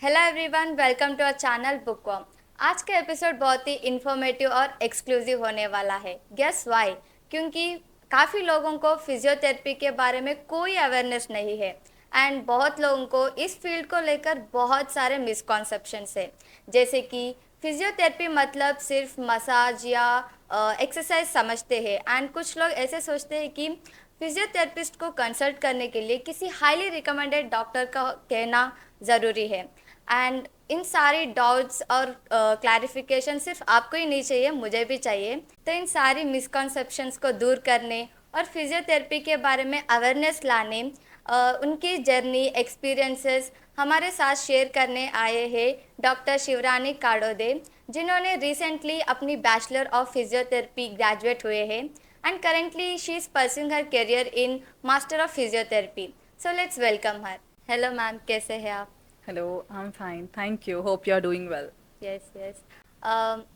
Hello everyone, welcome to our channel bookworm. आज का episode बहुत ही इंफॉर्मेटिव और एक्सक्लूसिव होने वाला है। Guess why? क्योंकि काफ़ी लोगों को फिजियोथेरेपी के बारे में कोई अवेयरनेस नहीं है एंड बहुत लोगों को इस फील्ड को लेकर बहुत सारे मिसकॉन्सेप्शंस है। जैसे कि फिजियोथेरेपी मतलब सिर्फ मसाज या एक्सरसाइज समझते हैं एंड कुछ लोग ऐसे सोचते हैं कि फिजियोथेरेपिस्ट को कंसल्ट करने के लिए किसी हाईली रिकमेंडेड डॉक्टर का कहना ज़रूरी है। एंड इन सारी डाउट्स और क्लैरिफिकेशन सिर्फ आपको ही नहीं चाहिए, मुझे भी चाहिए। तो इन सारी मिसकॉन्सेप्शंस को दूर करने और फिजियोथेरेपी के बारे में अवेयरनेस लाने उनकी जर्नी एक्सपीरियंसेस हमारे साथ शेयर करने आए हैं डॉक्टर शिवरानी काडोदे, जिन्होंने रिसेंटली अपनी बैचलर ऑफ फिजियोथेरेपी ग्रेजुएट हुए हैं and currently she is pursuing her career in master of physiotherapy. So let's welcome her. Hello ma'am, कैसे हैं आप? Hello, I'm fine. Thank you. Hope you're doing well. Yes yes.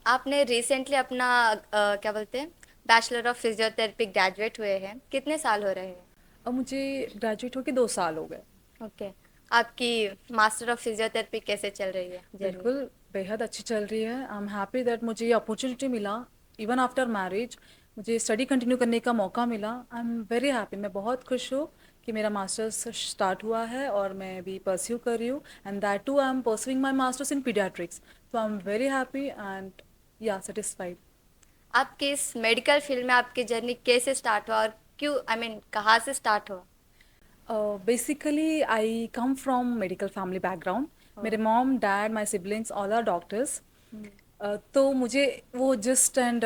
आपने recently अपना क्या बोलते हैं बैचलर ऑफ फिजियोथेरेपी ग्रेजुएट हुए हैं, कितने साल हो रहे हैं? अब मुझे ग्रेजुएट होके 2 साल हो गए। ओके। आपकी मास्टर ऑफ फिजियोथेरेपी कैसे चल रही है जर्नी? बिल्कुल बेहद अच्छी चल रही है। आई एम हैप्पी दैट मुझे ये अपॉर्चुनिटी मिला। इवन आफ्टर मैरिज मुझे स्टडी कंटिन्यू करने का मौका मिला। आई एम वेरी हैप्पी। मैं बहुत खुश हूँ कि मेरा मास्टर्स स्टार्ट हुआ है और मैं भी परस्यू कर रही हूँ, and that too I am pursuing my masters in paediatrics. तो I am very happy and या सेटिस्फाइड। आपके इस मेडिकल फील्ड में आपकी जर्नी कैसे स्टार्ट हुआ और क्यों, आई मीन कहाँ से स्टार्ट हुआ? Basically, I come from medical family background. मेरे mom dad my siblings all are doctors. तो मुझे वो जस्ट एंड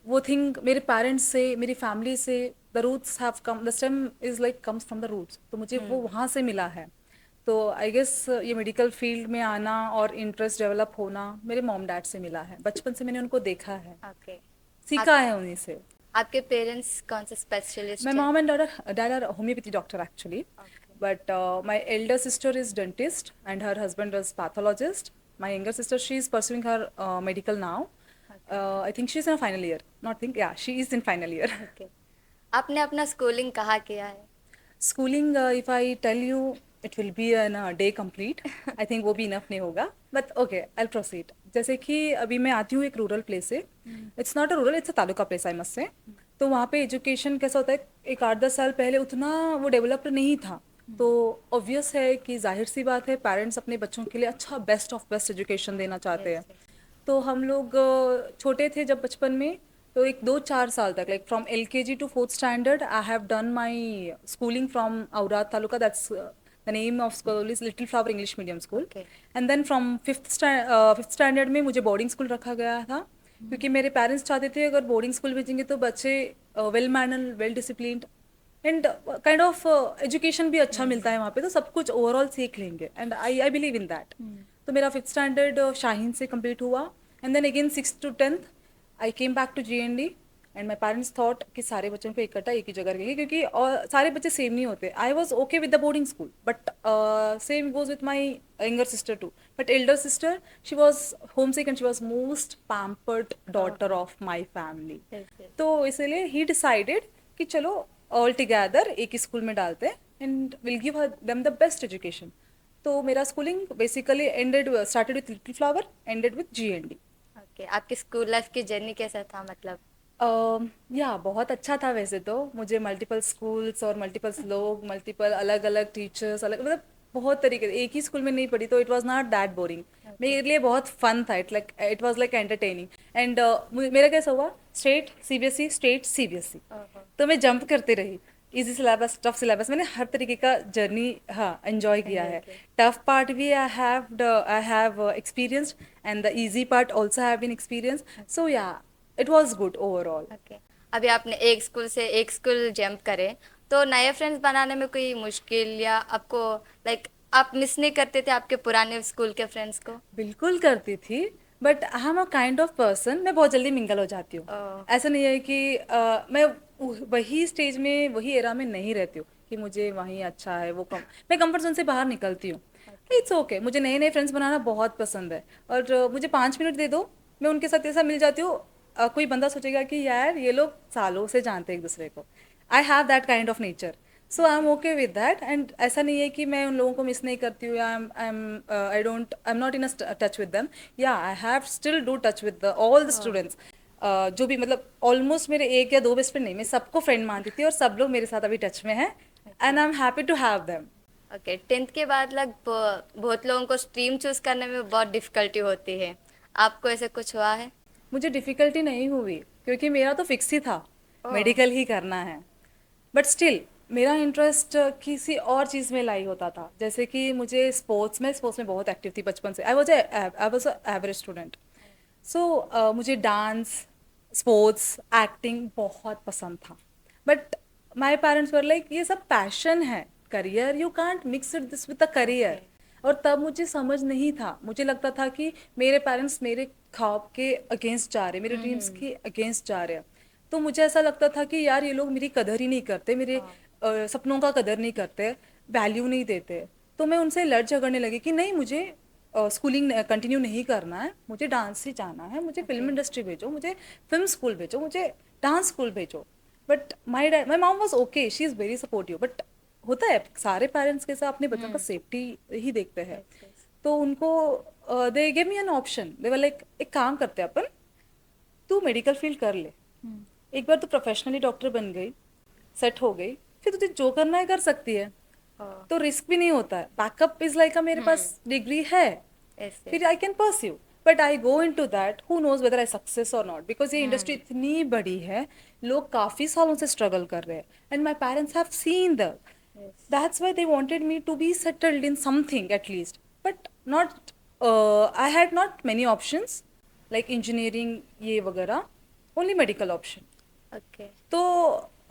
वो थिंग मेरे पेरेंट्स से, मेरी फैमिली से, the roots have come, the stem is like comes from the roots, तो मुझे वो वहाँ से मिला है। तो आई गेस ये मेडिकल फील्ड में आना और इंटरेस्ट डेवलप होना मेरे मॉम डैड से मिला है। बचपन से मैंने उनको देखा है, ओके। सीखा है उन्हीं से। आपके पेरेंट्स कौन से My स्पेशलिस्ट हैं? mom and dad are homeopathy doctor actually, okay. but my elder sister is dentist and her husband was pathologist. My younger sister, she is pursuing her medical now. I think she's in a final year. Not think, yeah, she is in final year. Okay. आपने अपना schooling कहाँ किया है? Schooling, if I tell you, it will be in a day complete. I think वो भी enough नहीं होगा. But okay, I'll proceed. जैसे कि अभी मैं आती हूँ एक रूरल प्लेस से। It's not a rural, it's a taluka place I must say. तो वहाँ पे एजुकेशन कैसा होता है, एक 8-10 साल पहले उतना वो डेवलप्ड नहीं था। तो ऑब्वियस है कि जाहिर सी बात है, पेरेंट्स अपने बच्चों के लिए अच्छा बेस्ट ऑफ बेस्ट एजुकेशन देना चाहते यस हैं। यस। तो हम लोग छोटे थे जब बचपन में, तो एक 2-4 साल तक, like from LKG to 4th standard, I have done my schooling from Aurad taluka, that's the name of school is little flower English medium school. Okay. And then from fifth standard में मुझे बोर्डिंग स्कूल रखा गया था, क्योंकि मेरे parents चाहते थे अगर बोर्डिंग स्कूल भेजेंगे तो बच्चे well manner, well disciplined and kind of education भी अच्छा मिलता है वहाँ पे, तो सब कुछ ओवरऑल सीख लेंगे, and I believe in that. तो मेरा 5th स्टैंडर्ड शाहीन से कंप्लीट हुआ, and then again 6th to 10th I came back to GND, and my parents thought कि सारे बच्चों को इकट्ठा एक ही जगह रखेंगे, क्योंकि और सारे बच्चे सेम नहीं होते। I was okay with the boarding school, but same was with my younger sister too, but elder sister, she was home sick and she was most pampered daughter of my family. Yes yes. तो इसलिए ही decided कि चलो all together एक ही school में डालते हैं, and will give them the best education. तो मेरा schooling basically started with little flower, ended with GND। Okay. आपकी स्कूल लाइफ की जर्नी कैसा था मतलब? या बहुत अच्छा था वैसे तो। मुझे मल्टीपल स्कूल्स और मल्टीपल लोग, मल्टीपल अलग अलग टीचर्स, अलग मतलब बहुत तरीके, एक ही स्कूल में नहीं पढ़ी, तो it was not that boring. Okay. मेरे लिए बहुत फन था, it was like entertaining. And मेरा कैसा हुआ, स्टेट CBSE, स्टेट CBSE, ओहो। तो मैं जंप करती रही। इजी सिलेबस, टफ सिलेबस, मैंने हर तरीके का जर्नी, हाँ, एंजॉय किया एंजॉय है। किया। टफ पार्ट भी I have experienced, and the easy part also have been experience. So yeah, it was good overall. Okay. अभी आपने एक स्कूल से एक स्कूल जंप करे, तो नए फ्रेंड्स बनाने में कोई मुश्किल या आपको लाइक आप मिस नहीं करते थे आपके पुराने स्कूल के फ्रेंड्स को? बिल्कुल करती थी, but I am a kind of person, मैं बहुत जल्दी मिंगल हो जाती हूँ। ओह। ऐसा नहीं है कि मैं वही स्टेज में, वही एरा में नहीं रहती हूँ कि मुझे वहीं अच्छा है, वो कम, मैं कंफर्ट जोन से बाहर निकलती हूँ। ओके। इट्स ओके, मुझे नए नए फ्रेंड्स बनाना बहुत पसंद है, और मुझे 5 मिनट दे दो, मैं उनके साथ ऐसा मिल जाती हूँ। कोई बंदा सोचेगा कि यार ये लोग सालों से जानते हैं एक दूसरे को। I have that kind of nature. So I am okay with that and ऐसा नहीं है कि मैं उन लोगों को मिस नहीं करती हूँ या I am not in touch with them या I have still do touch with all the oh, students जो भी मतलब ऑलमोस्ट मेरे एक या दो बेस्ट फ्रेंड नहीं मैं सबको फ्रेंड मानती थी और सब लोग मेरे साथ अभी टच में हैं and I am happy to have them okay. 10th के बाद बहुत लोगों को स्ट्रीम चूज करने में बहुत डिफिकल्टी होती है, आपको ऐसे कुछ हुआ है? मुझे डिफ़िकल्टी नहीं हुई क्योंकि मेरा तो फिक्स ही था ओह, मेडिकल ही करना है बट स्टिल मेरा इंटरेस्ट किसी और चीज़ में लाई होता था जैसे कि मुझे स्पोर्ट्स में बहुत एक्टिव थी बचपन से I was average student so मुझे डांस स्पोर्ट्स एक्टिंग बहुत पसंद था but my parents were like ये सब पैशन है career you can't mix it this with a okay. Career और तब मुझे समझ नहीं था मुझे लगता था कि मेरे पेरेंट्स मेरे ख्वाब के अगेंस्ट जा रहे मेरे ड्रीम्स हम्म। के अगेंस्ट जा रहे हैं तो मुझे ऐसा लगता था कि यार ये लोग मेरी कदर ही नहीं करते मेरे हाँ। सपनों का कदर नहीं करते वैल्यू नहीं देते तो मैं उनसे लड़ झगड़ने लगी कि नहीं मुझे स्कूलिंग कंटिन्यू नहीं करना है मुझे डांस ही जाना है मुझे फिल्म ओके। इंडस्ट्री भेजो मुझे फिल्म स्कूल भेजो मुझे डांस स्कूल भेजो but my mom was okay she is very supportive but होता है सारे पेरेंट्स के साथ अपने बच्चों का हम्म। सेफ्टी ही देखते हैं यस यस। तो उनको they give me an option they were like एक काम करते हैं अपन तू मेडिकल फील्ड कर ले हम्म। एक बार तू प्रोफेशनली डॉक्टर बन गई सेट हो गई फिर तुझे जो करना है कर सकती है ओह। तो रिस्क भी नहीं होता है बैकअप इज लाइक मेरे हम्म। पास डिग्री है यस फिर yes. I can pursue but I go in to that who knows whether I success or not because ये इंडस्ट्री हम्म। इतनी बड़ी है लोग काफी सालों से स्ट्रगल कर रहे हैं and my parents have seen the yes. that's why they wanted me to be settled in something at least but not I had not many options like engineering ये वगैरह only medical option ओके। तो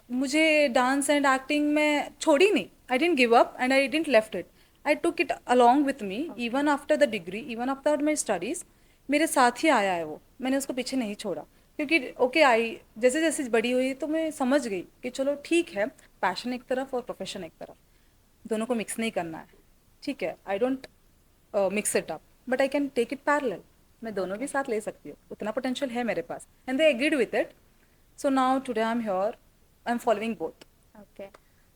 मुझे dance and acting में छोड़ी नहीं I didn't give up and I didn't left it I took it along with me okay. Even after the degree even after my studies मेरे साथ ही आया है वो मैंने उसको पीछे नहीं छोड़ा क्योंकि ओके आई जैसे जैसे बड़ी हुई तो मैं समझ गई कि चलो ठीक है पैशन एक तरफ और प्रोफेशन एक तरफ दोनों को मिक्स नहीं करना है ठीक है I don't mix it up but I can take it parallel मैं दोनों ओके। भी साथ ले सकती हूँ उतना पोटेंशियल है मेरे पास and they agreed with it so now today I am here I am following both okay.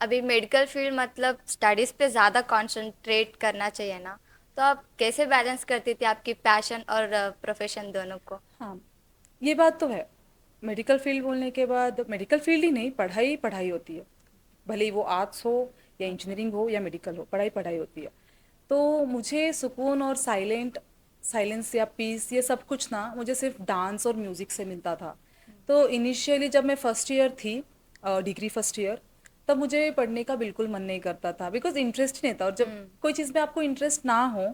अभी मेडिकल फील्ड मतलब स्टडीज पे ज़्यादा कंसंट्रेट करना चाहिए ना, तो आप कैसे बैलेंस करती थी आपकी पैशन और प्रोफेशन दोनों को? हाँ ये बात तो है मेडिकल फील्ड बोलने के बाद मेडिकल फील्ड ही नहीं पढ़ाई पढ़ाई होती है भले ही वो आर्ट्स हो या इंजीनियरिंग हो या मेडिकल हो पढ़ाई पढ़ाई होती है तो मुझे सुकून और साइलेंस या पीस ये सब कुछ ना मुझे सिर्फ डांस और म्यूज़िक से मिलता था तो इनिशियली जब मैं फर्स्ट ईयर थी डिग्री फर्स्ट ईयर तब मुझे पढ़ने का बिल्कुल मन नहीं करता था बिकॉज इंटरेस्ट ही नहीं था और जब हम्म। कोई चीज़ में आपको इंटरेस्ट ना हो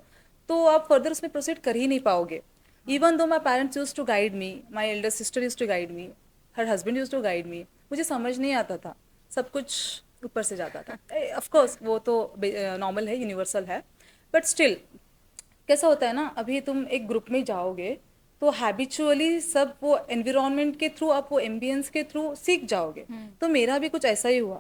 तो आप फर्दर उसमें प्रोसीड कर ही नहीं पाओगे even though my parents use to guide me my elder sister use to guide me her husband use to guide me मुझे समझ नहीं आता था सब कुछ ऊपर से जाता था ऑफ कोर्स वो तो नॉर्मल है यूनिवर्सल है बट स्टिल कैसा होता है ना अभी तुम एक ग्रुप में जाओगे तो हैबिचुअली सब वो एनवायरनमेंट के थ्रू आप वो एम्बियंस के थ्रू सीख जाओगे हम्म। तो मेरा भी कुछ ऐसा ही हुआ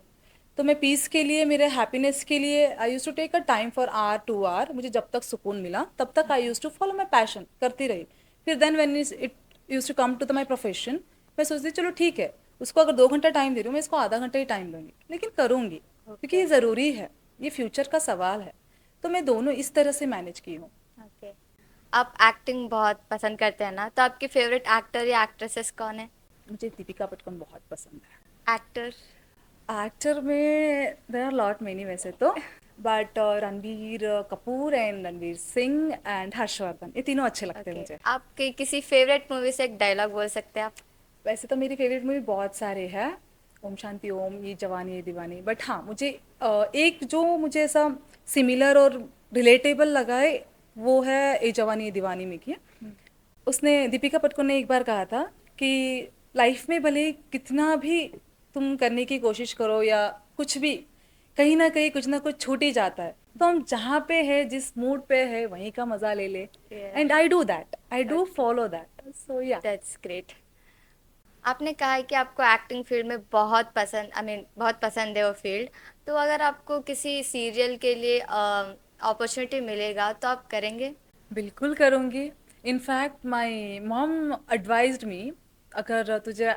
तो मैं पीस के लिए मेरे हैप्पीनेस के लिए I use to take a time for hour 2 hour मुझे जब तक सुकून मिला तब तक I use to follow my passion करती रही फिर then when it use to come to the my profession मैं सोचती चलो ठीक है उसको अगर 2 घंटा टाइम दे रही हूँ मैं इसको आधा घंटा ही टाइम दूंगी लेकिन करूँगी क्योंकि ओके। ये ज़रूरी है ये फ्यूचर का सवाल है तो मैं दोनों इस तरह से मैनेज की हूँ ओके। आप एक्टिंग बहुत पसंद करते हैं ना, तो आपकी फेवरेट एक्टर या एक्ट्रेसेस कौन है? मुझे दीपिका पादुकोण बहुत पसंद है एक्टर? एक्टर में देर आर लॉट मेनी वैसे तो but Ranbir Kapoor and Ranveer Singh and Harshvardhan ये तीनों अच्छे लगते हैं ओके। मुझे आपकी किसी फेवरेट मूवी से एक डायलॉग बोल सकते हैं आप? वैसे तो मेरी फेवरेट मूवी बहुत सारे हैं ओम शांति ओम ये जवानी ये दीवानी बट हाँ मुझे एक जो मुझे ऐसा सिमिलर और रिलेटेबल लगा है वो है ये जवानी ये दीवानी में की उसने दीपिका पादुकोण ने एक बार कहा था कि लाइफ में भले कितना भी तुम करने की कोशिश करो या कुछ भी कहीं ना कुछ छूट ही जाता है तो हम जहाँ पे है जिस मूड पे है वहीं का मजा ले ले Yeah. And I do that I do Okay. Follow that so या दैट्स ग्रेट। आपने कहा है कि आपको एक्टिंग फील्ड में बहुत पसंद, बहुत पसंद है वो फील्ड, तो अगर आपको किसी सीरियल के लिए अपॉर्चुनिटी मिलेगा तो आप करेंगे? बिल्कुल करूँगी इनफैक्ट माई मॉम एडवाइज्ड मी अगर तुझे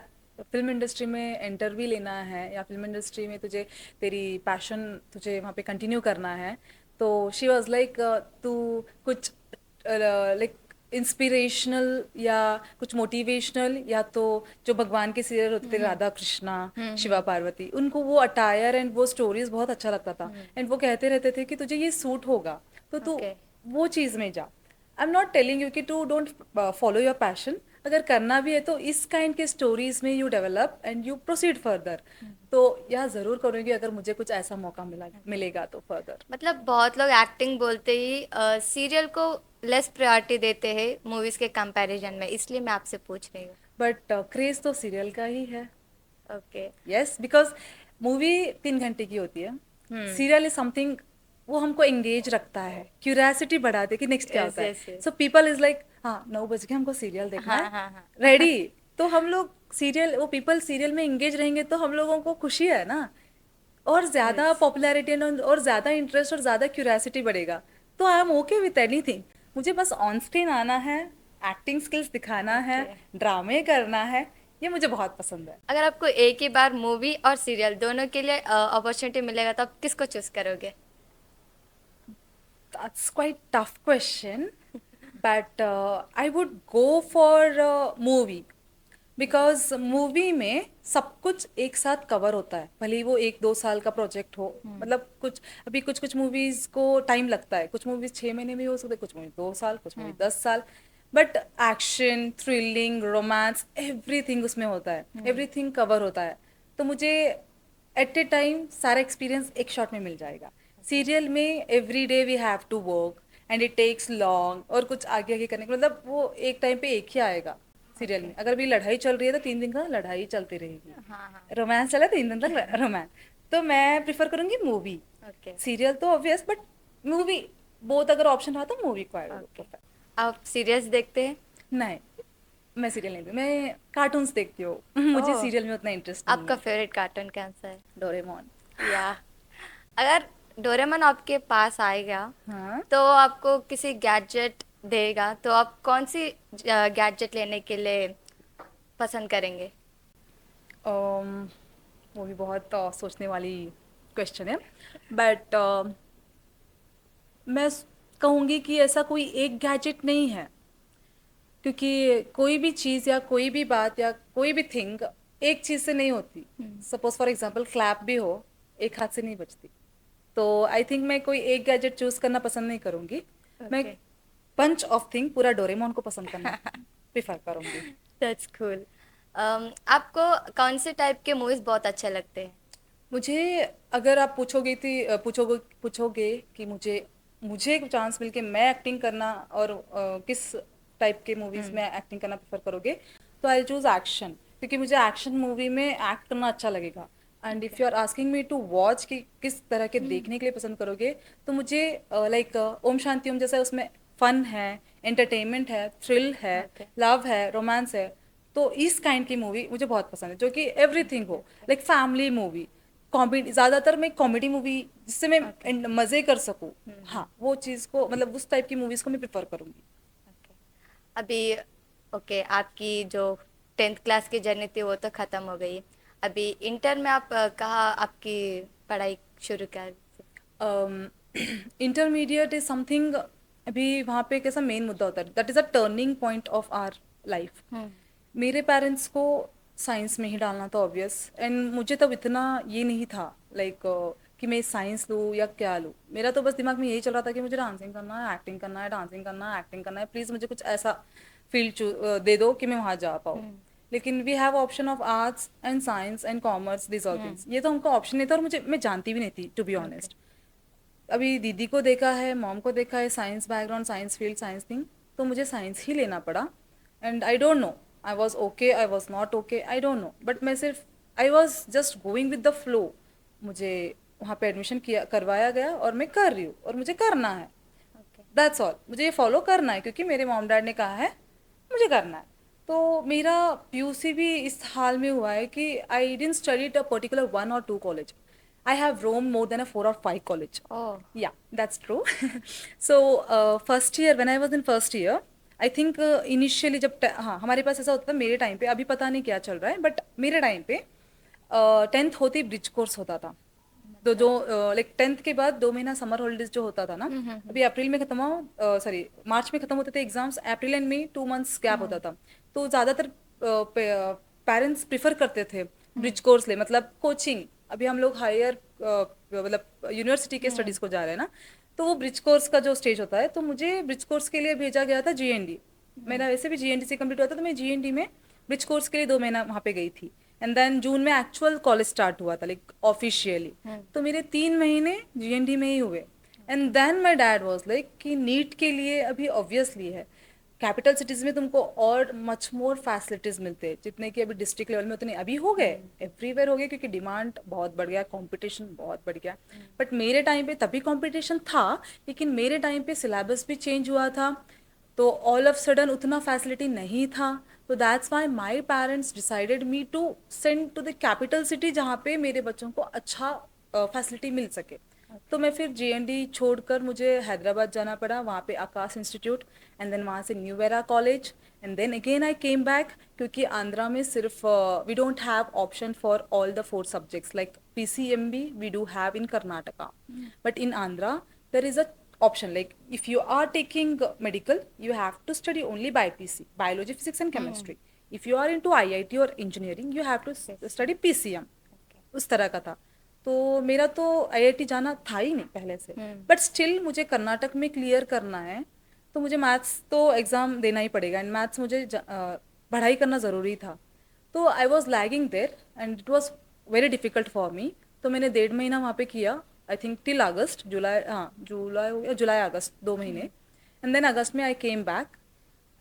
फिल्म इंडस्ट्री में एंटर भी लेना है या फिल्म इंडस्ट्री में तुझे तेरी पैशन तुझे वहाँ पे कंटिन्यू करना है, तो शी वॉज लाइक तू कुछ लाइक इंस्पिरेशनल या कुछ मोटिवेशनल, या तो जो भगवान के सीरियल होते थे राधा कृष्णा शिवा पार्वती, उनको वो अटायर एंड वो स्टोरीज बहुत अच्छा लगता था। एंड वो कहते रहते थे कि तुझे ये सूट होगा तो तू ओके। वो चीज़ में जा। I am not telling you कि to don't follow your passion, अगर करना भी है तो इस काइंड के स्टोरीज में you develop and you proceed further. तो यह ज़रूर करूँगी अगर मुझे कुछ ऐसा मौका मिलेगा तो फर्दर। मतलब बहुत लोग एक्टिंग बोलते ही सीरियल को लेस प्रायोरिटी देते हैं मूवीज के कंपैरिजन में, इसलिए मैं आपसे पूछ रही हूँ। बट क्रेज तो सीरियल का ही है। ओके। यस, बिकॉज मूवी 3 घंटे की होती है, सीरियल इज समथिंग वो हमको एंगेज रखता है, क्यूरियोसिटी बढ़ाते है कि नेक्स्ट क्या यस होता है। Yes yes. So people is like हाँ 9 बज के हमको सीरियल देखना हाँ है, हाँ हाँ। रेडी। तो हम लोग सीरियल, वो पीपल सीरियल में एंगेज रहेंगे तो हम लोगों को खुशी है ना, और ज्यादा यस। पॉपुलैरिटी और ज्यादा इंटरेस्ट और ज्यादा क्यूरियोसिटी बढ़ेगा। तो I am okay with anything, मुझे बस ऑन स्क्रीन आना है, एक्टिंग स्किल्स दिखाना है, ओके। ड्रामे करना है, ये मुझे बहुत पसंद है। अगर आपको एक ही बार मूवी और सीरियल दोनों के लिए अपॉर्चुनिटी मिलेगा तो आप किसको चूज करोगे? That's quite tough question, but I would go for movie, because movie में सब कुछ एक साथ कवर होता है, भले ही वो 1-2 साल का प्रोजेक्ट हो। मतलब कुछ अभी कुछ कुछ मूवीज को टाइम लगता है, कुछ मूवीज 6 महीने भी हो सकते, कुछ मूवी 2 साल, कुछ मूवी 10 साल। But action, thrilling, romance, everything उसमें होता है, एवरीथिंग कवर होता है। तो मुझे एट ए टाइम सारा एक्सपीरियंस एक शॉट में मिल जाएगा। सीरियल में every day we have to work and it takes long, और कुछ आगे आगे करने का मतलब वो एक टाइम पे एक ही आएगा। सीरियल में अगर भी लड़ाई चल रही है तो 3 दिन का लड़ाई चलती रहेगी, हाँ हाँ। रोमांस चला 3 दिन तक रोमांस। तो मैं प्रिफर करूंगी मूवी। ओके। सीरियल तो ऑब्वियस, बट मूवी, बोथ अगर ऑप्शन रहा तो मूवी को आई वुड ओके। प्रेफर। आप सीरियल्स देखते हैं? नहीं, मैं सीरियल नहीं देखती, मैं कार्टून्स देखती हूँ। मुझे ओह, सीरियल में उतना इंटरेस्ट नहीं आपका है। फेवरेट कार्टून कौन सा है? डोरेमोन। या अगर डोरेमोन आपके पास आएगा हाँ। तो आपको किसी गैजेट देगा तो आप कौन सी गैजेट लेने के लिए पसंद करेंगे? वो भी बहुत सोचने वाली क्वेश्चन है, बट मैं कहूँगी कि ऐसा कोई एक गैजेट नहीं है, क्योंकि कोई भी चीज़ या कोई भी बात या कोई भी थिंग एक चीज़ से नहीं होती। सपोज फॉर एग्जांपल क्लैप भी हो, एक हाथ से नहीं बजती। तो आई थिंक मैं कोई एक गैजेट चूज करना पसंद नहीं करूँगी, मैं ओके। पंच ऑफ थिंग पूरा डोरेमोन को पसंद करना प्रिफर करूँगी। That's cool. आपको कौन से टाइप के मूवीज बहुत अच्छे लगते हैं? मुझे, अगर आप पूछोगे कि मुझे मुझे एक चांस मिल के मैं एक्टिंग करना और किस टाइप के मूवीज में एक्टिंग करना प्रेफर करोगे, तो आई चूज एक्शन, क्योंकि मुझे एक्शन मूवी में एक्ट करना अच्छा लगेगा। And if you are asking me to watch कि किस तरह के देखने के लिए पसंद करोगे, तो मुझे लाइक ओम शांति ओम जैसा उसमें फन है, एंटरटेनमेंट है, थ्रिल है, ओके। लव है, रोमांस है। तो इस काइंड की मूवी मुझे बहुत पसंद है, जो कि एवरीथिंग हो, लाइक फैमिली मूवी, कॉमेडी। ज़्यादातर मैं कॉमेडी मूवी जिससे मैं मज़े कर सकूँ, हाँ वो चीज़ को, मतलब उस टाइप की मूवीज़ को मैं प्रेफर करूँगी। ओके। अभी ओके, आपकी जो 10th क्लास की जर्नी थी वो तो ख़त्म हो गई। अभी इंटर में आप कहाँ आपकी पढ़ाई शुरू कर? इंटरमीडिएट इज समथिंग, अभी वहाँ पे कैसा मेन मुद्दा होता है, that is a turning point of our life. मेरे पेरेंट्स को साइंस में ही डालना था ऑब्वियस, एंड मुझे तब इतना ये नहीं था लाइक कि मैं साइंस लूँ या क्या लूँ। मेरा तो बस दिमाग में यही चल रहा था कि मुझे डांसिंग करना है, एक्टिंग करना है, डांसिंग करना है, एक्टिंग करना है, प्लीज़ मुझे कुछ ऐसा फील्ड दे दो कि मैं वहाँ जा पाऊँ। लेकिन we have option of arts and science and commerce, this all things, ये तो हमको ऑप्शन नहीं था, और मुझे, मैं जानती भी नहीं थी टू बी ऑनेस्ट। अभी दीदी को देखा है, मॉम को देखा है, science background, science field, science thing, तो मुझे साइंस ही लेना पड़ा। And I don't no, I was okay, I was not okay, I don't no, but मैं सिर्फ I was just going with the flow. मुझे वहाँ पे एडमिशन किया, करवाया गया, और मैं कर रही हूँ और मुझे करना है, ओके। That's all. मुझे ये फॉलो करना है क्योंकि मेरे मॉम डैड ने कहा है, मुझे करना है। तो मेरा पीयूसी भी इस हाल में हुआ है कि I didn't studied a particular 1 or 2 college, I have roamed more than a 4 or 5 college. Oh. Yeah, that's true. So, first year, when I was in first year, I think initially जब हाँ हमारे पास ऐसा होता था मेरे time पे, अभी पता नहीं क्या चल रहा है, बट मेरे टाइम पे 10th होते ही ब्रिज कोर्स होता था। तो जो मतलब लाइक 10th के बाद 2 महीना समर हॉलीडेज जो होता था ना, अभी अप्रैल में खत्म हो, सॉरी मार्च में खत्म होते थे exams, April and May 2 months gap होता था। तो ज़्यादातर पेरेंट्स प्रिफर करते थे ब्रिज कोर्स ले, मतलब कोचिंग। अभी हम लोग हायर मतलब यूनिवर्सिटी के स्टडीज को जा रहे हैं ना, तो वो ब्रिज कोर्स का जो स्टेज होता है, तो मुझे ब्रिज कोर्स के लिए भेजा गया था जीएनडी। मेरा वैसे भी जीएनडी से कंप्लीट हुआ था, तो मैं जीएनडी में ब्रिज कोर्स के लिए 2 महीना वहाँ पे गई थी। एंड देन जून में एक्चुअल कॉलेज स्टार्ट हुआ था, लाइक ऑफिशियली। तो मेरे 3 महीने जीएनडी में ही हुए। And then my dad was like कि नीट के लिए अभी ऑब्वियसली है, कैपिटल सिटीज में तुमको और मच मोर फैसिलिटीज मिलते हैं, जितने कि अभी डिस्ट्रिक्ट लेवल में उतने अभी हो गए, एवरीवेयर हो गए, क्योंकि डिमांड बहुत बढ़ गया, कंपटीशन बहुत बढ़ गया। बट मेरे टाइम पे तभी कंपटीशन था, लेकिन मेरे टाइम पे सिलेबस भी चेंज हुआ था, तो ऑल ऑफ सडन उतना फैसिलिटी नहीं था। तो that's why my parents decided me to send to the capital city, जहाँ पे मेरे बच्चों को अच्छा फैसिलिटी मिल सके। तो मैं फिर जीएनडी छोड़कर मुझे हैदराबाद जाना पड़ा, वहाँ पे आकाश इंस्टीट्यूट, एंड देन वहाँ से new Vera college, and then again I came back, क्योंकि आंध्रा में सिर्फ we don't have option for all the 4 subjects, like PCMB we do have in Karnataka, but in Andhra there is a option, like if you are taking medical you have to study only BPC, biology physics and chemistry. If you are into IIT or engineering you have to study PCM, उस तरह का था। तो मेरा तो IIT जाना था ही नहीं पहले से, बट स्टिल मुझे कर्नाटक में क्लियर करना है, तो मुझे मैथ्स तो एग्ज़ाम देना ही पड़ेगा, एंड मैथ्स मुझे पढ़ाई करना ज़रूरी था। तो आई was lagging there and it was very difficult for me. तो मैंने 1.5 महीना वहाँ पे किया, आई थिंक टिल अगस्त, जुलाई, हाँ जुलाई हो गया, जुलाई अगस्त 2 महीने। एंड देन अगस्त में I came back,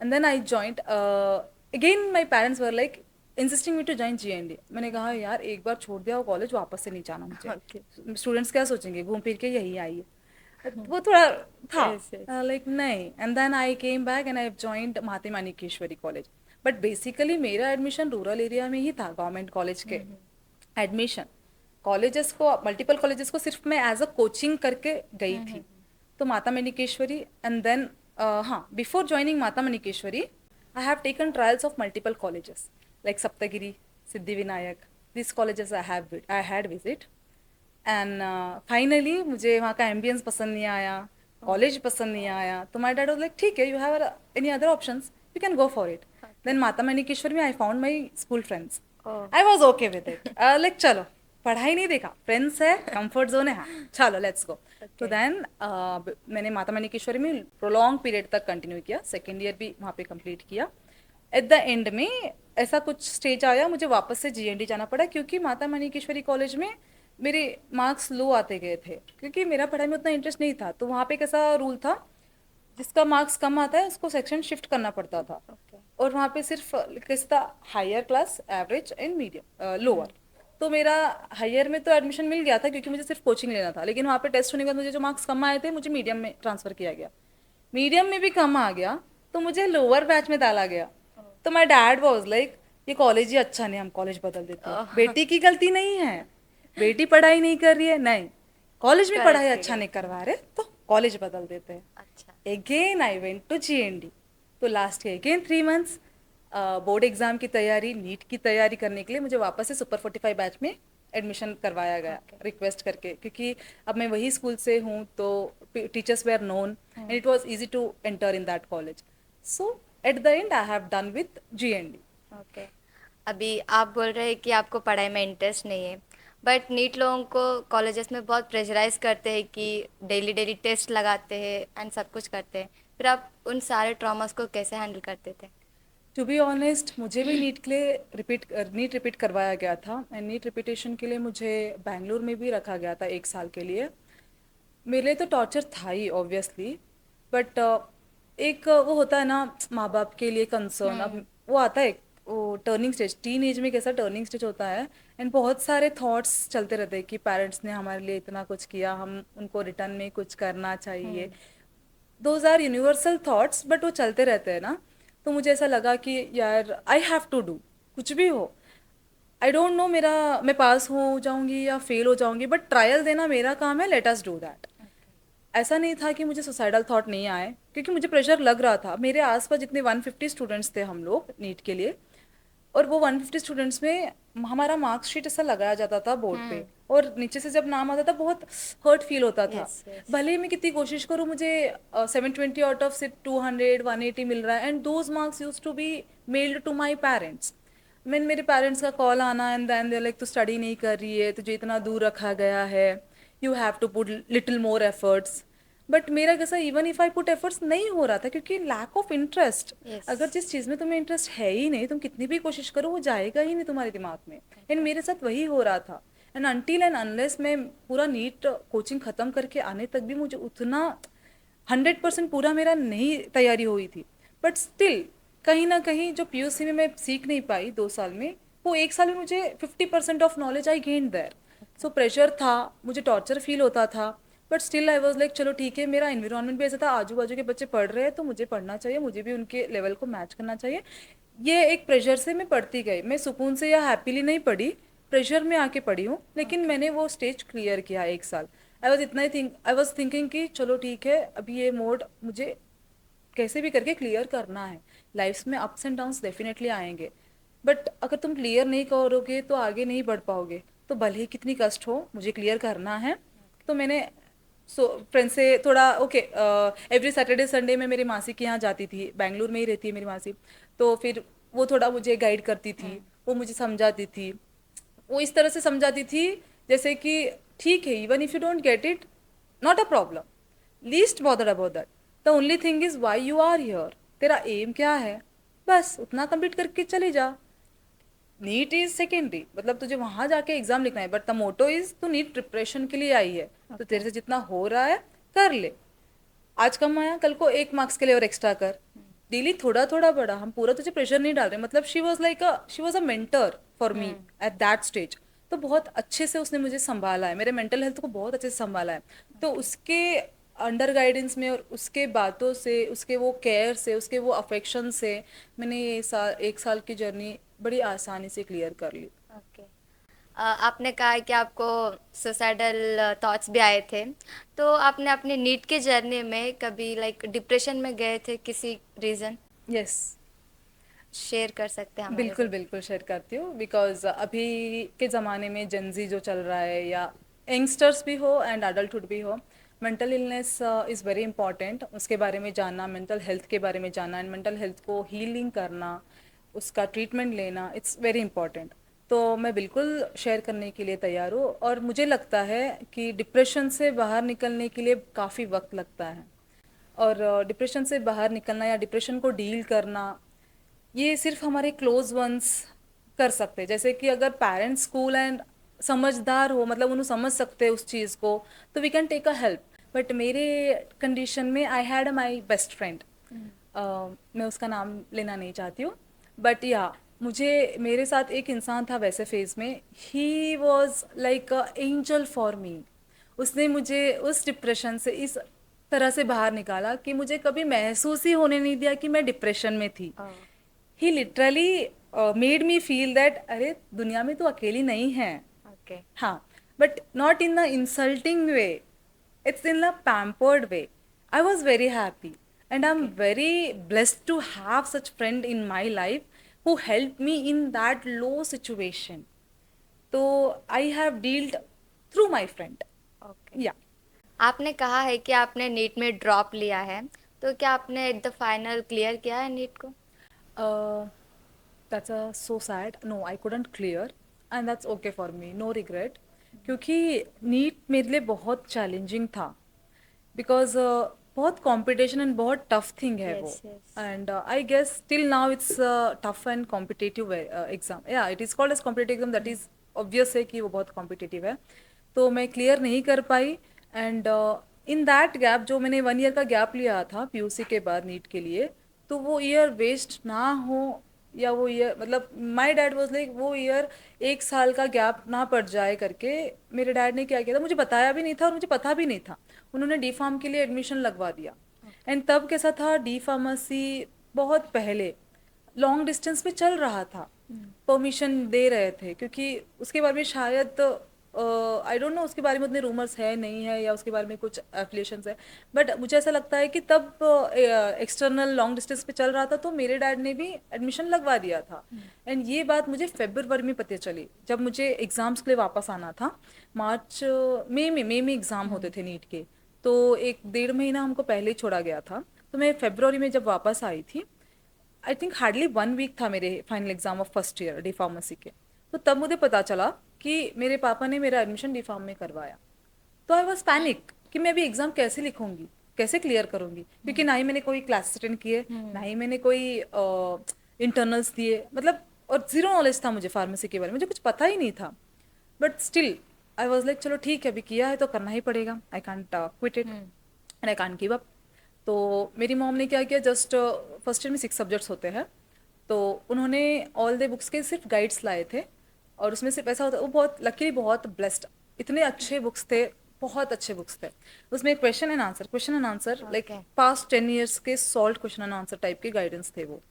and then I joined again. My parents were like insisting me to join GND. मैंने कहा यार एक बार छोड़ दिया वो कॉलेज, वापस से नहीं जाना मुझे, स्टूडेंट्स क्या सोचेंगे, घूम फिर के यही आई है, वो थोड़ा था लाइक नहीं। And then I came back and I joined Mahatma Manikeshwari college. But basically मेरा एडमिशन रूरल एरिया में ही था, गवर्नमेंट कॉलेज के एडमिशन। कॉलेजेस को, मल्टीपल कॉलेजेस को सिर्फ मैं एज अ कोचिंग करके गई थी। तो माता मणिकेश्वरी, एंड देन हाँ before joining Mata Manikeshwari I have taken trials of multiple colleges like Saptagiri, Siddhivinayak, this colleges I had visit. And finally मुझे वहाँ का एम्बियंस पसंद नहीं आया, कॉलेज पसंद नहीं आया, तो माई डैड वाज लाइक ठीक है, you have any other options, you can go for it. Then Mata Manikeshwari में I found my school friends, I was okay with it, like चलो पढ़ाई नहीं देखा, फ्रेंड्स है, कंफर्ट जोन है, हाँ चलो लेट्स गो। तो देन मैंने माता मणिकेश्वरी में प्रोलॉन्ग पीरियड तक कंटिन्यू किया, सेकेंड ईयर भी वहाँ पे कंप्लीट किया। एट द एंड में ऐसा कुछ स्टेज आया, मुझे वापस से जीएनडी जाना पड़ा, क्योंकि माता मणिकेश्वरी कॉलेज में मेरे मार्क्स लो आते गए थे, क्योंकि मेरा पढ़ाई में उतना इंटरेस्ट नहीं था। तो वहाँ पे कैसा रूल था, जिसका मार्क्स कम आता है उसको सेक्शन शिफ्ट करना पड़ता था। और वहाँ पे सिर्फ कैसा था, higher class, average and medium, lower. तो मेरा हायर में तो एडमिशन मिल गया था, क्योंकि मुझे सिर्फ कोचिंग लेना था, लेकिन वहाँ पे टेस्ट होने के बाद मुझे जो मार्क्स कम आए थे, मुझे मीडियम में ट्रांसफ़र किया गया। मीडियम में भी कम आ गया, तो मुझे लोअर बैच में डाला गया। तो माई डैड वॉज लाइक ये कॉलेज ही अच्छा नहीं, हम कॉलेज बदल देते हैं। बेटी की गलती नहीं है, बेटी पढ़ाई नहीं कर रही है, नहीं कॉलेज में पढ़ाई अच्छा नहीं करवा रहे, तो कॉलेज बदल देते हैं। अच्छा, again I went to GND. तो लास्ट के अगेन 3 मंथ्स बोर्ड एग्जाम की तैयारी, नीट की तैयारी करने के लिए मुझे वापस से सुपर 45 बैच में एडमिशन करवाया गया, रिक्वेस्ट करके, क्योंकि अब मैं वही स्कूल से हूँ, तो teachers were known and it was easy to enter in that college. So at the end I have done with GND. Okay. अभी आप बोल रहे हैं कि आपको पढ़ाई में इंटरेस्ट नहीं है, बट नीट लोगों को कॉलेजेस में बहुत प्रेशराइज करते हैं कि डेली डेली टेस्ट लगाते हैं एंड सब कुछ करते हैं, फिर आप उन सारे ट्रॉमास को कैसे हैंडल करते थे? टू बी ऑनेस्ट, मुझे भी नीट के लिए नीट रिपीट करवाया गया था, एंड नीट रिपीटेशन के लिए मुझे बैंगलोर में भी रखा गया था 1 साल के लिए। मेरे लिए तो टॉर्चर था ही ऑब्वियसली, बट एक वो होता है ना माँ बाप के लिए कंसर्न, अब वो आता है वो टर्निंग स्टेज, टीन एज में कैसा टर्निंग स्टेज होता है, एंड बहुत सारे थॉट्स चलते रहते हैं कि पेरेंट्स ने हमारे लिए इतना कुछ किया, हम उनको रिटर्न में कुछ करना चाहिए। Those are universal thoughts, but वो चलते रहते हैं ना। तो मुझे ऐसा लगा कि यार आई हैव टू डू, कुछ भी हो, आई डोंट नो मेरा मैं पास हो जाऊंगी या फेल हो जाऊंगी, बट ट्रायल देना मेरा काम है, लेट अस डू दैट। ऐसा नहीं था कि मुझे सुसाइडल थॉट नहीं आए, क्योंकि मुझे प्रेशर लग रहा था। मेरे आसपास जितने 150 स्टूडेंट्स थे हम लोग नीट के लिए, और वो 150 स्टूडेंट्स में हमारा मार्कशीट ऐसा लगाया जाता था बोर्ड पे, और नीचे से जब नाम आता था बहुत हर्ट फील होता था। Yes yes. भले ही मैं कितनी कोशिश करूँ, मुझे 720 आउट ऑफ सिर्फ 200 180 मिल रहा है, and those marks use to be mailed to my parents. मैंने मेरे पेरेंट्स का कॉल आना, एंड देन दे लाइक तू स्टडी नहीं कर रही है, तुझे इतना दूर रखा गया है, you have to put little more efforts. But मेरा कैसा, even if I put efforts नहीं हो रहा था, क्योंकि लैक ऑफ इंटरेस्ट। यस। अगर जिस चीज़ में तुम्हें इंटरेस्ट है ही नहीं, तुम कितनी भी कोशिश करो वो जाएगा ही नहीं तुम्हारे दिमाग में। एंड मेरे साथ वही हो रहा था। एंड अनटिल एंड अनलेस मैं पूरा नीट कोचिंग ख़त्म करके आने तक भी मुझे उतना 100% पूरा मेरा नहीं तैयारी हुई थी। बट स्टिल कहीं ना कहीं जो पीयूसी में मैं सीख नहीं पाई 2 साल में, वो 1 साल में मुझे 50% of knowledge I gain there. So pressure था, मुझे टॉर्चर फील होता था, but still I was like चलो ठीक है, मेरा इन्वायरमेंट भी ऐसा था, आजू बाजू के बच्चे पढ़ रहे हैं तो मुझे पढ़ना चाहिए, मुझे भी उनके लेवल को मैच करना चाहिए। ये एक प्रेशर से मैं पढ़ती गई। मैं सुकून से या हैप्पीली नहीं पढ़ी, प्रेशर में आके पढ़ी हूँ, लेकिन मैंने वो स्टेज क्लियर किया 1 साल। आई वॉज थिंकिंग कि चलो ठीक है, अभी ये मोड मुझे कैसे भी करके क्लियर करना है। लाइफ में अप्स एंड डाउन्स डेफिनेटली आएंगे, बट अगर तुम क्लियर नहीं करोगे तो आगे नहीं बढ़ पाओगे। तो भले ही कितनी कष्ट हो, मुझे क्लियर करना है। तो मैंने फ्रेंड से थोड़ा ओके, एवरी सैटरडे संडे में मेरी मासी के यहाँ जाती थी, बैंगलोर में ही रहती है मेरी मासी। तो फिर वो थोड़ा मुझे गाइड करती थी, वो मुझे समझाती थी। वो इस तरह से समझाती थी जैसे कि ठीक है, even if you don't get it, not a problem, least bothered about that, the only thing is why you are here, तेरा एम क्या है, बस उतना कंप्लीट करके चले जा। नीट इज सेकेंडरी, मतलब तुझे वहां जाके एग्जाम लिखना है, बट द मोटो इज तू नीट प्रिपरेशन के लिए आई है, तो तेरे से जितना हो रहा है कर ले। आज कम आया, कल को 1 मार्क्स के लिए और एक्स्ट्रा कर, डेली थोड़ा थोड़ा बढ़ा। हम पूरा तुझे प्रेशर नहीं डाल रहे। मतलब she was a mentor for me at that stage. तो बहुत अच्छे से उसने मुझे संभाला है, मेरे मेंटल हेल्थ को बहुत अच्छे से संभाला है। तो उसके अंडर गाइडेंस में और उसके बातों से, उसके वो केयर से, उसके वो अफेक्शन से मैंने ये 1 साल की जर्नी बड़ी आसानी से क्लियर कर ली। ओके। आपने कहा कि आपको सुसाइडल थॉट्स भी आए थे, तो आपने अपनी नीट की जर्नी में कभी लाइक डिप्रेशन में गए थे, किसी रीज़न यस, शेयर कर सकते हैं हमारे बिल्कुल साथ? बिल्कुल शेयर करती हूँ। बिकॉज अभी के ज़माने में जेंजी जो चल रहा है, या यंगस्टर्स भी हो एंड अडल्टहुड भी हो, mental illness is very important. उसके बारे में जानना, मेंटल हेल्थ के बारे में जानना, एंड मेंटल हेल्थ को हीलिंग करना, उसका ट्रीटमेंट लेना, इट्स वेरी इंपॉर्टेंट। तो मैं बिल्कुल शेयर करने के लिए तैयार हूँ। और मुझे लगता है कि डिप्रेशन से बाहर निकलने के लिए काफ़ी वक्त लगता है, और डिप्रेशन से बाहर निकलना या डिप्रेशन को डील करना, ये सिर्फ हमारे क्लोज वंस कर सकते हैं। जैसे कि अगर पेरेंट्स कूल एंड समझदार हो, मतलब उन्हें समझ सकते हैं उस चीज़ को, तो we can take a help. But मेरे कंडीशन में I had my best friend, मैं उसका नाम लेना नहीं चाहती हूँ, बट या मुझे, मेरे साथ एक इंसान था वैसे फेज में, he was like a angel for me. उसने मुझे उस डिप्रेशन से इस तरह से बाहर निकाला कि मुझे कभी महसूस ही होने नहीं दिया कि मैं डिप्रेशन में थी। He literally made me feel that अरे दुनिया में तो अकेली नहीं है। ओके। हाँ, but not in the insulting way, it's in the pampered way. I was very happy and I am very blessed to have such friend in my life who helped me in that low situation. तो I have dealt through my friend. Okay. Yeah. आपने कहा है कि आपने NEET में drop लिया है, तो क्या आपने एट द फाइनल क्लियर किया है नीट को? Uh, that's so sad. No, I couldn't clear, and that's okay for me. No regret. क्योंकि नीट मेरे लिए बहुत चैलेंजिंग था, बिकॉज बहुत कंपटीशन एंड बहुत टफ थिंग है वो। Yes yes. And I guess till now it's tough and competitive exam. Yeah it is called as competitive exam, that is obvious है कि वो बहुत कॉम्पिटिटिव है। तो मैं क्लियर नहीं कर पाई। एंड इन दैट गैप, जो मैंने 1 ईयर का गैप लिया था पीयूसी के बाद नीट के लिए, तो वो ईयर वेस्ट ना हो, या वो ईयर, मतलब माई डैड वॉज लाइक वो ईयर 1 साल का गैप ना पड़ जाए करके। मेरे डैड ने क्या किया था, मुझे बताया भी नहीं था और मुझे पता भी नहीं था, उन्होंने डी फार्म के लिए एडमिशन लगवा दिया। एंड तब कैसा था, डी फार्मेसी बहुत पहले लॉन्ग डिस्टेंस में चल रहा था, परमिशन दे रहे थे, क्योंकि उसके बारे में शायद आई डोंट नो उसके बारे में उतने रूमर्स है नहीं है या उसके बारे में कुछ एफिलिएशंस है, बट मुझे ऐसा लगता है कि तब एक्सटर्नल लॉन्ग डिस्टेंस पे चल रहा था तो मेरे डैड ने भी एडमिशन लगवा दिया था। एंड ये बात मुझे फेब्रुअरी में पता चली जब मुझे एग्जाम्स के लिए वापस आना था। मार्च मई में एग्जाम होते थे नीट के, तो 1 डेढ़ महीना हमको पहले ही छोड़ा गया था। तो मैं फेब्रुअरी में जब वापस आई थी, आई थिंक हार्डली 1 वीक था मेरे final exam of first year D pharmacy के, तो तब मुझे पता चला कि मेरे पापा ने मेरा एडमिशन डी फार्म में करवाया। तो आई वॉज पैनिक कि मैं अभी एग्जाम कैसे लिखूंगी, कैसे क्लियर करूंगी, क्योंकि ना ही मैंने कोई क्लासेस अटेंड किए, ना ही मैंने कोई इंटरनल्स दिए, मतलब और जीरो नॉलेज था मुझे फार्मेसी के बारे में, मुझे कुछ पता ही नहीं था। But still I was like चलो ठीक है, अभी किया है तो करना ही पड़ेगा, I can't quit it and I can't give up. तो मेरी मॉम ने क्या किया, जस्ट फर्स्ट ईयर में 6 सब्जेक्ट्स होते हैं, तो उन्होंने ऑल द बुक्स के सिर्फ गाइड्स लाए थे, और उसमें सिर्फ ऐसा होता, वो बहुत लकीली बहुत ब्लेस्ड, इतने अच्छे बुक्स थे, बहुत अच्छे बुक्स थे। उसमें question and answer like past 10 years के solve question and answer type के गाइडेंस थे वो।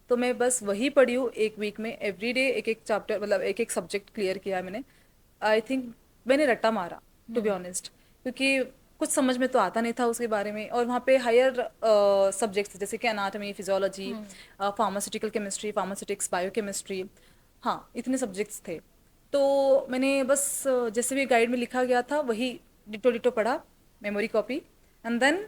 तो मैं बस वही पढ़ी हूँ 1 वीक में, एवरी डे एक एक चैप्टर, मतलब एक एक सब्जेक्ट क्लियर किया है मैंने। आई थिंक मैंने रट्टा मारा टू बी ऑनेस्ट, क्योंकि कुछ समझ में तो आता नहीं था उसके बारे में, और वहाँ पे हायर सब्जेक्ट्स जैसे कि anatomy, physiology, pharmaceutical chemistry, pharmaceutics, biochemistry, हाँ इतने सब्जेक्ट्स थे। तो मैंने बस जैसे भी गाइड में लिखा गया था वही डिटो डिटो पढ़ा, memory copy, and then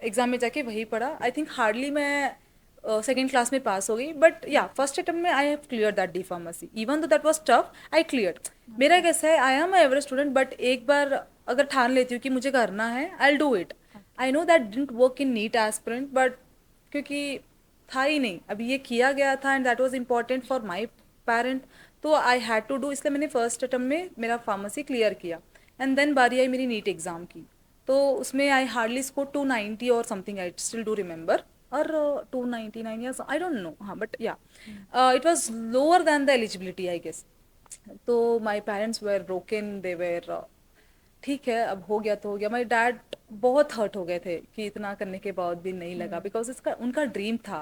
exam में जाके वही पढ़ा। आई थिंक हार्डली मैं सेकेंड क्लास में पास हो गई, बट या फर्स्ट अटेम्प्ट में I have clear that D pharmacy, even though that was tough, I clear. मेरा कैसा है, I am average student, but एक बार अगर ठान लेती हूँ कि मुझे करना है, I do it. I know that didn't work in NEET aspirant, but क्योंकि था ही नहीं, अभी ये किया गया था and that was important for my parent, तो आई हैड टू डू, इसलिए मैंने फर्स्ट अटेम्प्ट में मेरा फार्मेसी क्लियर किया। एंड देन बारी आई मेरी नीट एग्जाम की, तो उसमें आई हार्डली स्कोर 290 और something, I still do remember, or 299 years, I don't know, हाँ but yeah, it was lower than the eligibility I guess. तो my parents were broken, they were ठीक है अब हो गया तो हो गया। माई डैड बहुत हर्ट हो गए थे कि इतना करने के बाद भी नहीं लगा, बिकॉज इसका उनका ड्रीम था।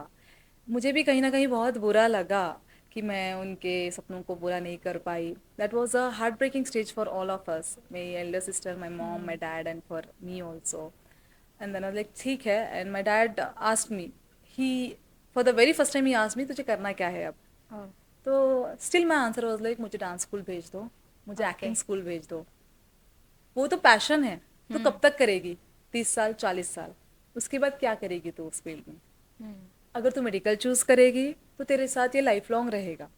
मुझे भी कहीं ना कहीं बहुत बुरा लगा कि मैं उनके सपनों को पूरा नहीं कर पाई। That was a heart breaking stage for all of us, my elder sister, my mom, my dad and for me also. And then I was like ठीक है, and my dad asked me, he for the very first time he asked me तुझे करना क्या है अब। तो still my answer was like मुझे dance school भेज दो, मुझे एक्टिंग स्कूल भेज दो, वो तो पैशन है, तो कब तक करेगी, 30 साल 40 साल, उसके बाद क्या करेगी तू उस फील्ड में। अगर तू मेडिकल चूज करेगी तो तेरे साथ ये लाइफ लॉन्ग रहेगा।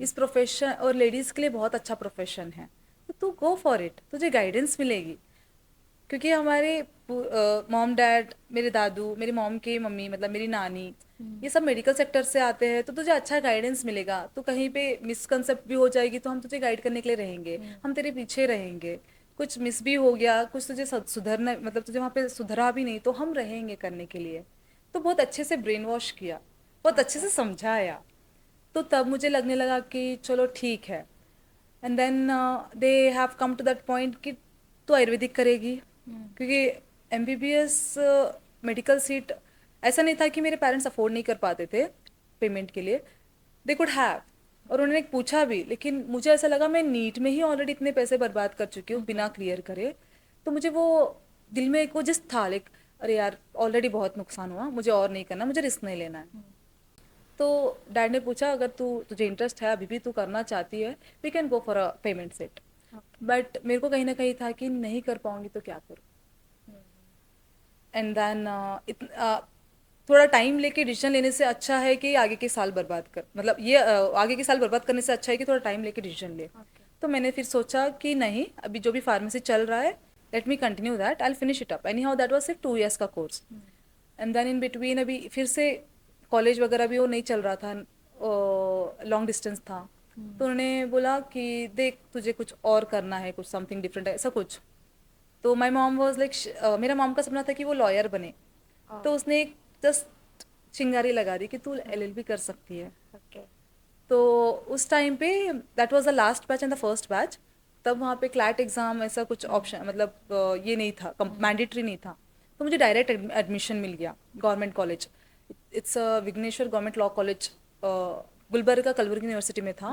इस प्रोफेशन और लेडीज के लिए बहुत अच्छा प्रोफेशन है, तो तू गो फॉर इट, तुझे गाइडेंस मिलेगी। क्योंकि हमारे मॉम डैड, मेरे दादू, मेरी मॉम की मम्मी मतलब मेरी नानी, ये सब मेडिकल सेक्टर से आते हैं, तो तुझे अच्छा गाइडेंस मिलेगा। तो कहीं पे मिसकंसेप्ट भी हो जाएगी तो हम तुझे गाइड करने के लिए रहेंगे, हम तेरे पीछे रहेंगे। कुछ मिस भी हो गया, कुछ तुझे सुधरना, मतलब तुझे वहाँ पे सुधरा भी नहीं, तो हम रहेंगे करने के लिए। तो बहुत अच्छे से ब्रेन वॉश किया, बहुत अच्छे से समझाया, तो तब मुझे लगने लगा कि चलो ठीक है। And then they have come to that point कि तो आयुर्वेदिक करेगी, क्योंकि एमबीबीएस मेडिकल सीट ऐसा नहीं था कि मेरे पेरेंट्स अफोर्ड नहीं कर पाते थे पेमेंट के लिए, दे कुड हैव, और उन्होंने पूछा भी, लेकिन मुझे ऐसा लगा मैं नीट में ही ऑलरेडी इतने पैसे बर्बाद कर चुकी हूँ बिना क्लियर करे, तो मुझे वो दिल में एक वो जिस था लाइक अरे यार ऑलरेडी बहुत नुकसान हुआ, मुझे और नहीं करना, मुझे रिस्क नहीं लेना है। तो डैड ने पूछा अगर तुझे इंटरेस्ट है, अभी भी तू करना चाहती है, we can go for a payment seat. But मेरे को कहीं ना कहीं था कि नहीं कर पाऊंगी तो क्या करूँ। एंड देन थोड़ा टाइम लेके डिसीजन लेने से अच्छा है कि आगे के साल बर्बाद कर, मतलब ये आगे के साल बर्बाद करने से अच्छा है कि थोड़ा टाइम लेके डिसीजन ले। तो मैंने फिर सोचा कि नहीं, अभी जो भी फार्मेसी चल रहा है, let me continue that, I will finish it up. Anyhow that was सिर्फ 2 years का course. And then in between अभी फिर से कॉलेज वगैरह भी वो नहीं चल रहा था, लॉन्ग डिस्टेंस था, तो उन्होंने बोला कि देख तुझे कुछ और करना है, कुछ समथिंग डिफरेंट है, ऐसा कुछ। तो माई मॉम वॉज लाइक, मेरा मॉम का सपना था कि वो लॉयर बने, तो उसने एक जस्ट चिंगारी लगा दी कि तू एलएलबी कर सकती है। तो उस टाइम पे that was the last batch and the first batch, तब वहाँ पे क्लैट एग्जाम ऐसा कुछ ऑप्शन, मतलब ये नहीं था, मैंडेटरी नहीं था, तो मुझे डायरेक्ट एडमिशन मिल गया government college. It's Vighneshwar government law college, Gulbarga Kalaburagi university में था।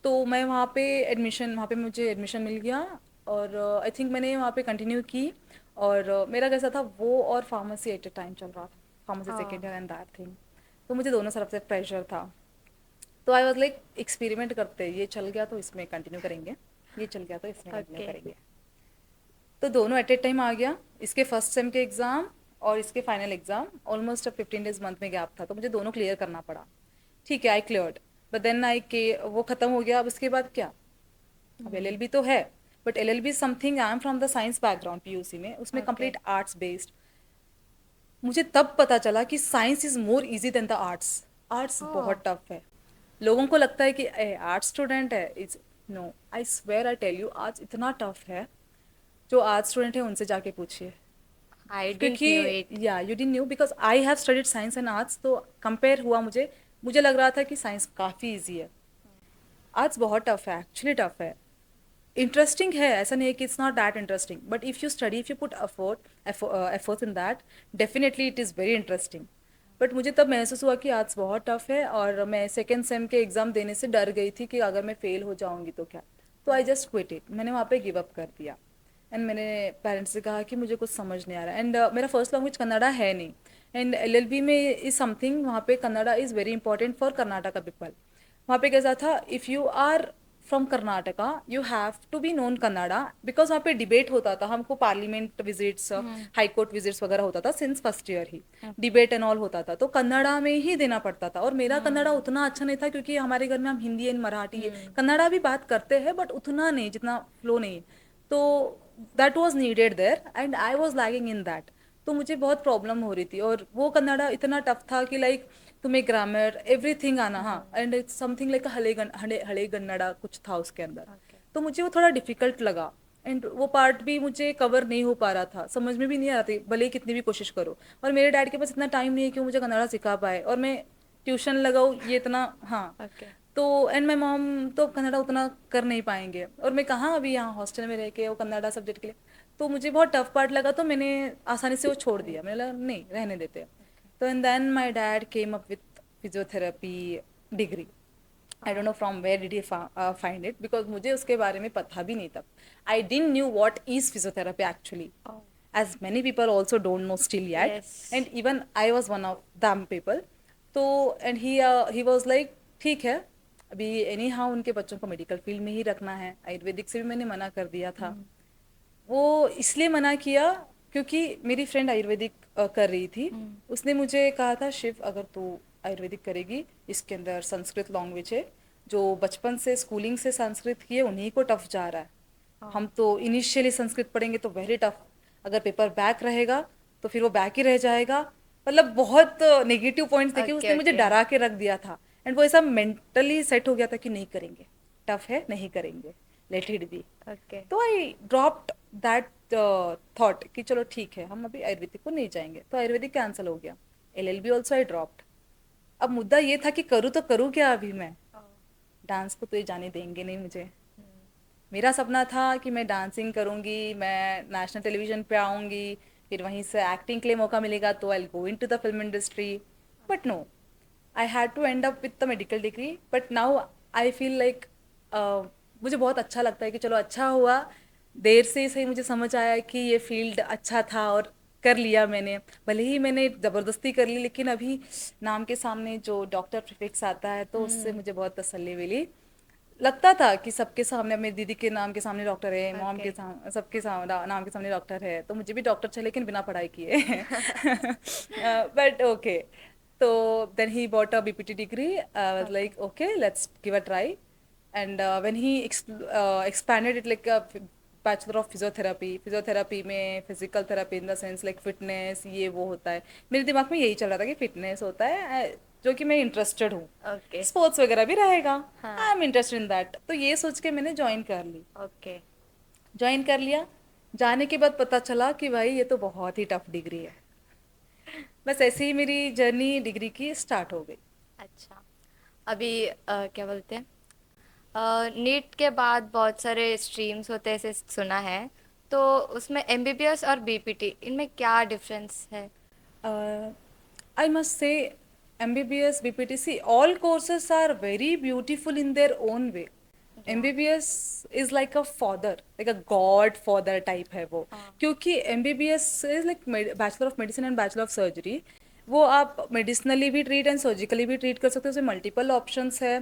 तो मैं वहाँ पे मुझे एडमिशन मिल गया। और आई थिंक मैंने वहाँ पे कंटिन्यू की। और मेरा कैसा था, वो और फार्मेसी एट ए टाइम चल रहा था, pharmacy oh, second year and that thing. तो मुझे दोनों तरफ से प्रेशर था। तो आई वॉज लाइक एक्सपेरिमेंट करते, ये चल गया तो इसमें कंटिन्यू करेंगे, ये चल गया तो इसमें कंटिन्यू ओके। करेंगे। तो दोनों एट ए टाइम आ गया, इसके फर्स्ट सेम के एग्ज़ाम और इसके final exam. Almost 15 days month में गैप था, तो मुझे दोनों क्लियर करना पड़ा। ठीक है, I cleared. But then I के वो ख़त्म हो गया। अब उसके बाद क्या? अब एलएलबी तो है, but LLB something, I am from the science background PUC में, उसमें ओके। Complete arts based. मुझे तब पता चला कि science is more easy than the arts. Arts oh, बहुत टफ है। लोगों को लगता है कि आर्ट्स स्टूडेंट है is, no, I swear I tell you, arts इतना टफ है। जो आर्ट्स स्टूडेंट है उनसे जाके पूछिए। आई डिडंट क्योंकि knew it. Yeah you didn't knew, because I have studied science and arts, तो कंपेयर हुआ मुझे। मुझे लग रहा था कि साइंस काफ़ी इजी है, आर्ट्स बहुत टफ है, एक्चुअली टफ है। इंटरेस्टिंग है, ऐसा नहीं है कि it's not that interesting, but if you study, if you put efforts in that, definitely it is very interesting. But मुझे तब महसूस हुआ कि आर्ट्स बहुत टफ है, और मैं सेकेंड सेम के एग्ज़ाम देने से डर गई थी कि अगर मैं फेल हो जाऊंगी तो क्या। तो आई जस्ट क्विट इट, मैंने वहाँ पे गिव अप कर दिया। एंड मैंने पेरेंट्स से कहा कि मुझे कुछ समझ नहीं आ रहा। एंड मेरा फर्स्ट लैंग्वेज कन्नड़ा है नहीं। एंड एलएलबी में इज समथिंग, वहाँ पे Kannada is very important for Karnataka people. वहाँ पे कैसा था, if you are from Karnataka you have to be known Kannada, because वहाँ पे डिबेट होता था, हमको parliament visits, high court visits वगैरह होता था सिंस फर्स्ट ईयर ही। डिबेट एंड ऑल होता था, तो कन्नड़ा में ही देना पड़ता था। और मेरा कन्नड़ा उतना अच्छा नहीं था, क्योंकि हमारे घर में हम हिंदी एंड मराठी है, कन्नड़ा भी बात करते हैं बट उतना नहीं, जितना फ्लो नहीं। तो that was needed there and I was lagging in that. तो मुझे बहुत प्रॉब्लम हो रही थी, और वो कन्नड़ा इतना टफ था कि लाइक तुम्हें ग्रामर एवरीथिंग आना, हाँ, एंड इट्स समथिंग लाइक हले गन्नड़ा कुछ था उसके अंदर। ओके। तो मुझे वो थोड़ा डिफिकल्ट लगा। एंड वो पार्ट भी मुझे कवर नहीं हो पा रहा था, समझ में भी नहीं आ रही, भले ही कितनी भी कोशिश करो। और मेरे डैड के पास इतना टाइम नहीं है कि वो मुझे कन्नड़ा सिखा पाए, और मैं ट्यूशन लगाऊँ ये इतना, हाँ। ओके। तो एंड माई मॉम तो कन्नड़ा उतना कर नहीं पाएंगे, और मैं कहाँ अभी यहाँ हॉस्टल में रह के वो कन्नड़ा सब्जेक्ट के लिए। तो मुझे बहुत टफ पार्ट लगा, तो मैंने आसानी से वो छोड़ दिया, मैंने लगा नहीं, रहने देते हैं। तो and then my dad came up with physiotherapy degree. I don't know from where did he find it, because मुझे उसके बारे में पता भी नहीं था। I didn't knew what is physiotherapy actually, oh, as many people also don't know still yet, yes. and even I was one of them people. तो and he was like ठीक है, अभी एनी हाउ उनके बच्चों को medical field में ही रखना है। आयुर्वेदिक से भी मैंने मना कर दिया था। वो इसलिए मना किया क्योंकि मेरी फ्रेंड आयुर्वेदिक कर रही थी। उसने मुझे कहा था, शिव अगर तू आयुर्वेदिक करेगी, इसके अंदर संस्कृत लैंग्वेज है, जो बचपन से स्कूलिंग से संस्कृत किए उन्हीं को टफ जा रहा है। हम तो इनिशियली संस्कृत पढ़ेंगे तो वेरी टफ, अगर पेपर बैक रहेगा तो फिर वो बैक ही रह जाएगा। मतलब बहुत नेगेटिव पॉइंट्स देखे ओके। उसने, मुझे ओके। डरा के रख दिया था। एंड वो ऐसा मेंटली सेट हो गया था कि नहीं करेंगे, टफ है, नहीं करेंगे, लेट इट बी। ओके। तो आई ड्रॉप्ड दैट थॉट कि चलो ठीक है, हम अभी आयुर्वेदिक को नहीं जाएंगे, तो आयुर्वेदिक कैंसिल हो गया। LLB also I dropped. अब मुद्दा ये था कि करूँ तो करूँ क्या अभी मैं, डांस को तो ये जाने देंगे नहीं मुझे। मेरा सपना था कि मैं डांसिंग करूँगी, मैं नेशनल टेलीविजन पे आऊँगी, फिर वहीं से एक्टिंग के लिए मौका मिलेगा तो I go into the film industry. But no, I had to end up with the medical degree. But now I feel like मुझे बहुत अच्छा लगता है कि चलो अच्छा हुआ, देर से सही मुझे समझ आया कि ये फील्ड अच्छा था, और कर लिया मैंने। भले ही मैंने ज़बरदस्ती कर ली, लेकिन अभी नाम के सामने जो डॉक्टर प्रीफिक्स आता है तो उससे मुझे बहुत तसल्ली मिली। लगता था कि सबके सामने, मेरी दीदी के नाम के सामने डॉक्टर है, मॉम ओके। के सामने, सबके सामने नाम के सामने डॉक्टर है, तो मुझे भी डॉक्टर चाहिए, लेकिन बिना पढ़ाई किए। But okay. तो then he bought a BPT degree, was okay. Like okay let's give a try. And when he expanded it like a bachelor of physiotherapy में physical therapy in the sense like fitness, ये वो होता है। मेरे दिमाग में यही चल रहा था कि फिटनेस होता है, जो कि मैं इंटरेस्टेड हूँ, ओके। स्पोर्ट्स वगैरह भी रहेगा, हाँ। I am interested in that. तो ये सोच के मैंने ज्वाइन कर ली, ओके। ज्वाइन कर लिया। जाने के बाद पता चला कि भाई ये तो बहुत ही टफ डिग्री है। बस ऐसे ही मेरी जर्नी डिग्री की स्टार्ट हो गई। अच्छा। अभी क्या बोलते हैं, नीट के बाद बहुत सारे स्ट्रीम्स होते हैं ऐसे सुना है, तो उसमें एमबीबीएस और बीपीटी इनमें क्या डिफरेंस है? I must say, MBBS, BPTC, all courses are very beautiful in their own way. MBBS is like a father, like a God father type है वो। क्योंकि MBBS is like bachelor of medicine and bachelor of surgery. वो आप medicinally भी treat and surgically भी treat कर सकते हो, उसमें मल्टीपल ऑप्शंस है।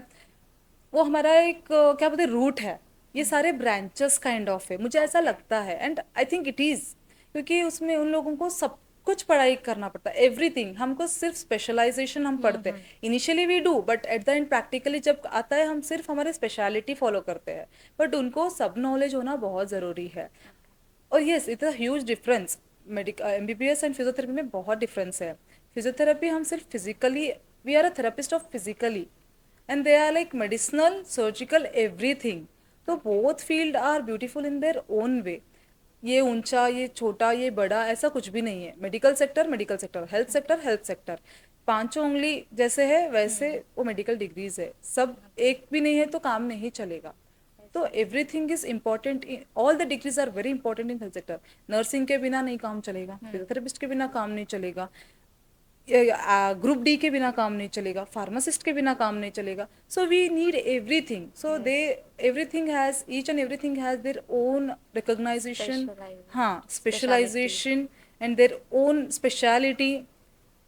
वो हमारा एक क्या बोलते हैं रूट है। ये सारे ब्रांचेस काइंड ऑफ है, मुझे ऐसा लगता है, and I think it is. क्योंकि उसमें उन लोगों को सब कुछ पढ़ाई करना पड़ता है, एवरीथिंग। हमको सिर्फ स्पेशलाइजेशन हम पढ़ते हैं, initially we do, but at the end practically जब आता है हम सिर्फ हमारे स्पेशलिटी फॉलो करते हैं। बट उनको सब नॉलेज होना बहुत ज़रूरी है। और yes, it's a huge difference. Medical MBBS and physiotherapy में बहुत डिफरेंस है। फिजियोथेरेपी हम सिर्फ physically, we are a therapist of physically, and they are like medicinal, surgical, everything. तो both field are beautiful in their own way. ये ऊंचा, ये छोटा, ये बड़ा, ऐसा कुछ भी नहीं है। Medical sector medical sector, health sector health sector, पांचों उंगली जैसे है वैसे वो मेडिकल डिग्रीज है। सब एक भी नहीं है तो काम नहीं चलेगा। तो everything is important, all the degrees are very important in health sector. Nursing के बिना नहीं काम चलेगा, फिजियोथेरेपिस्ट के बिना काम नहीं चलेगा, ग्रुप डी के बिना काम नहीं चलेगा, फार्मासिस्ट के बिना काम नहीं चलेगा। So we need everything. So they everything has, each and everything has their own recognization, हाँ, specialisation and their own speciality.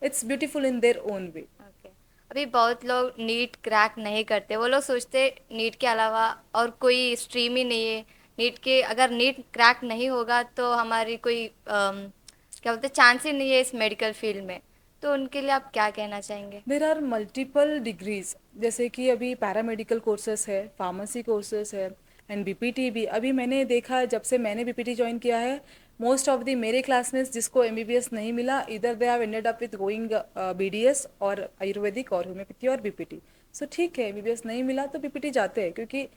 It's beautiful in their own way. Okay. अभी बहुत लोग नीट क्रैक नहीं करते, वो लोग सोचते नीट के अलावा और कोई स्ट्रीम ही नहीं है। नीट के अगर नीट क्रैक नहीं होगा तो हमारी कोई क्या बोलते चांस ही नहीं है इस मेडिकल फील्ड में। तो उनके लिए आप क्या कहना चाहेंगे? देर आर मल्टीपल डिग्रीज, जैसे कि अभी पैरामेडिकल कोर्सेस है, फार्मेसी कोर्सेस है, एंड BPT भी। अभी मैंने देखा है, जब से मैंने BPT ज्वाइन किया है, मोस्ट ऑफ द मेरे क्लासमेट्स जिसको MBBS नहीं मिला, इधर they have ended up with going BDS और आयुर्वेदिक और होम्योपैथी और BPT। सो ठीक है, MBBS नहीं मिला तो BPT जाते हैं, क्योंकि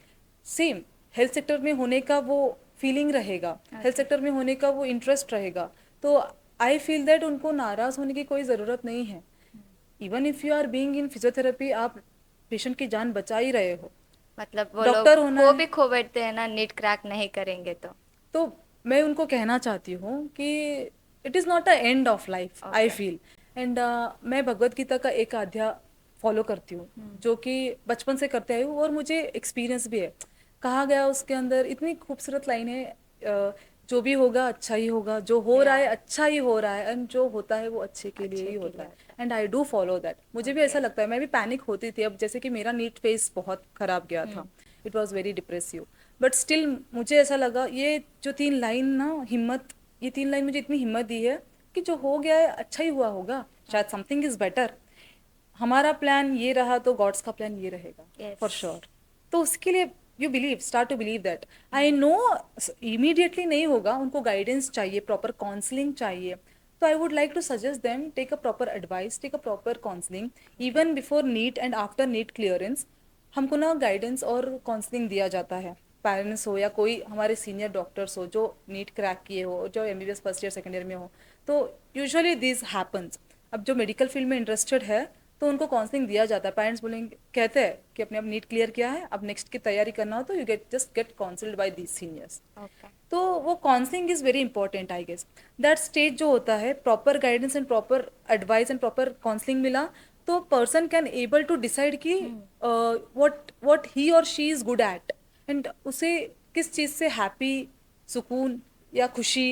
सेम हेल्थ सेक्टर में होने का वो फीलिंग रहेगा, हेल्थ सेक्टर में होने का वो इंटरेस्ट रहेगा। तो आई फील दैट उनको नाराज होने की कोई ज़रूरत नहीं है। Even if you are being in physiotherapy, आप पेशेंट की जान बचा ही रहे हो। मतलब वो डॉक्टर लोग होना खो है भी खो बैठते हैं ना नीट क्रैक नहीं करेंगे तो मैं उनको कहना चाहती हूँ कि it is not a end of life, I Okay. Feel. And मैं भगवत गीता का एक अध्याय फॉलो करती हूँ, जो कि बचपन से करते आई हूँ और मुझे एक्सपीरियंस भी है। कहा गया उसके अंदर इतनी खूबसूरत लाइन है, जो भी होगा अच्छा ही होगा, जो हो रहा है Yeah. अच्छा ही हो रहा है, एंड जो होता है वो अच्छे के लिए अच्छे ही के होता लिए है। होता and I do follow that. मुझे भी ऐसा Okay. लगता है, मैं भी पैनिक होती थी। अब जैसे कि मेरा नीट फेस बहुत खराब गया था, it was very depressive, but still मुझे ऐसा लगा, ये जो 3 लाइन ना हिम्मत, ये 3 लाइन मुझे इतनी हिम्मत दी है कि जो हो गया है अच्छा ही हुआ होगा, शायद समथिंग इज बेटर। हमारा प्लान ये रहा तो गॉड्स का प्लान ये रहेगा Yes. For sure. तो उसके लिए you believe, start to believe that. I know immediately नहीं होगा, उनको गाइडेंस चाहिए, प्रॉपर काउंसलिंग चाहिए। तो I would like to suggest them, take a proper advice, take a proper counselling, even before NEET and after NEET clearance. हमको ना guidance और counselling दिया जाता है। पेरेंट्स हो या कोई हमारे सीनियर डॉक्टर्स हो जो नीट क्रैक किए हो, जो MBBS first year second year में हो, तो यूजुअली दिस हैपन्स। अब जो मेडिकल फील्ड में इंटरेस्टेड है तो उनको काउंसलिंग दिया जाता है। पेरेंट्स बोलेंगे, कहते हैं कि अपने अब नीट क्लियर किया है, अब नेक्स्ट की तैयारी करना हो तो you get counselled by these seniors. Okay. तो वो counselling is very important, I guess. That stage जो होता है, proper guidance and proper advice and proper counselling मिला तो person can able to decide कि व्हाट ही और she is good at, and उसे किस चीज़ से हैप्पी, सुकून या खुशी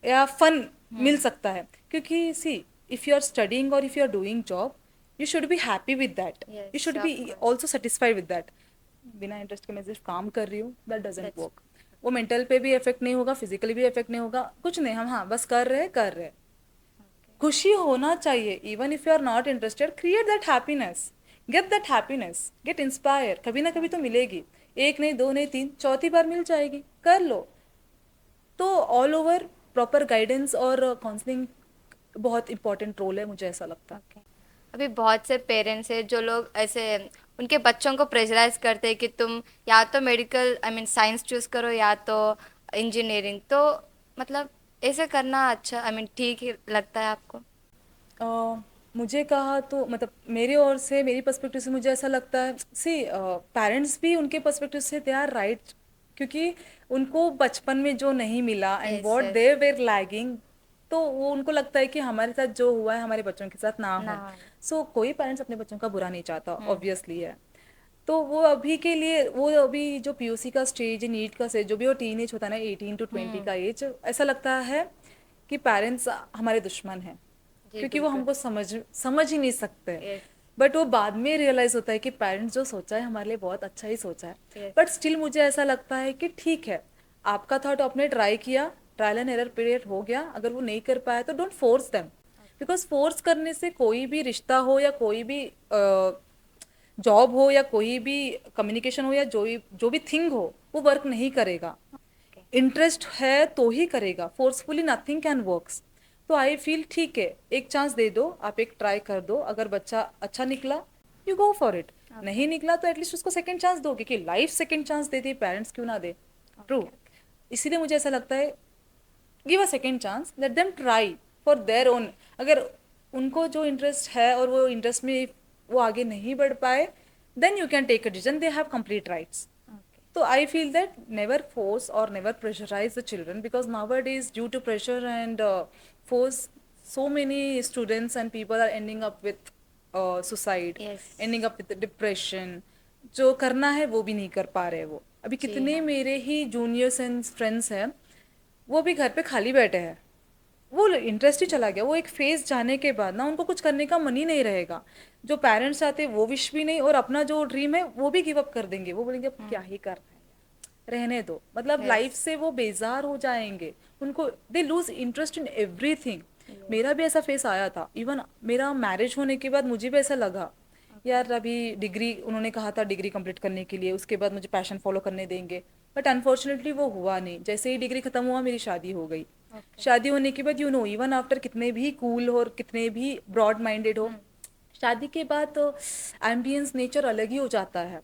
या फन मिल सकता है। क्योंकि see, if you are studying और if you are doing job, you should be happy with that. Yes, You should of be course. also satisfied with that. बिना इंटरेस्ट के मैं सिर्फ काम कर रही हूँ, that doesn't That's work. वो मेंटल पे भी इफेक्ट नहीं होगा, फिजिकली भी इफेक्ट नहीं होगा, कुछ नहीं। हम हाँ बस कर रहे हैं। खुशी होना चाहिए। Even if you are not interested, create that happiness, get that happiness, get inspire. कभी ना कभी तो मिलेगी, एक नहीं, दो नहीं, तीन, चौथी बार मिल जाएगी, कर लो। तो ऑल ओवर प्रॉपर गाइडेंस और काउंसलिंग बहुत इंपॉर्टेंट रोल है, मुझे ऐसा लगता है। Okay. अभी बहुत से पेरेंट्स हैं जो लोग ऐसे उनके बच्चों को प्रेशराइज करते हैं कि तुम या तो मेडिकल साइंस चूज करो या तो इंजीनियरिंग। तो मतलब ऐसे करना अच्छा ठीक ही लगता है आपको? मुझे कहा तो मतलब मेरे ओर से, मेरी पर्सपेक्टिव से मुझे ऐसा लगता है, सी पेरेंट्स भी उनके पर्सपेक्टिव से दे आर राइट, क्योंकि उनको बचपन में जो नहीं मिला and yes, what yes. They were lagging, तो वो उनको लगता है कि हमारे साथ जो हुआ है हमारे बच्चों के साथ ना ना। हो। सो कोई पेरेंट्स अपने बच्चों का बुरा नहीं चाहता, ऑब्वियसली है। तो वो अभी के लिए, वो अभी जो पीयूसी का स्टेज, नीट का स्टेज, जो भी वो टीन एज होता है ना, 18 to 20 का एज, ऐसा लगता है कि पेरेंट्स हमारे दुश्मन हैं, जी क्योंकि वो बिल्कुल। हमको समझ ही नहीं सकते। यस। बट वो बाद में रियलाइज होता है कि पेरेंट्स जो सोचा है हमारे लिए बहुत अच्छा ही सोचा है। यस। बट स्टिल मुझे ऐसा लगता है कि ठीक है, आपका थॉट आपने ट्राई किया, ट्रायल एंड एरर पीरियड हो गया, अगर वो नहीं कर पाया तो don't force them, because force करने से कोई भी रिश्ता हो या कोई भी जॉब हो या कोई भी कम्युनिकेशन हो या जो भी थिंग हो, वो वर्क नहीं करेगा। इंटरेस्ट है तो ही करेगा, फोर्सफुली नथिंग कैन वर्क्स। तो आई फील ठीक है, एक चांस दे दो, आप एक ट्राई कर दो, अगर बच्चा अच्छा निकला यू गो फॉर इट, नहीं निकला तो एटलीस्ट उसको सेकंड चांस दो, क्योंकि लाइफ सेकंड चांस देती है, पेरेंट्स क्यों ना दे। ट्रू। इसीलिए मुझे ऐसा लगता है, give a second chance, let them try for their own. अगर उनको जो इंटरेस्ट है और वो इंटरेस्ट में वो आगे नहीं बढ़ पाए, then you can take a decision, they have complete rights. So I feel that never force or never pressurize the children, because nowadays due to pressure and force, so many students and people are ending up with suicide, yes. ending up with depression। जो करना है वो भी नहीं कर पा रहे। वो अभी जी कितने हाँ। मेरे ही जूनियर्स एंड फ्रेंड्स हैं, वो भी घर पे खाली बैठे हैं, वो इंटरेस्ट ही चला गया। वो एक फेज जाने के बाद ना उनको कुछ करने का मन ही नहीं रहेगा। जो पेरेंट्स चाहते वो विश भी नहीं, और अपना जो ड्रीम है वो भी गिव अप कर देंगे। वो बोलेंगे अब क्या ही करना है, रहने दो, मतलब यस। लाइफ से वो बेजार हो जाएंगे। उनको they lose interest in everything. मेरा भी ऐसा फेस आया था, इवन मेरा मैरिज होने के बाद मुझे भी ऐसा लगा, यार अभी डिग्री, उन्होंने कहा था डिग्री कंप्लीट करने के लिए, उसके बाद मुझे पैशन फॉलो करने देंगे, बट अनफॉर्चुनेटली वो हुआ नहीं। जैसे ही डिग्री खत्म हुआ मेरी शादी हो गई। शादी होने के बाद इवन आफ्टर कितने भी कूल हो और कितने भी ब्रॉड माइंडेड हो, शादी के बाद तो एम्बियंस नेचर अलग ही हो जाता है।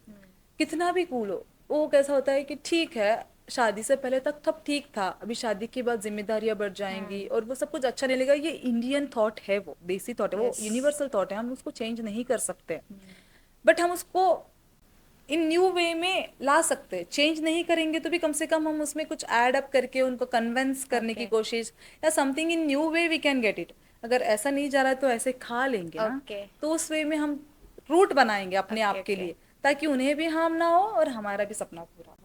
कितना भी कूल हो, वो कैसा होता है कि ठीक है, शादी से पहले तक सब ठीक था, अभी शादी के बाद जिम्मेदारियां बढ़ जाएंगी और वो सब कुछ अच्छा नहीं लगेगा। ये इंडियन थॉट है, वो देसी थॉट है, वो यस। यूनिवर्सल थॉट है, हम उसको चेंज नहीं कर सकते। बट हम उसको इन न्यू वे में ला सकते हैं। चेंज नहीं करेंगे तो भी कम से कम हम उसमें कुछ ऐड अप करके उनको कन्विंस करने की ओके। कोशिश, या something in new way we can get it. अगर ऐसा नहीं जा रहा है तो ऐसे खा लेंगे ना, ओके। तो उस वे में हम रूट बनाएंगे अपने ओके। आप के ओके। लिए, ताकि उन्हें भी हार्म ना हो और हमारा भी सपना पूरा हो।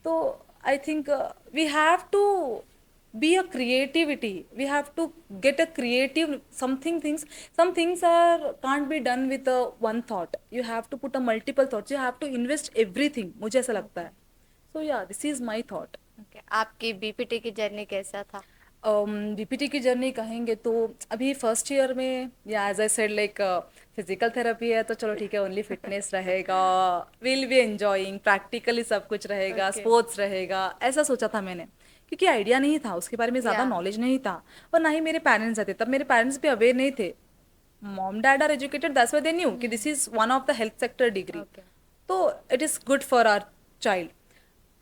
तो I think we have to be a creativity, we have to get a creative something things, some things are can't be done with a one thought, you have to put a multiple thoughts, you have to invest everything, मुझे ऐसा लगता है। so yeah, this is my thought। Okay, आपकी BPT की journey कैसा था? BPT की journey कहेंगे तो अभी फर्स्ट ईयर में, या as I said like physical therapy है तो चलो ठीक है, ओनली फिटनेस रहेगा, विल बी एंजॉइंग, प्रैक्टिकली सब कुछ रहेगा, ओके। स्पोर्ट्स रहेगा, ऐसा सोचा था मैंने, क्योंकि आइडिया नहीं था उसके बारे में, ज़्यादा या। नॉलेज नहीं था। और ना ही मेरे पेरेंट्स थे, तब मेरे पेरेंट्स भी अवेयर नहीं थे। Mom dad are educated, that's why they knew कि this is one of the health sector degree, okay. तो it is good for our child.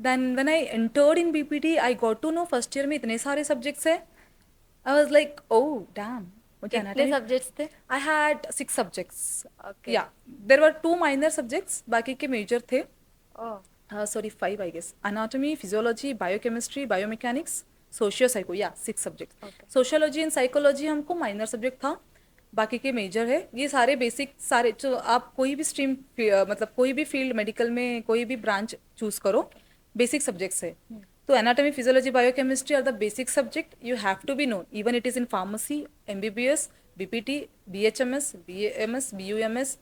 Then when I entered in BPT I got to know first year में इतने सारे subjects है। I was like oh damn, मुझे कितने anatomy, subjects थे? I had 6 subjects. Okay. Yeah there were 2 minor subjects, बाकी के major थे। Oh. Sorry 5 I guess, anatomy, physiology, biochemistry, biomechanics, socio psycho, या 6 subjects. Okay. Sociology and psychology हमको minor subject था, बाकी के मेजर है। ये सारे बेसिक, सारे जो आप कोई भी स्ट्रीम मतलब कोई भी फील्ड मेडिकल में कोई भी ब्रांच चूज करो, बेसिक सब्जेक्ट्स है। तो anatomy, physiology, biochemistry are the basic subject, you have to be known, even it is in pharmacy, MBBS, BPT, BHMS, BAMS, BUMS,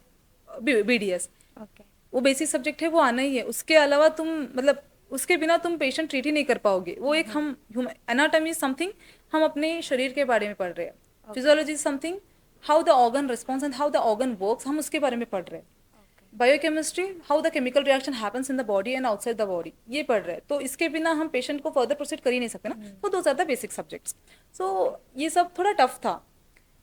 BDS. Okay. वो बेसिक सब्जेक्ट है, वो आना ही है। उसके अलावा तुम मतलब उसके बिना तुम पेशेंट ट्रीट ही नहीं कर पाओगे। वो एक हम एनाटॉमी समथिंग हम अपने शरीर के बारे में पढ़ रहे हैं, physiology something how the organ response and how the organ works, हम उसके बारे में पढ़ रहे हैं। Biochemistry how the chemical reaction happens in the body and outside the body, ये पढ़ रहे हैं। तो इसके बिना हम पेशेंट को फर्दर प्रोसीड कर ही नहीं सकते ना। तो दो ज़्यादा बेसिक सब्जेक्ट्स, सो ये सब थोड़ा टफ था।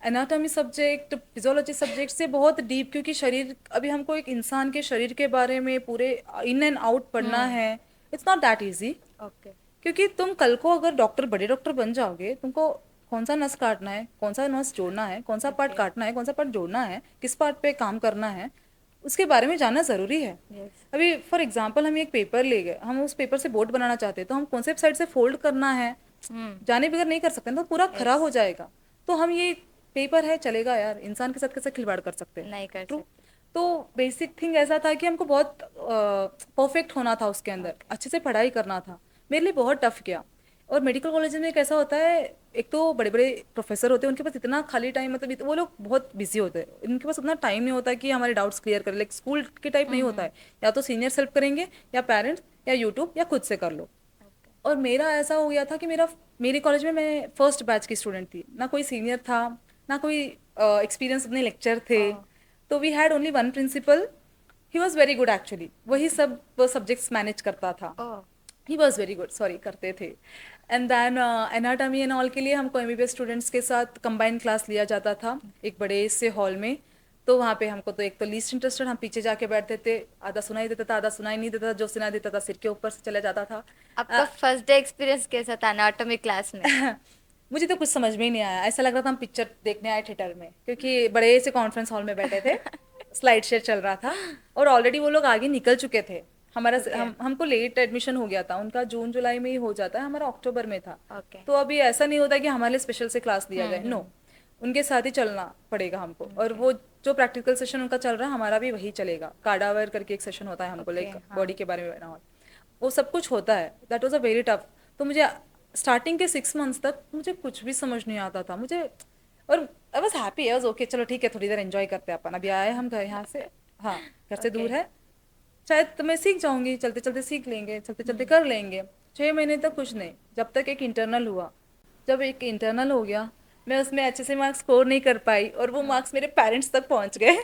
एनाटॉमी सब्जेक्ट, फिजियोलॉजी सब्जेक्ट से बहुत डीप, क्योंकि शरीर, अभी हमको एक इंसान के शरीर के बारे में पूरे इन एंड आउट पढ़ना है, it's not that easy. Okay. क्योंकि तुम कल को अगर डॉक्टर, बड़े डॉक्टर बन जाओगे, तुमको कौन सा नस काटना है, कौन सा नस जोड़ना है, कौन सा पार्ट काटना है, कौन सा पार्ट जोड़ना है, किस पार्ट पे काम करना है, उसके बारे में जानना ज़रूरी है। यस। अभी फॉर एग्जांपल हम एक पेपर ले गए, हम उस पेपर से बोर्ड बनाना चाहते हैं, तो हम कौन से साइड से फोल्ड करना है जाने बगैर नहीं कर सकते, तो पूरा खराब हो जाएगा। तो हम ये पेपर है चलेगा यार, इंसान के साथ कैसे खिलवाड़ कर सकते हैं, नहीं कर ट्रू। सकते। तो बेसिक थिंग ऐसा था कि हमको बहुत परफेक्ट होना था उसके अंदर, अच्छे से पढ़ाई करना था। मेरे लिए बहुत टफ गया। और मेडिकल कॉलेज में कैसा होता है, एक तो बड़े बड़े प्रोफेसर होते हैं, उनके पास इतना खाली टाइम, मतलब वो लोग बहुत बिजी होते हैं, उनके पास उतना टाइम नहीं होता कि हमारे डाउट्स क्लियर करें। लाइक स्कूल के टाइप नहीं होता है, या तो सीनियर्स हेल्प करेंगे, या पेरेंट्स, या यूट्यूब, या खुद से कर लो। और मेरा ऐसा हो गया था कि मेरे कॉलेज में मैं फर्स्ट बैच की स्टूडेंट थी, ना कोई सीनियर था, ना कोई एक्सपीरियंस अपने लेक्चर थे। तो we had only one principal, he was very good actually, वही सब वो सब्जेक्ट्स मैनेज करता था। Oh, he was very good, sorry, करते थे। And then anatomy and all के लिए हमको एमबीबीएस स्टूडेंट्स के साथ कंबाइंड क्लास लिया जाता था एक बड़े से हॉल में। तो वहाँ पे हमको तो एक तो लीस्ट इंटरेस्टेड, हम पीछे जाके बैठते थे, आधा सुनाई देता था, आधा सुनाई नहीं देता था, जो सुनाई देता था सिर के ऊपर से चला जाता था। आपका फर्स्ट डे एक्सपीरियंस कैसा था एनाटॉमी क्लास में? मुझे तो कुछ समझ में ही नहीं आया, ऐसा लग रहा था हम पिक्चर देखने आए थिएटर में, क्योंकि बड़े से कॉन्फ्रेंस हॉल में बैठे थे, स्लाइड शेयर चल रहा था, और ऑलरेडी वो लोग आगे निकल चुके थे। Okay. हमको लेट एडमिशन हो गया था, उनका जून जुलाई में ही हो जाता है, हमारा अक्टूबर में था। Okay. तो अभी ऐसा नहीं होता कि हमारे लिए स्पेशल से क्लास लिया जाए, नो, उनके साथ ही चलना पड़ेगा हमको। और वो जो प्रैक्टिकल सेशन उनका चल रहा है, हमारा भी वही चलेगा। कार्डावर करके एक सेशन होता है हमको, Okay, लाइक बॉडी के बारे में ना, वो सब कुछ होता है। That was a very tough. तो मुझे स्टार्टिंग के 6 मंथ्स तक मुझे कुछ भी समझ नहीं आता था मुझे। और I was happy, I was okay, चलो ठीक है, थोड़ी देर एंजॉय करते हैं अपन, अभी आए हम घर यहाँ से, हाँ, घर से दूर Okay. है, शायद तो मैं सीख जाऊंगी, चलते चलते सीख लेंगे, चलते चलते कर लेंगे। 6 महीने तक कुछ नहीं, जब तक एक इंटरनल हुआ। जब एक इंटरनल हो गया, मैं उसमें अच्छे से मार्क्स स्कोर नहीं कर पाई, और वो मार्क्स मेरे पेरेंट्स तक पहुंच गए।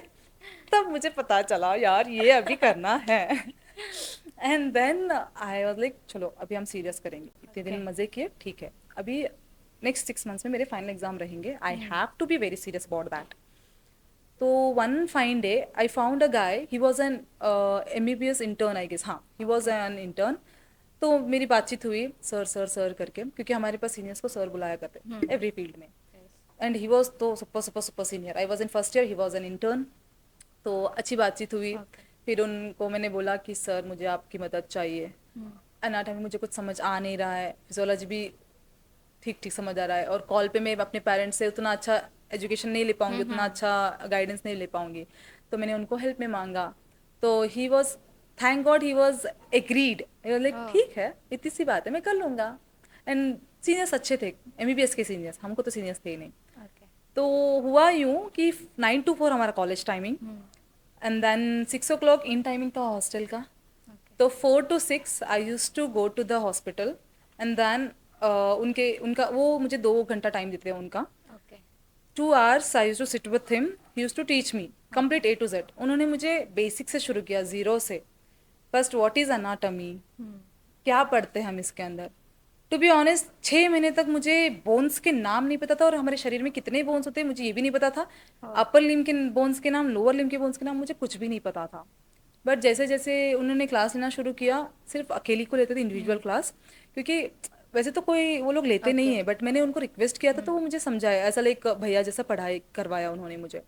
तब मुझे पता चला यार ये अभी करना है। And then I was like चलो अभी हम सीरियस करेंगे, इतने दिन Okay. मजे किए, ठीक है, अभी नेक्स्ट 6 मंथ्स में मेरे फाइनल एग्जाम रहेंगे, I have to be very serious about that. तो one fine day I found a guy, he was an MBBS intern I guess, हाँ, ही वॉज एन इंटर्न। तो मेरी बातचीत हुई सर सर सर करके, क्योंकि हमारे पास सीनियर्स को सर बुलाया करते एवरी फील्ड में। एंड ही वॉज तो super super super senior, I was in first year, he was an intern. तो अच्छी बातचीत हुई। Okay. फिर उनको मैंने बोला कि सर मुझे आपकी मदद चाहिए, एनाटॉमी मुझे कुछ समझ आ नहीं रहा है, फिजियोलॉजी भी ठीक ठीक समझ आ रहा है, और कॉल पे मैं अपने पेरेंट्स से उतना अच्छा एजुकेशन नहीं ले पाऊंगी, उतना अच्छा गाइडेंस नहीं ले पाऊंगी। तो मैंने उनको हेल्प में मांगा। तो he was, thank God, he was agreed, like Oh. ठीक है, इतनी सी बात है, मैं कर लूंगा। एंड सीनियर्स अच्छे थे, एमबीबीएस के सीनियर्स, हमको तो सीनियर्स थे ही नहीं। Okay. तो हुआ यूं कि 9 to 4 हमारा college timing, and then 6 o'clock in timing था हॉस्टल का। Okay. तो 4 to 6 I use to go to the hospital, and then उनका वो मुझे 2 घंटा टाइम देते हैं उनका। Okay. 2 hours I use to sit with him, he use to teach me complete A to Z। उन्होंने मुझे बेसिक से शुरू किया, जीरो से। फर्स्ट व्हाट इज अनाटमी, क्या पढ़ते हैं हम इसके अंदर। टू बी ऑनेस्ट 6 महीने तक मुझे बोन्स के नाम नहीं पता था, और हमारे शरीर में कितने बोन्स होते हैं मुझे ये भी नहीं पता था। अपर लिम्ब के बोन्स के नाम, लोअर लिम्ब के बोन्स के नाम, मुझे कुछ भी नहीं पता था। बट जैसे जैसे उन्होंने क्लास लेना शुरू किया, सिर्फ अकेली को लेते थे इंडिविजुअल क्लास, क्योंकि वैसे तो कोई वो लोग लेते नहीं है, बट मैंने उनको रिक्वेस्ट किया था तो वो मुझे समझाया, ऐसा लाइक भैया जैसा पढ़ाई करवाया उन्होंने मुझे।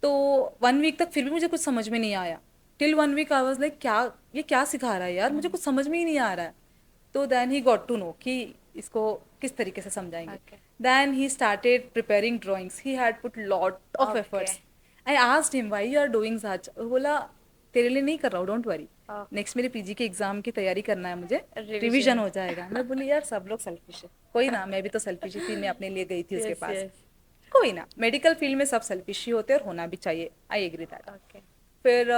तो 1 वीक तक फिर भी मुझे कुछ समझ में नहीं आया। Till 1 week I was like क्या, ये क्या सिखा रहा है यार, मुझे कुछ समझ में ही नहीं आ रहा है। तो then he got to know कि इसको किस तरीके से समझाएंगे। Okay. Then he started preparing drawings, he had put lot of Okay. Efforts. I asked him why you are doing such, बोला तेरे लिए नहीं कर रहा हूँ, डोंट वरी, Okay. नेक्स्ट मेरे पीजी के एग्जाम की तैयारी करना है मुझे, Revision. रिवीजन हो जाएगा। मैं बोली यार सब लोग सेल्फिश है, कोई ना, मैं भी तो सेल्फिश थी, मैं अपने लिए गई थी उसके Yes, पास, yes. कोई ना, मेडिकल फील्ड में सब सेल्फिश ही होते हैं और होना भी चाहिए, आई एग्री दैट। Okay. फिर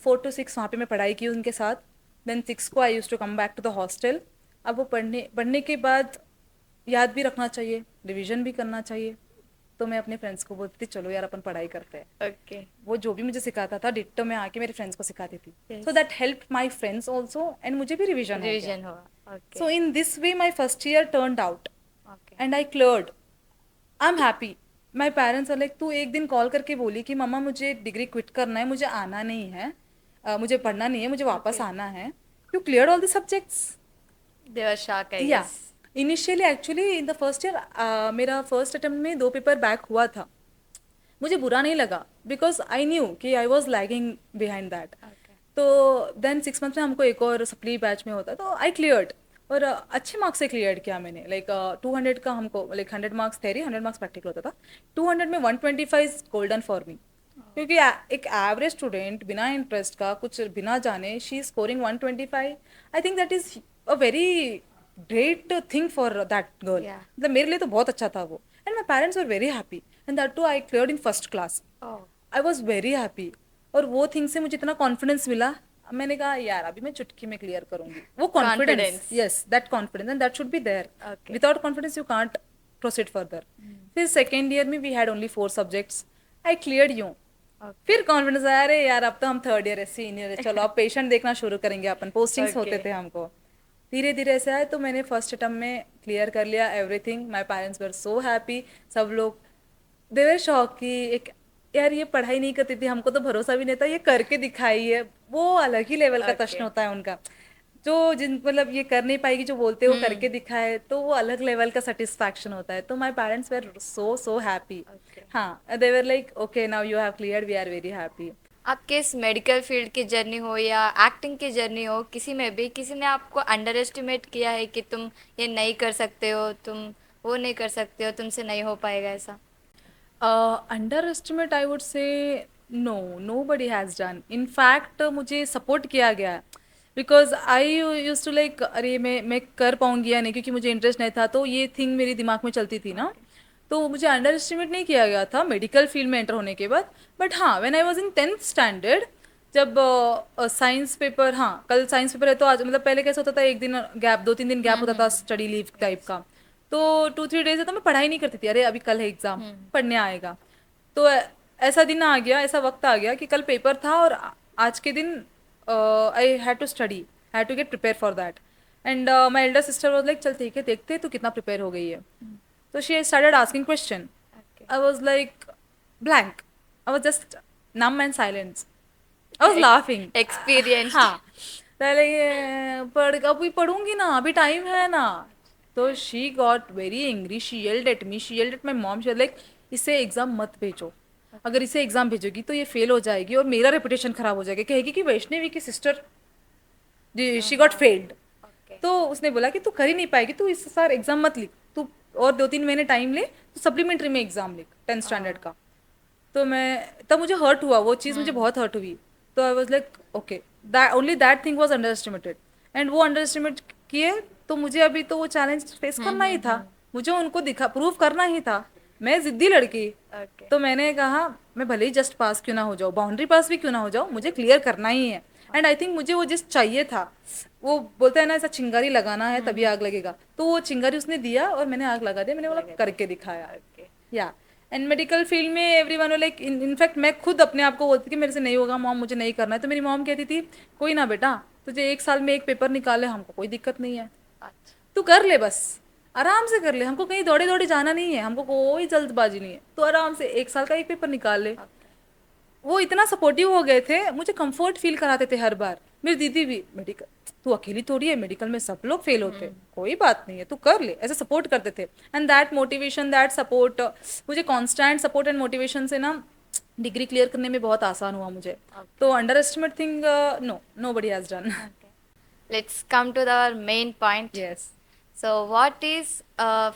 4 to 6 वहाँ पे मैं पढ़ाई की उनके साथ। देन 6 को I use to come back to the hostel. अब वो पढ़ने के बाद याद भी रखना चाहिए, रिवीजन भी करना चाहिए। तो मैं अपने फ्रेंड्स को बोलती थी चलो यार अपन पढ़ाई करते हैं। Okay. वो जो भी मुझे सिखाता था डिट्टो में आके मेरे फ्रेंड्स को सिखाती थी। Yes. So that help my friends also, and मुझे भी रिवीजन Revision हुआ. Okay. So in this way my first year turned out Okay. And I cleared. I am happy. My parents are like तू एक दिन call करके बोली कि मम्मा मुझे डिग्री क्विट करना है, मुझे आना नहीं है, मुझे पढ़ना नहीं है, मुझे वापस Okay. आना है, you cleared all the subjects. They were shocked, I या guess. Initially actually in the first year मेरा फर्स्ट अटेम्प्ट में 2 पेपर बैक हुआ था। मुझे बुरा नहीं लगा बिकॉज आई न्यू कि आई was lagging behind that. Okay. तो देन 6 मंथ में हमको एक और सप्ली बैच में होता, तो आई क्लियर्ड, और अच्छे मार्क्स से क्लियर किया मैंने। लाइक 200 का हमको, like 100 marks theory, 100 marks practical होता था। 200 में 125 गोल्डन फॉर मी। क्योंकि एक एवरेज स्टूडेंट बिना इंटरेस्ट का कुछ बिना जाने she is scoring 125। I think that is a very great thing for that girl. या मतलब मेरे लिए तो बहुत अच्छा था वो, and my parents were very happy, and that too I cleared in first class. Oh I was very happy. और वो थिंग से मुझे इतना कॉन्फिडेंस मिला, मैंने कहा यार अभी मैं चुटकी में क्लियर करूंगी। वो confidence, confidence yes that confidence and that should be there. Okay without confidence you can't proceed further. फिर सेकेंड ईयर में we had only 4 subjects, I cleared यूं। ओके फिर कॉन्फिडेंस आया, अरे यार अब तो हम थर्ड ईयर है, सीनियर है, चलो अब पेशेंट देखना शुरू करेंगे अपन। पोस्टिंग्स होते ओके थे हमको, धीरे धीरे ऐसे आए। तो मैंने फर्स्ट अटेम्प्ट में क्लियर कर लिया everything. My parents were so happy. सब लोग दे वर शॉक कि एक यार ये पढ़ाई नहीं करती थी, हमको तो भरोसा भी नहीं था, ये करके दिखाई है। वो अलग ही लेवल का ओके टच होता है उनका। जो जिन मतलब ये कर नहीं पाएगी, जो बोलते हैं वो करके दिखाए, तो वो अलग लेवल का सेटिस्फैक्शन होता है। तो my parents were so so happy. Okay हाँ, they were like okay now you have cleared, we are very happy. आपके इस मेडिकल फील्ड की जर्नी हो या एक्टिंग की जर्नी हो, किसी में भी किसी ने आपको अंडर एस्टिमेट किया है कि तुम ये नहीं कर सकते हो, तुम वो नहीं कर सकते हो, तुमसे नहीं हो पाएगा ऐसा? Under estimate I would say no, nobody has done. In fact मुझे सपोर्ट किया गया है, because I use to like अरे मैं कर पाऊंगी या नहीं, क्योंकि मुझे इंटरेस्ट नहीं था। तो ये थिंग मेरी दिमाग में चलती थी ना। ओके तो मुझे अंडर एस्टिमेट नहीं किया गया था मेडिकल फील्ड में एंटर होने के बाद। बट हाँ, when I was in 10th standard, जब साइंस पेपर, हाँ कल साइंस पेपर है, तो आज मतलब पहले कैसा होता था, एक दिन गैप, 2-3 दिन गैप होता था, स्टडी लीव टाइप का। तो 2-3 डेज है, तो मैं पढ़ाई नहीं करती थी, अरे अभी कल है एग्जाम, पढ़ने आएगा। तो ऐसा दिन आ गया, ऐसा वक्त आ गया कि कल पेपर था, और आज के दिन I had to study, had to get prepare for that. And my elder sister was like चल ठीक है, देखते हैं तू कितना प्रिपेयर हो गई है। तो she started asking question. Okay I was like blank. I was just numb and silent. I was laughing. Experienced हाँ, पहले ये पढ़, अभी पढ़ूंगी ना, अभी टाइम है ना। तो she got very angry, she yelled at me, she yelled at my mom, she like इसे एग्जाम मत भेजो, अगर इसे एग्जाम भेजोगी तो ये फेल हो जाएगी और मेरा रेपुटेशन खराब हो जाएगा, कहेगी कि वैष्णवी की sister she got failed. Okay तो उसने बोला कि तू कर ही नहीं पाएगी, तू इस साल एग्जाम मत लिख, तू और 2-3 महीने टाइम ले, तो सप्लीमेंट्री में एग्जाम लिख 10th स्टैंडर्ड का। तो मैं तब मुझे हर्ट हुआ, वो चीज़ मुझे बहुत हर्ट हुई। तो आई was like okay, that only that thing was under estimated, and वो अंडर एस्टिमेट किए। तो मुझे अभी तो वो चैलेंज फेस करना ही था, मुझे उनको दिखा प्रूव करना ही था। मैं जिद्दी लड़की। ओके तो मैंने कहा मैं भले ही जस्ट पास क्यों ना हो जाऊँ, बाउंड्री पास भी क्यों ना हो जाऊँ, मुझे क्लियर करना ही है। एंड आई थिंक मुझे वो जिस चाहिए था, वो बोलते हैं ना ऐसा चिंगारी लगाना है तभी आग लगेगा, तो वो चिंगारी उसने दिया और मैंने आग लगा दिया, मैंने बोला करके दिखाया। ओके या एंड मेडिकल फील्ड में एवरीवन लाइक, इनफैक्ट मैं खुद अपने आप को बोलती थी कि मेरे से नहीं होगा मॉम, मुझे नहीं करना है। तो मेरी मॉम कहती थी कोई ना बेटा, तुझे 1 साल में एक पेपर निकाले, हमको कोई दिक्कत नहीं है, अच्छा तू कर ले, बस आराम से कर ले, हमको कहीं दौड़े दौड़े जाना नहीं है, हमको कोई जल्दबाजी नहीं है, तो आराम से 1 साल का एक पेपर निकाल ले। वो इतना सपोर्टिव हो गए थे, मुझे कंफर्ट फील कराते थे हर बार। मेरी दीदी भी, मेडिकल तू अकेली थोड़ी है, मेडिकल में सब लोग फेल होते हैं, कोई बात नहीं है, तू कर ले, ऐसे सपोर्ट करते थे। And that motivation, that support, मुझे कांस्टेंट सपोर्ट एंड मोटिवेशन से ना डिग्री क्लियर करने में बहुत आसान हुआ मुझे। तो under estimate thing no, nobody has done. Okay let's come to the main point. Yes, So, what is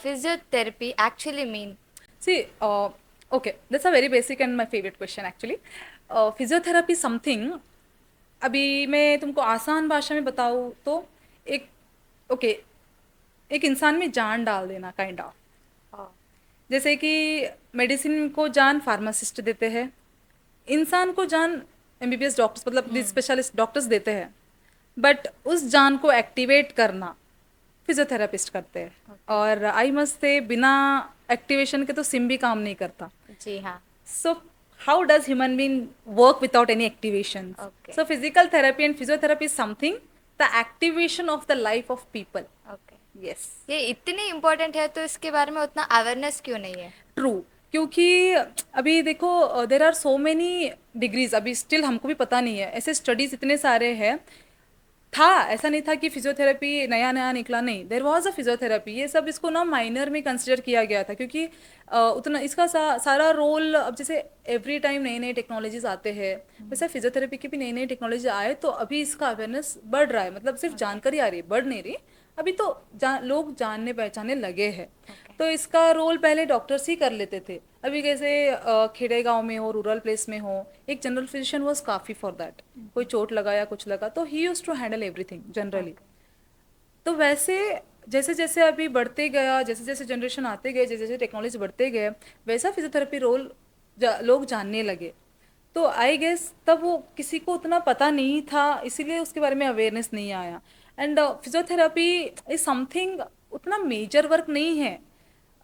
physiotherapy actually mean? see, okay, that's a very basic and my favorite question actually. Physiotherapy something, अभी मैं तुमको आसान भाषा में बताऊँ तो एक, okay, एक इंसान में जान डाल देना काइंड ऑफ। Oh, जैसे कि मेडिसिन को जान फार्मासिस्ट देते हैं, इंसान को जान एमबीबीएस डॉक्टर्स, मतलब स्पेशलिस्ट डॉक्टर्स देते हैं, बट उस जान को एक्टिवेट करना फिजियोथेरापिस्ट करते हैं। और आई मस्ट से बिना एक्टिवेशन के तो सिम भी काम नहीं करता। जी हाँ. So how does human being work without any activation? Okay. So physical therapy and physiotherapy is something the activation of the life of people. Okay. Yes, ये इतनी इम्पोर्टेंट है तो इसके बारे में उतना अवेयरनेस क्यों नहीं है? ट्रू। क्योंकि अभी देखो there are so many degrees, अभी स्टिल हमको भी पता नहीं है, ऐसे स्टडीज इतने सारे हैं। था, ऐसा नहीं था कि फिजियोथेरेपी नया नया निकला, नहीं, देर वॉज अ फिजियोथेरेपी। ये सब इसको ना माइनर में कंसिडर किया गया था, क्योंकि उतना इसका सारा रोल, अब जैसे एवरी टाइम नए नए टेक्नोलॉजीज आते हैं, वैसे फिजियोथेरेपी की भी नई नई टेक्नोलॉजी आए, तो अभी इसका अवेयरनेस बढ़ रहा है। मतलब सिर्फ जानकारी आ रही है, बढ़ नहीं रही, अभी तो लोग जानने पहचानने लगे हैं। तो इसका रोल पहले डॉक्टर्स ही कर लेते थे। अभी कैसे खेड़े गांव में हो, रूरल प्लेस में हो, एक जनरल फिजिशियन वाज काफ़ी फॉर दैट। कोई चोट लगा या कुछ लगा तो he use to handle everything generally. Okay. तो वैसे जैसे जैसे अभी बढ़ते गया, जैसे जैसे जनरेशन आते गए, जैसे जैसे टेक्नोलॉजी बढ़ते गए, वैसा फिजियोथेरेपी रोल लोग जानने लगे। तो आई गेस तब वो किसी को उतना पता नहीं था, इसीलिए उसके बारे में अवेयरनेस नहीं आया। एंड फिजियोथेरेपी इज समथिंग उतना मेजर वर्क नहीं है।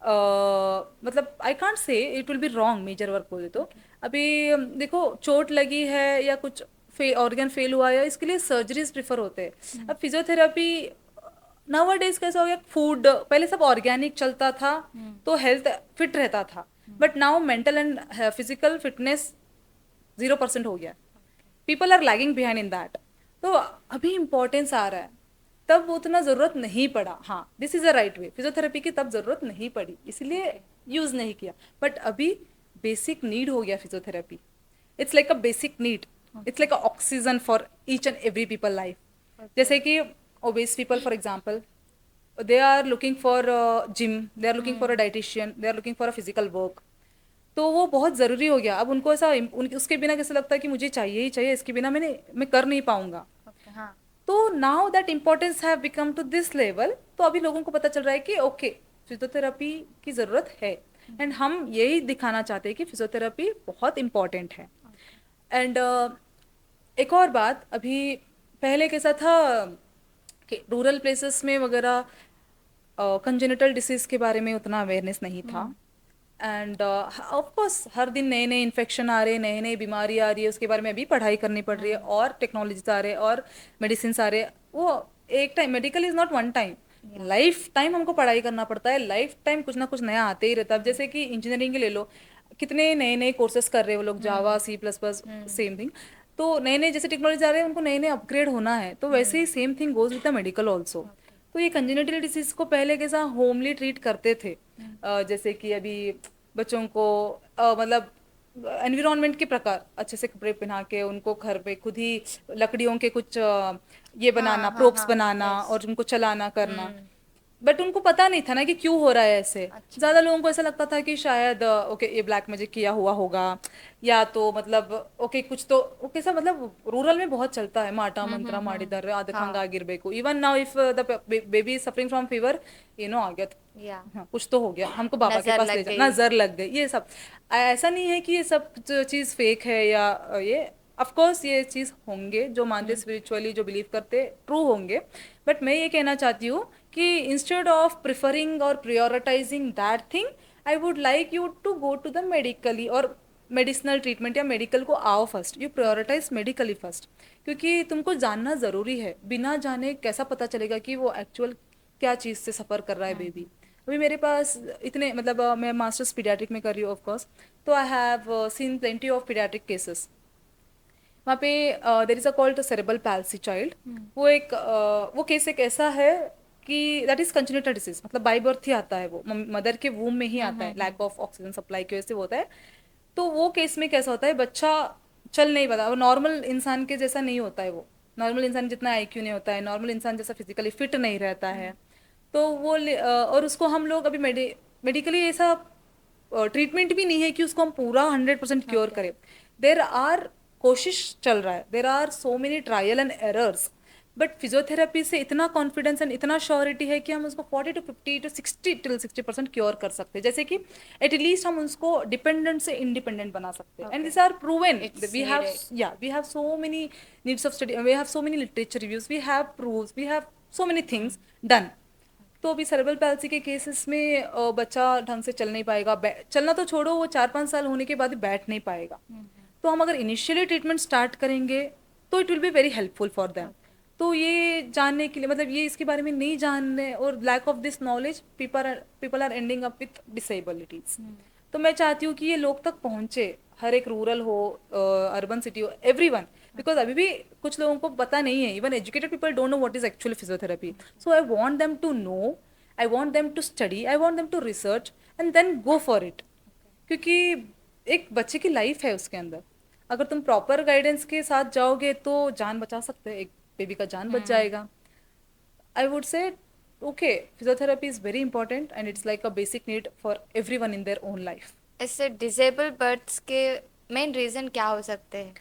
मतलब I can't say it will be wrong major work बोले तो। अभी देखो चोट लगी है या कुछ ऑर्गन फेल हुआ है, इसके लिए सर्जरीज प्रिफर होते हैं। अब फिजियोथेरेपी नाउ डेज कैसा हो गया, फूड पहले सब ऑर्गेनिक चलता था तो हेल्थ फिट रहता था, but now mental and physical fitness 0% हो गया। People are lagging behind in that. तो अभी इंपॉर्टेंस आ रहा है, तब उतना ज़रूरत नहीं पड़ा। हाँ, this is a right way, physiotherapy की तब ज़रूरत नहीं पड़ी, इसलिए यूज़ नहीं किया। बट अभी बेसिक नीड हो गया physiotherapy. It's like a basic need, it's like a oxygen for each and every people life. जैसे कि obese people for example, they are looking for a gym, they are looking for a dietitian, they are looking for a physical work। तो वो बहुत ज़रूरी हो गया। अब उनको ऐसा उसके बिना कैसे लगता है कि मुझे चाहिए ही चाहिए, इसके बिना मैं कर नहीं पाऊंगा। ओके। हाँ। तो now that importance have become to this level, तो अभी लोगों को पता चल रहा है कि ओके फिजियोथेरेपी की ज़रूरत है। एंड हम यही दिखाना चाहते हैं कि फिजियोथेरेपी बहुत इम्पॉर्टेंट है। एंड एक और बात, अभी पहले कैसा था कि रूरल प्लेसेस में वगैरह कंजेनिटल डिसीज के बारे में उतना अवेयरनेस नहीं था। एंड ऑफ कोर्स हर दिन नए नए इन्फेक्शन आ रहे हैं, नए नई बीमारी आ रही है, उसके बारे में अभी पढ़ाई करनी पड़ रही है, और टेक्नोलॉजीज आ रहे हैं और मेडिसिन आ रहे हैं। वो एक time, medical is not one time, life time हमको पढ़ाई करना पड़ता है, लाइफ टाइम कुछ ना कुछ नया आते ही रहता है। अब जैसे कि इंजीनियरिंग ले लो, कितने नए नए कोर्सेज कर रहे हैं वो लोग, जावा, C++, सेम थिंग। तो नए नए जैसे टेक्नोलॉजी आ रहे हैं, उनको नए नए अपग्रेड होना है, तो वैसे ही same thing goes with the medical also. तो ये कंजेनिटल डिसीज को पहले कैसा होमली ट्रीट करते थे। जैसे कि अभी बच्चों को मतलब एनवायरनमेंट के प्रकार अच्छे से कपड़े पहना के उनको घर पे खुद ही लकड़ियों के कुछ ये बनाना, हाँ हाँ प्रोप्स हाँ। बनाना यस। और उनको चलाना करना। बट उनको पता नहीं था ना कि क्यों हो रहा है ऐसे। ज्यादा लोगों को ऐसा लगता था कि शायद ओके ये ब्लैक मैजिक किया हुआ होगा, या तो मतलब ओके कुछ तो ओके सा, मतलब रूरल में बहुत चलता है माटा मंत्रा माड़ीदार आदखंग हाँ। आगिरबेको। Even now if the baby is suffering from fever, आ गया या हाँ कुछ तो हो गया, हमको बाबा के नजर पास ले लग जा, गई। नजर लग गई, ये सब। ऐसा नहीं है कि ये सब चीज फेक है या ये ऑफ कोर्स ये चीज होंगे जो मानते स्पिरिचुअली, जो बिलीव करते ट्रू होंगे। बट मैं ये कहना चाहती हूँ कि इंस्टेड ऑफ प्रिफरिंग और prioritizing that thing, I would like you to go to the medically और मेडिसिनल ट्रीटमेंट या मेडिकल को आओ first, you prioritize medically first. क्योंकि तुमको जानना ज़रूरी है, बिना जाने कैसा पता चलेगा कि वो एक्चुअल क्या चीज़ से सफ़र कर रहा है बेबी। अभी मेरे पास इतने मतलब मैं मास्टर्स पीडियाट्रिक में कर रही हूँ ऑफ कोर्स, तो I have seen plenty of paediatric cases. वहाँ पे देर is a called cerebral palsy child. वो एक वो केस एक ऐसा है कि दैट इज कंजेनिटल डिसीज, मतलब बाई बर्थ ही आता है, वो मदर के वूम में ही आता है, लैक ऑफ ऑक्सीजन सप्लाई की वजह से वो होता है। तो वो केस में कैसा होता है, बच्चा चल नहीं पाता, वो नॉर्मल इंसान के जैसा नहीं होता है, वो नॉर्मल इंसान जितना IQ नहीं होता है, नॉर्मल इंसान जैसा फिजिकली फिट नहीं रहता है। तो वो और उसको हम लोग अभी मेडिकली ऐसा ट्रीटमेंट भी नहीं है कि उसको हम पूरा 100% क्योर करें। देर आर कोशिश चल रहा है, there are so many trial and errors. But physiotherapy से इतना कॉन्फिडेंस एंड इतना श्योरिटी है कि हम उसको 40 to 50 to 60 till 60% क्योर कर सकते हैं। जैसे कि एटलीस्ट हम उसको डिपेंडेंट से इंडिपेंडेंट बना सकते हैं। And this are proven, It's we have needed. We have so many needs of study, we have so many literature reviews, we have proves, we have so many things done. तो अभी cerebral palsy के cases में बच्चा ढंग से चल नहीं पाएगा, चलना तो छोड़ो, वो 4-5 साल होने के बाद ही बैठ नहीं पाएगा। तो हम अगर इनिशियली ट्रीटमेंट स्टार्ट करेंगे तो it will be very helpful for them. तो ये जानने के लिए, मतलब ये इसके बारे में नहीं जानने और lack of this knowledge, people are ending up with disabilities. तो मैं चाहती हूँ कि ये लोग तक पहुँचे, हर एक रूरल हो, अर्बन सिटी हो, एवरीवन। बिकॉज अभी भी कुछ लोगों को पता नहीं है, even educated people don't know what is actually physiotherapy. So I want them to know, I want them to study, I want them to research and then go for it. क्योंकि एक बच्चे की लाइफ है उसके अंदर, अगर तुम proper guidance के साथ जाओगे तो जान बचा सकते हो, एक बेबी का जान बच जाएगा। आई वुड से okay, physiotherapy is very important and it's like a basic need for everyone in their own life. इससे डिसेबल बर्ड्स के मेन रीजन क्या हो सकते हैं?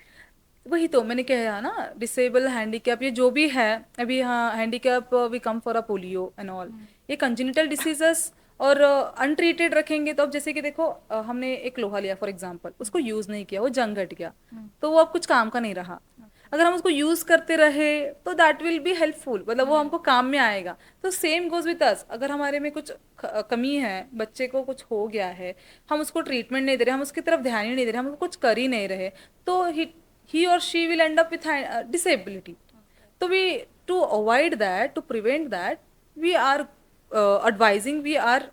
वही तो मैंने कहा ना, डिसेबल हैंडीकैप ये जो भी है अभी, हाँ, handicap we come for a polio and all, ये कंजेनिटल डिसीजेस और अनट्रीटेड रखेंगे तो अब जैसे कि देखो, हमने एक लोहा लिया फॉर एग्जांपल, उसको यूज नहीं किया, वो जंग हट गया, तो वो अब कुछ काम का नहीं रहा। अगर हम उसको यूज करते रहे तो दैट विल बी हेल्पफुल, मतलब वो हमको काम में आएगा। तो सेम गोज विद अस, अगर हमारे में कुछ कमी है, बच्चे को कुछ हो गया है, हम उसको ट्रीटमेंट नहीं दे रहे, हम उसकी तरफ ध्यान ही नहीं दे रहे, हम उसको कुछ कर ही नहीं रहे, तो he or she will end up with disability. So we, to avoid that, to prevent that, we are advising, we are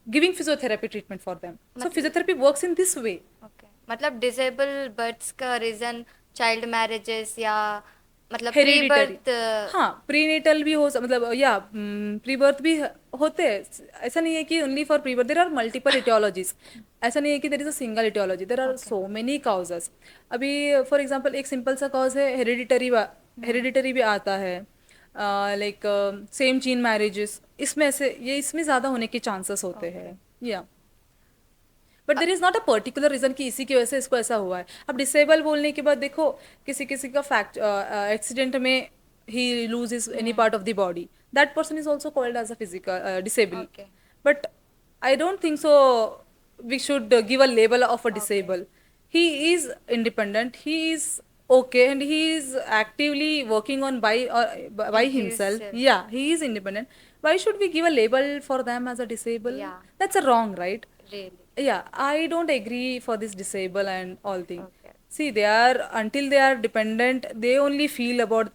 giving physiotherapy treatment for them. So physiotherapy works in this way. Okay, मतलब disable birds का reason child marriages या मतलब pre hereditary, birth. हाँ, prenatal भी मतलब या pre birth भी होते हैं। ऐसा नहीं है कि only for pre birth, there are multiple etiologies. ऐसा नहीं है कि there is a single etiology, there are so many causes. अभी फॉर एग्जांपल एक सिंपल सा कॉज है हेरिडिटरी, हेरिडिटरी भी आता है, लाइक सेम जीन मैरिजेस, इसमें ऐसे ये इसमें ज़्यादा होने के चांसेस होते हैं, या but there is not a particular reason कि इसी की वजह से इसको ऐसा हुआ है। अब डिसेबल बोलने के बाद देखो, किसी किसी का फैक्ट एक्सीडेंट में ही lose is any part of the body, that person is also called as a physical disable. Okay, but I don't think so we should give a label of a disabled. He is independent, he is okay, and he is actively working on by himself. himself. Yeah, he is independent. Why should we give a label for them as a disabled? Yeah. That's a wrong, right? Really. Yeah, I don't agree for this disable and all thing. Okay, See, they are, until they are dependent, they only feel about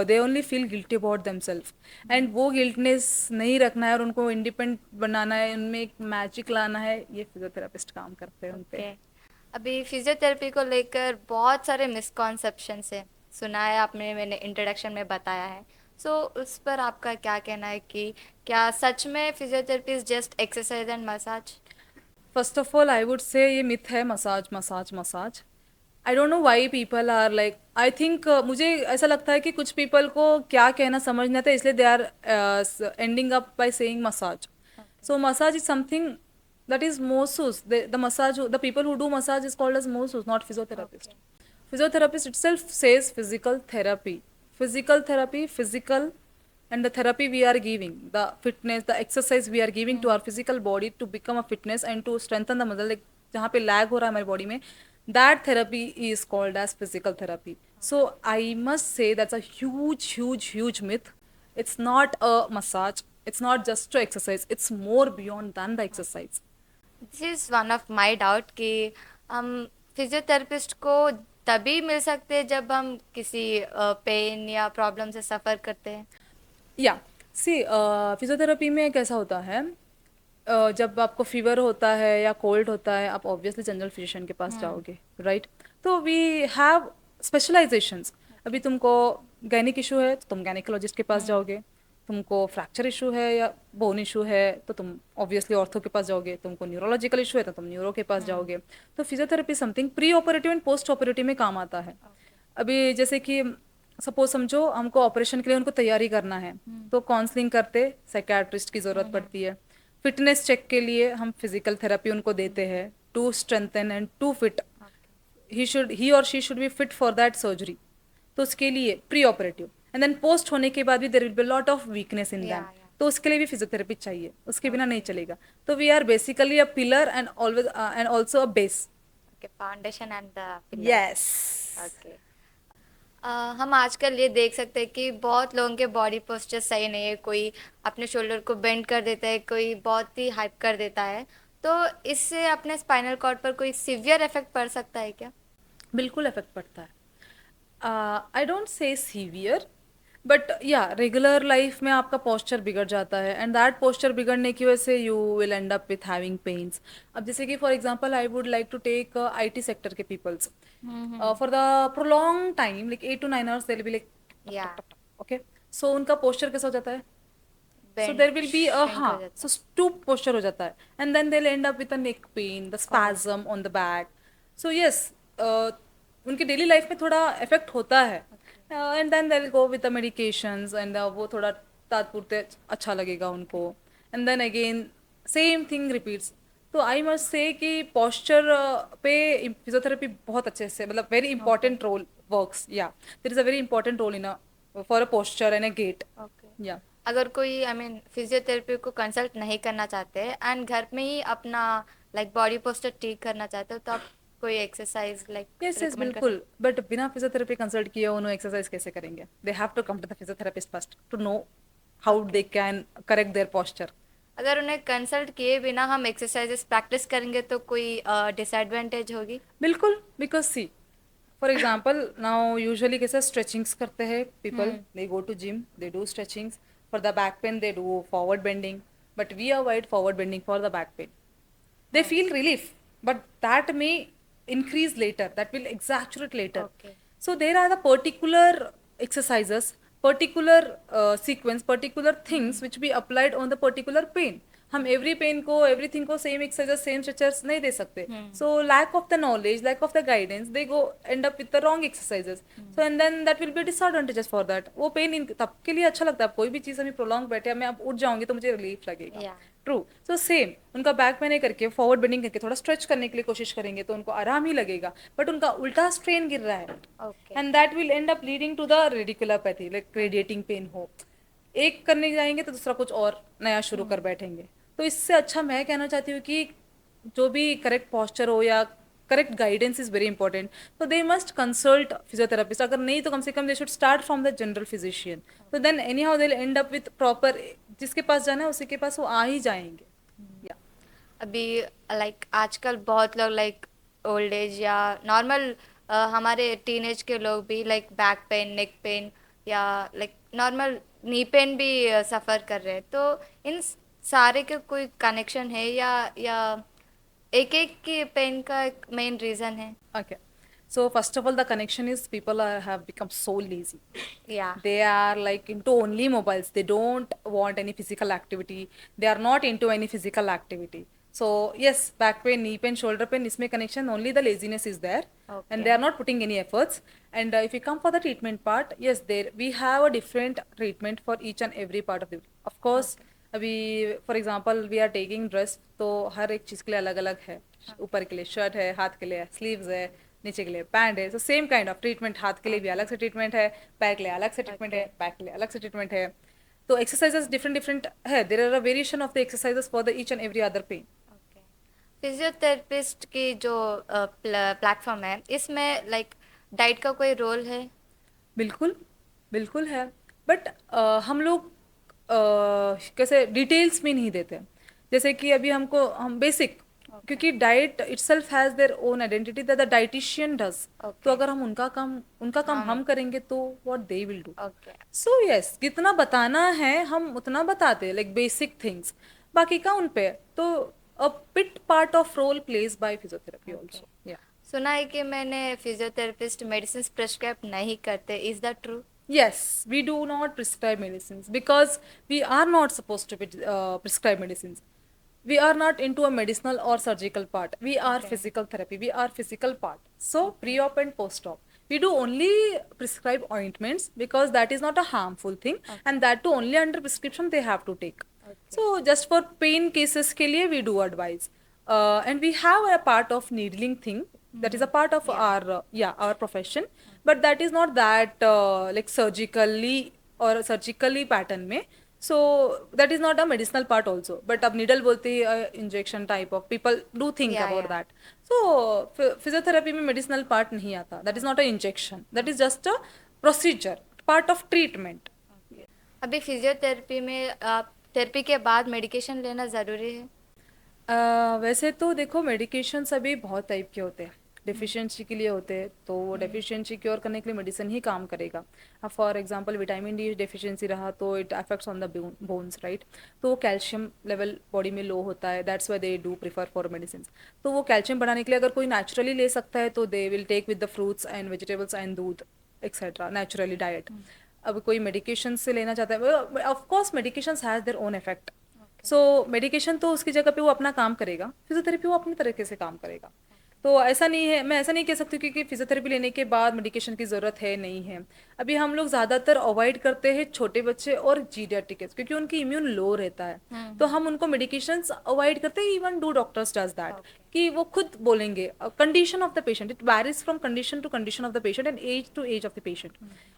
they only feel guilty about themselves, and वो guiltness नहीं रखना है और उनको independent बनाना है, उनमें एक magic लाना है, ये फिजियोथेरापिस्ट काम करते हैं उन पे। ओके। अभी फिजियोथेरेपी को लेकर बहुत सारे मिसकॉन्सेप्शंस है, सुना है आपने, मैंने इंट्रोडक्शन में बताया है। सो उस पर आपका क्या कहना है कि क्या सच में physiotherapy is just exercise and massage? First of all I would say ये मिथ है, massage massage massage. I don't know why people are like, I think मुझे ऐसा लगता है कि कुछ पीपल को क्या कहना समझ नहीं आता, इसलिए they are ending up by saying massage. So massage is something that is masseuse. The massage, the people who do massage is called as masseuse, not physiotherapist. Physiotherapist itself says physical therapy. Physical therapy, physical, and the therapy we are giving, the fitness, the exercise we are giving to our physical body to become a fitness and to strengthen the muscle, like जहाँ पे lag हो रहा है हमारी body में, that therapy is called as physical therapy. So I must say that's a huge, huge, huge myth. It's not a massage. It's not just to exercise. It's more beyond than the exercise. This is one of my doubt कि हम physiotherapist को तभी मिल सकते हैं जब हम किसी pen या प्रॉब्लम से सफ़र करते हैं। या सी, फिजियोथेरेपी में कैसा होता है, जब आपको फीवर होता है या कोल्ड होता है, आप ऑब्वियसली जनरल फिजिशियन के पास जाओगे, राइट? तो वी हैव स्पेशलाइजेशंस। अभी तुमको गैनिक इशू है तो तुम गैनिकोलॉजिस्ट के पास जाओगे, तुमको फ्रैक्चर इशू है या बोन इशू है तो तुम ऑब्वियसली ऑर्थो के पास जाओगे, तुमको न्यूरोलॉजिकल इशू है तो तुम न्यूरो के पास जाओगे। तो physiotherapy something pre operative and post operative में काम आता है। अभी जैसे कि सपोज समझो हमको ऑपरेशन के लिए उनको तैयारी करना है, तो काउंसलिंग करते साइकियाट्रिस्ट की ज़रूरत पड़ती है। फिटनेस चेक के लिए हम फिजिकल थेरेपी उनको देते हैं to strengthen and to fit, he और she should be fit for that surgery. तो उसके लिए pre operative and then post होने के बाद भी there will be lot of weakness in them, तो उसके लिए भी फिजियोथेरेपी चाहिए, उसके बिना नहीं चलेगा। तो we are basically a pillar and always and also a base. Okay, foundation and the pillar. Yes. Okay. हम आजकल ये देख सकते हैं कि बहुत लोगों के बॉडी पोस्चर सही नहीं है, कोई अपने शोल्डर को बेंड कर देता है, कोई बहुत ही हाइप कर देता है। तो इससे अपने स्पाइनल कॉर्ड पर कोई सीवियर इफेक्ट पड़ सकता है क्या? बिल्कुल इफेक्ट पड़ता है। I don't say severe, but या रेगुलर लाइफ में आपका पोस्चर बिगड़ जाता है एंड दैट पोस्चर बिगड़ने की वजह से you will end up with having pains. अब जैसे कि for example I would like to take IT sector के peoples, for the prolong time like 8 to 9 hours they will be like, या okay, so उनका पोस्चर कैसा हो जाता है, so bend, there will be a bend हो जाता so stoop posture हो जाता है and then they'll end up with a neck pain, the spasm on the back. So yes, उनकी डेली लाइफ में थोड़ा इफेक्ट होता है, and then they'll go with the medications and वो थोड़ा तात्पुरते अच्छा लगेगा उनको, and then again same thing repeats. तो आई मस्ट से कि पोस्चर पे फिजियोथेरेपी बहुत अच्छे से, मतलब very okay important role works, या there is a very important role in a for a posture and a gait. Okay. या अगर कोई आई मीन फिजियोथेरेपी को कंसल्ट नहीं करना चाहते एंड घर में ही अपना लाइक बॉडी पोस्चर ठीक करना चाहते हो तो आप कोई exercise like yes yes recommend कर बिल्कुल, सकते बट बिना फिजियोथेरेपी कंसल्ट किए उन्होंने एक्सरसाइज कैसे करेंगे? They have to come to the physiotherapist first to know हो? How okay. They can correct their posture. अगर उन्हें कंसल्ट किए बिना हम एक्सरसाइजेस प्रैक्टिस करेंगे तो कोई डिसएडवांटेज होगी? बिल्कुल, because see for example now usually कैसे स्ट्रेचिंग्स करते हैं people, hmm. They go to gym, they do stretchings for the back pain, they do forward bending, but we avoid forward bending for the back pain. They feel relief, but that may increase later, that will exaggerate later. Okay. So there are the particular exercises, particular sequence, particular things which be applied on the particular pain. हम every pain को, everything को same exercise same stretchers नहीं दे सकते. Hmm. So lack of the knowledge, lack of the guidance, they go end up with the wrong exercises. So and then that will be disadvantages for that. वो pain तब के लिए अच्छा लगता है, कोई भी चीज़ हमें प्रोलॉन्ग बैठे, मैं अब उठ जाऊंगी तो मुझे रिलीफ लगेगा. या ट्रू. सो सेम उनका बैक में नहीं करके फॉरवर्ड बेंडिंग करके थोड़ा स्ट्रेच करने के लिए कोशिश करेंगे तो उनको आराम ही लगेगा, बट उनका उल्टा स्ट्रेन गिर रहा है, okay. And that will end up leading to the radiculopathy, like radiating pain हो. एक करने जाएंगे तो दूसरा कुछ और नया शुरू कर बैठेंगे. तो इससे अच्छा मैं कहना चाहती हूँ कि जो भी करेक्ट पॉस्चर हो या correct guidance is very important. तो दे मस्ट कंसल्ट फिजियोथेरेपिस्ट. अगर नहीं तो कम से कम they should start from the general physician. तो then anyhow they end up with proper, जिसके पास जाना है उसी के पास वो आ ही जाएंगे. या अभी लाइक आजकल बहुत लोग लाइक ओल्ड एज या नॉर्मल हमारे टीनेज के लोग भी like back pain, neck pain या लाइक नॉर्मल नी पेन भी सफ़र कर रहे हैं, तो इन सारे के कोई कनेक्शन है या एक एक की पेन का एक मेन रीज़न है? okay. So first of all, the connection is people have become so lazy. या They are like into only mobiles. They don't want any physical activity. They are not into any physical activity. So yes, back pain, knee pain, shoulder pain, इसमें connection, only the laziness is there, and they okay. are not putting any efforts. And if we come for the treatment part, yes, there we have a different treatment for each and every part of the. Of course, अभी for example we are taking dress, तो हर एक चीज़ के लिए अलग अलग है. ऊपर के लिए शर्ट है, हाथ के लिए स्लीव्स है, नीचे के लिए पैंट है. So same kind of treatment, हाथ के लिए भी अलग से ट्रीटमेंट है, पैर के लिए अलग से ट्रीटमेंट है, बैक के लिए अलग से ट्रीटमेंट है. तो एक्सरसाइजेस डिफरेंट डिफरेंट है. There are a variation of the exercises for the each and every other pain. Okay. Physiotherapist की जो प्लेटफॉर्म है इसमें लाइक डाइट का कोई रोल है? बिल्कुल, बिल्कुल है, बट हम लोग कैसे डिटेल्स में नहीं देते. जैसे कि अभी हमको हम बेसिक, क्योंकि diet itself has their own identity that the dietitian does. तो ओके। अगर हम उनका काम हम करेंगे तो what they will do. Okay. So yes, जितना बताना है हम उतना बताते हैं, लाइक बेसिक थिंग्स. बाकी का उन पे तो a bit part of role plays by physiotherapy also. या सुना है कि मैंने फिजियोथेरेपिस्ट मेडिसिन प्रिस्क्राइब नहीं करते, is that true? yes, we do not prescribe medicines because we are not supposed to prescribe medicines. We are not into a medicinal or surgical part. We are Okay. physical therapy. We are physical part. So pre-op and post-op, we do only prescribe ointments because that is not a harmful thing, and that too only under prescription they have to take. So just for pain cases के लिए we do advise, and we have a part of needling thing that is a part of our profession, but that is not that like surgically or surgically pattern में. So that is not a medicinal part also, but अब needle बोलते ही injection type of people do think Yeah, about yeah. that. So physiotherapy में medicinal part नहीं आता. That is not a injection. That is just a procedure, part of treatment. अभी physiotherapy में therapy के बाद medication लेना ज़रूरी है? वैसे तो देखो, मेडिकेशंस अभी बहुत टाइप के होते हैं. डेफिशिएंसी के लिए होते हैं, तो वो डेफिशिएंसी क्योर करने के लिए मेडिसिन ही काम करेगा. अब for example vitamin D deficiency रहा तो it affects on the bones, right. तो कैल्शियम लेवल बॉडी में लो होता है, that's why they do prefer for medicine. तो वो कैल्शियम बढ़ाने के लिए अगर कोई नेचुरली ले सकता है तो they will take with the fruits and vegetables and दूध एक्सेट्रा, नेचुरली डाइट. अब कोई मेडिकेशन से लेना चाहता है, of course medications has their own effect. So medication तो उसकी जगह पे वो अपना काम करेगा, फिजियोथेरेपी वो अपनी तरीके से काम करेगा. तो ऐसा नहीं है, मैं ऐसा नहीं कह सकती कि फिजियोथेरेपी लेने के बाद मेडिकेशन की ज़रूरत है नहीं है। अभी हम लोग ज़्यादातर अवॉइड करते हैं छोटे बच्चे और जीडियाट्रिक्स, क्योंकि उनकी इम्यून लो रहता है। तो हम उनको मेडिकेशंस अवॉइड करते हैं, even do doctors does that, कि वो खुद बोलेंगे condition of the patient, it varies from condition to condition of the patient and age to age of the patient.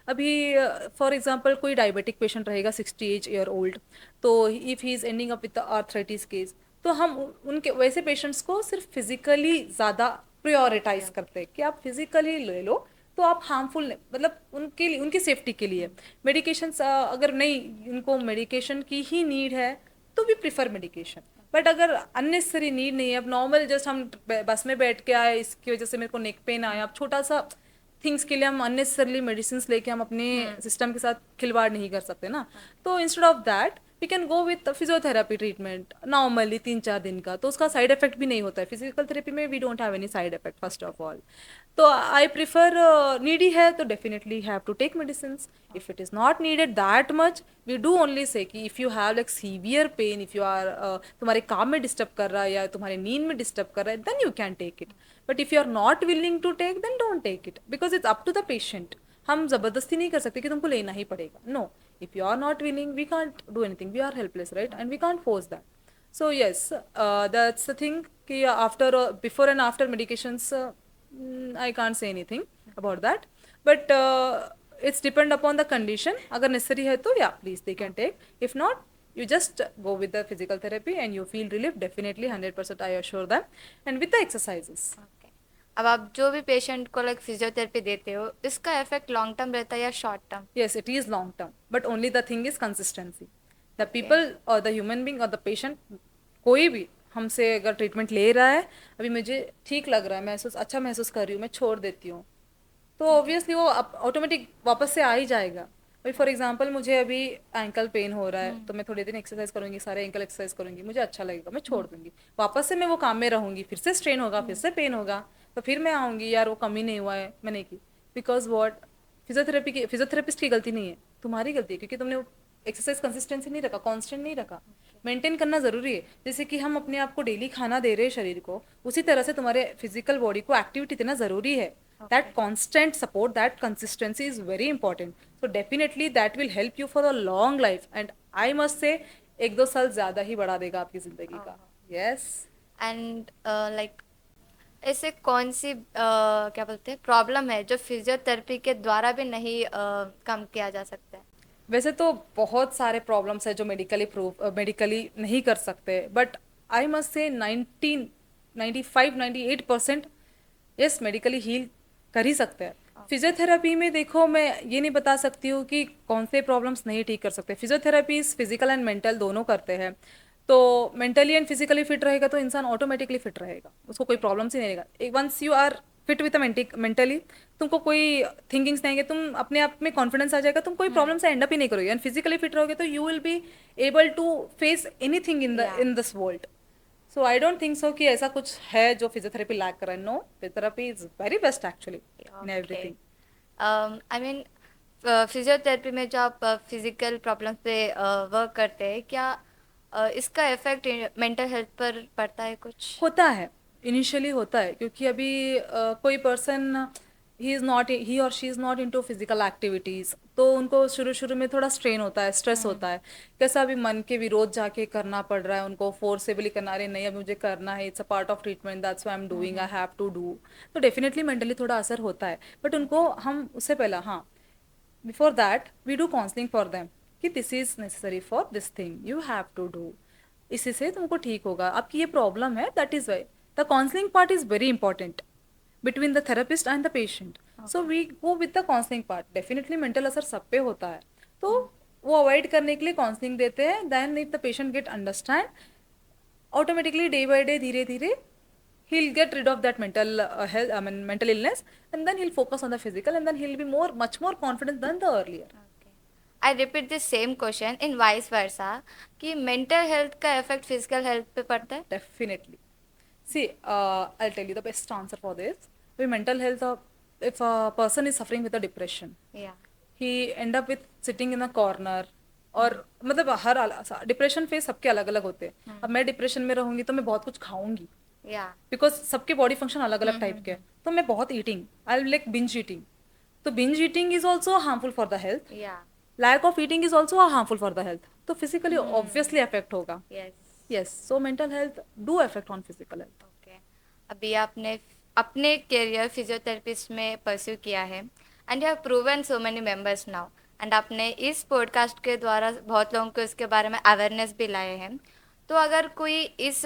अभी फॉर एग्जांपल कोई डायबिटिक पेशेंट रहेगा 68 year old, तो if he is ending up with the arthritis case, तो हम उनके वैसे patients को सिर्फ फिजिकली ज़्यादा प्रायोरिटाइज करते हैं कि आप फिजिकली ले लो, तो आप हार्मफुल मतलब उनके लिए, उनकी सेफ्टी के लिए मेडिकेशन, अगर नहीं उनको मेडिकेशन की ही नीड है तो भी प्रिफर मेडिकेशन। बट अगर अननेसेसरी नीड नहीं है, अब नॉर्मल जस्ट हम बस में बैठ के आए, इसकी वजह से मेरे को नेक पेन आया, अब छोटा सा थिंग्स के लिए हम अननेसेसरली मेडिसिन लेके हम अपने सिस्टम के साथ खिलवाड़ नहीं कर सकते ना। तो instead of that we can go with physiotherapy treatment normally 3-4 दिन का, तो उसका साइड इफेक्ट भी नहीं होता है। फिजिकल थेरेपी में we don't have any side effect first of all. तो आई प्रिफर, नीडी है तो definitely have to take medicine. If it is not needed that much, we do only say कि if you have like severe pain, if you are तुम्हारे काम में disturb कर रहा है या तुम्हारे नींद में डिस्टर्ब कर रहा है, then you can take it. But if you are not willing to take, then don't take it, because it's up to the patient. हम जबरदस्ती नहीं कर सकते कि तुमको लेना ही पड़ेगा, no. If you are not willing, we can't do anything, we are helpless, right? And we can't force that. So yes, that's the thing कि after before and after medications, I can't say anything about that, but it's depend upon the condition. अगर necessary है तो yeah, please they can take. If not, you just go with the physical therapy and you feel relief, definitely 100% I assure them, and with the exercises. Okay. अब आप जो भी patient को like physiotherapy देते हो, इसका इफेक्ट लॉन्ग टर्म रहता है या short term? Yes, it is long term, but only the thing is consistency. The people or the human being or the patient, कोई भी हमसे अगर ट्रीटमेंट ले रहा है, अभी मुझे ठीक लग रहा है, महसूस अच्छा महसूस कर रही हूँ, मैं छोड़ देती हूँ, तो ऑब्वियसली वो ऑटोमेटिक वापस से आ ही जाएगा। अभी फॉर एग्जांपल मुझे अभी एंकल पेन हो रहा है, तो मैं थोड़े दिन एक्सरसाइज करूंगी, सारे एंकल एक्सरसाइज करूंगी, मुझे अच्छा लगेगा, मैं छोड़ दूंगी, वापस से मैं वो काम में रहूंगी, फिर से स्ट्रेन होगा, फिर से पेन होगा, तो फिर मैं आऊंगी, यार वो कमी नहीं हुआ है, मैं नहीं की। बिकॉज वॉट, फिजियोथेरेपिस्ट की गलती नहीं है, तुम्हारी गलती है, क्योंकि तुमने एक्सरसाइज कंसिस्टेंसी नहीं रखा, कांस्टेंट नहीं रखा। मेंटेन करना जरूरी है, जैसे कि हम अपने आप को डेली खाना दे रहे हैं शरीर को, उसी तरह से तुम्हारे फिजिकल बॉडी को एक्टिविटी देना जरूरी है। that constant support, that consistency is very important, so definitely that will help you for a long life, and I must say 1-2 साल ज्यादा ही बढ़ा देगा आपकी जिंदगी का। yes। एंड लाइक ऐसे कौन सी क्या बोलते हैं प्रॉब्लम है जो फिजियोथेरेपी के द्वारा भी नहीं कम किया जा सकता है? वैसे तो बहुत सारे प्रॉब्लम्स है जो मेडिकली नहीं कर सकते, but I must say 95-98% yes medically heal कर ही सकते हैं। फिजियोथेरेपी में देखो, मैं ये नहीं बता सकती हूँ कि कौन से प्रॉब्लम्स नहीं ठीक कर सकते। फिजियोथेरेपीज फिजिकल एंड मेंटल दोनों करते हैं, तो मेंटली एंड फिजिकली फिट रहेगा तो इंसान ऑटोमेटिकली फिट रहेगा, उसको कोई प्रॉब्लम्स ही नहीं रहेगा। Once you are fit with mentally, तुमको कोई थिंकिंग्स नहीं आएंगे, तुम अपने आप में कॉन्फिडेंस आ जाएगा, तुम कोई प्रॉब्लम से एंड अप ही नहीं करोगे। एंड फिजिकली फिट रहोगे तो you will be able to face anything in this world. So I don't think so कि ऐसा कुछ है जो फिजियोथेरेपी लैक कर रहा है। No, physiotherapy is very best actually in everything. I mean physiotherapy में जो आप फिजिकल प्रॉब्लम्स पे वर्क करते हैं, क्या इसका इफेक्ट मेंटल हेल्थ पर पड़ता है कुछ? होता है, इनिशियली होता है, क्योंकि अभी कोई पर्सन ही और she is not into physical activities, तो उनको शुरू शुरू में थोड़ा स्ट्रेन होता है, स्ट्रेस होता है, कैसा अभी मन के विरोध जाके करना पड़ रहा है उनको, फोर्सेबली करना, रहे नहीं अभी मुझे करना है, it's a part of treatment, that's why I am doing, I have to do, तो डेफिनेटली मेंटली थोड़ा असर होता है। बट उनको हम उससे पहले, हाँ, before that we do counselling for them कि this is necessary for this thing, you have to do, इसी से तुमको ठीक होगा, आपकी ये प्रॉब्लम है, that is why the counselling part is very important between the therapist and the patient. So we go with the counseling part. Definitely mental असर सब पे होता है, तो वो अवॉइड करने के लिए काउंसलिंग देते हैं। Then if the patient get understand, automatically day by day धीरे धीरे he'll get rid of that mental illness, and then he'll focus on the physical, and then he'll be much more confident than the earlier. I repeat this same question in vice versa कि mental health का effect physical health पे पड़ता है? Definitely. See, I'll tell you the best answer for this. With mental health, if a person is suffering with a depression, या he end up with sitting in a corner, और मतलब हर depression phase सबके अलग अलग होते हैं। अब मैं डिप्रेशन में रहूंगी तो मैं बहुत कुछ खाऊंगी, या बिकॉज सबके बॉडी फंक्शन अलग अलग टाइप के हैं, तो मैं बहुत eating, I like binge eating, तो binge eating is also harmful for the health, या lack of eating is also harmful for the health, तो फिजिकली ऑब्वियसली अफेक्ट होगा. Yes. Yes, so mental health do affect on physical health. Okay. अभी आपने अपने career physiotherapist में pursue किया है and you have proven so many members now, and आपने इस पॉडकास्ट के द्वारा बहुत लोगों को इसके बारे में अवेयरनेस भी लाए हैं. तो अगर कोई इस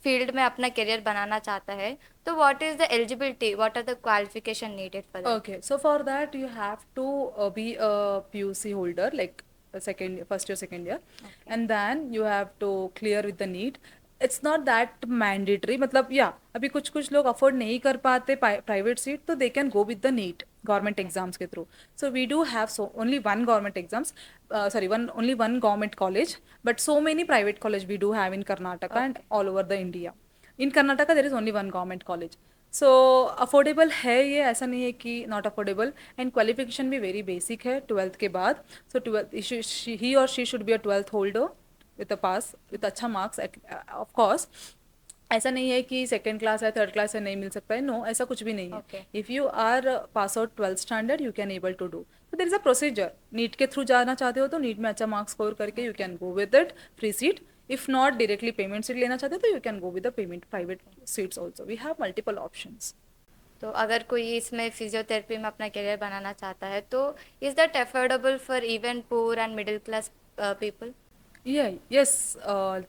फील्ड में अपना करियर बनाना चाहता है तो what is the eligibility, what are the qualification needed for that? Okay, so for that you have to be a PUC holder, like a first year, second year, and then you have to clear with the NEET. It's not that mandatory. मतलब yeah, अभी कुछ कुछ लोग afford नहीं कर पाते private seat, तो they can go with the NEET government exams के through. So we do have so only one government exams, only one government college, but so many private college we do have in Karnataka and all over the India. In Karnataka there is only one government college. So affordable है ये, ऐसा नहीं है कि not affordable, and qualification भी very basic है 12th के बाद. सो 12th ही और she should be a 12th holder with a pass with अच्छा मार्क्स. ऑफ कोर्स ऐसा नहीं है कि सेकेंड क्लास है, थर्ड क्लास है, नहीं मिल सकता है, नो, ऐसा कुछ भी नहीं है. Okay. If you are pass out 12th standard you can able to do. तो there is a procedure. NEET के थ्रू जाना चाहते हो तो नीट में अच्छा मार्क्स स्कोर करके you can go with it, free seat. If not directly payment seat लेना चाहते हो तो you can go with the payment private seats also. We have multiple options. तो अगर कोई इसमें फिजियोथेरेपी में अपना करियर बनाना चाहता है तो is that affordable for even poor and middle class people? Yes,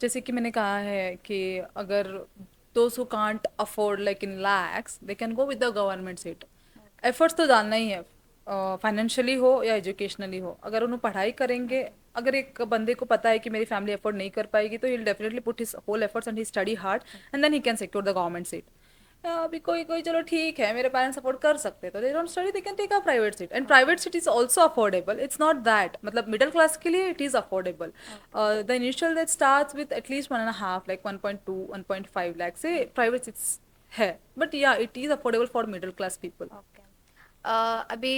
जैसे कि मैंने कहा है कि अगर those who can't afford like in lakhs they can go with the government seat. Efforts तो डालना ही है, फाइनेंशियली हो या एजुकेशनली हो. अगर उन्हें पढ़ाई करेंगे, अगर एक बंदे को पता है कि मेरी फैमिली अफोर्ड नहीं कर पाएगी तो he definitely put his whole efforts and he study hard and then he can secure the government seat. अभी कोई कोई चलो ठीक है, मेरे पेरेंट्स सपोर्ट कर सकते हैं तो they don't study, they can take a private seat, and private seat is also affordable. It's not that, मतलब मिडिल क्लास के लिए it is affordable. The initial that starts with at least 1.5 like 1.2 1.5 lakh से private seats है, but yeah it is affordable for middle class people. Okay. अभी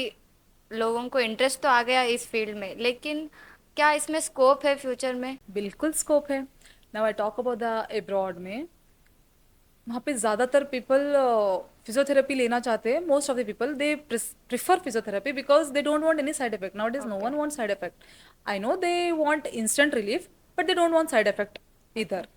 लोगों को interest तो आ गया इस फील्ड में, लेकिन क्या इसमें स्कोप है फ्यूचर में? बिल्कुल स्कोप है. Now I talk about the abroad में, वहाँ पे ज़्यादातर पीपल फिजियोथेरेपी लेना चाहते हैं. Most of the people they prefer physiotherapy because they don't want any side effect. Now it is no one want side effect. I know they want instant relief but they don't want side effect इधर.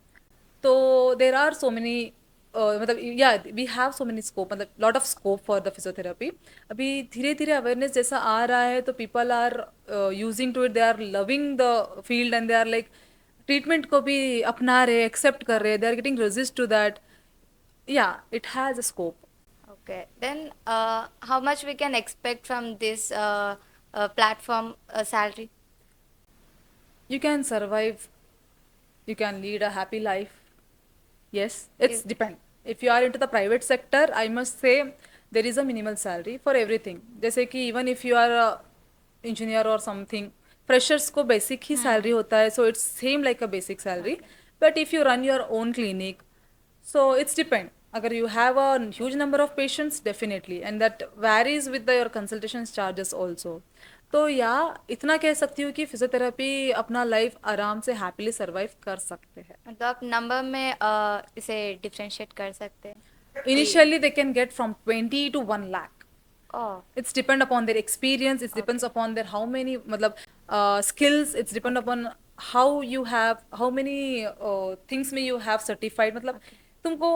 तो there are so many, मतलब yeah we have so many scope, मतलब lot of scope for the physiotherapy. अभी धीरे धीरे awareness जैसा आ रहा है तो people are using to it, they are loving the field and they are like treatment को भी अपना रहे, एक्सेप्ट कर रहे, they are getting resist to that. Yeah, it has a scope. Okay. Then how much we can expect from this platform salary? You can survive, you can lead a happy life. Yes, it's Is depend. If you are into the private sector, I must say there is a minimal salary for everything. जैसे कि even if you are a engineer or something, freshers को basic ही salary होता है, so it's same like a basic salary. But if you run your own clinic, so it's depend. अगर you have a huge number of patients, definitely, and that varies with your consultation charges also. तो या इतना कह सकती हूँ कि physiotherapy अपना life आराम से हैप्पीली सर्वाइव कर सकते हैं. मतलब आप नंबर में इसे डिफरेंशिएट कर सकते हैं? Initially, they can get from 20 to 1 lakh. Oh. It's depend upon their experience. It depends upon their how many मतलब skills. It's depend upon how you have how many things में you have certified. मतलब तुमको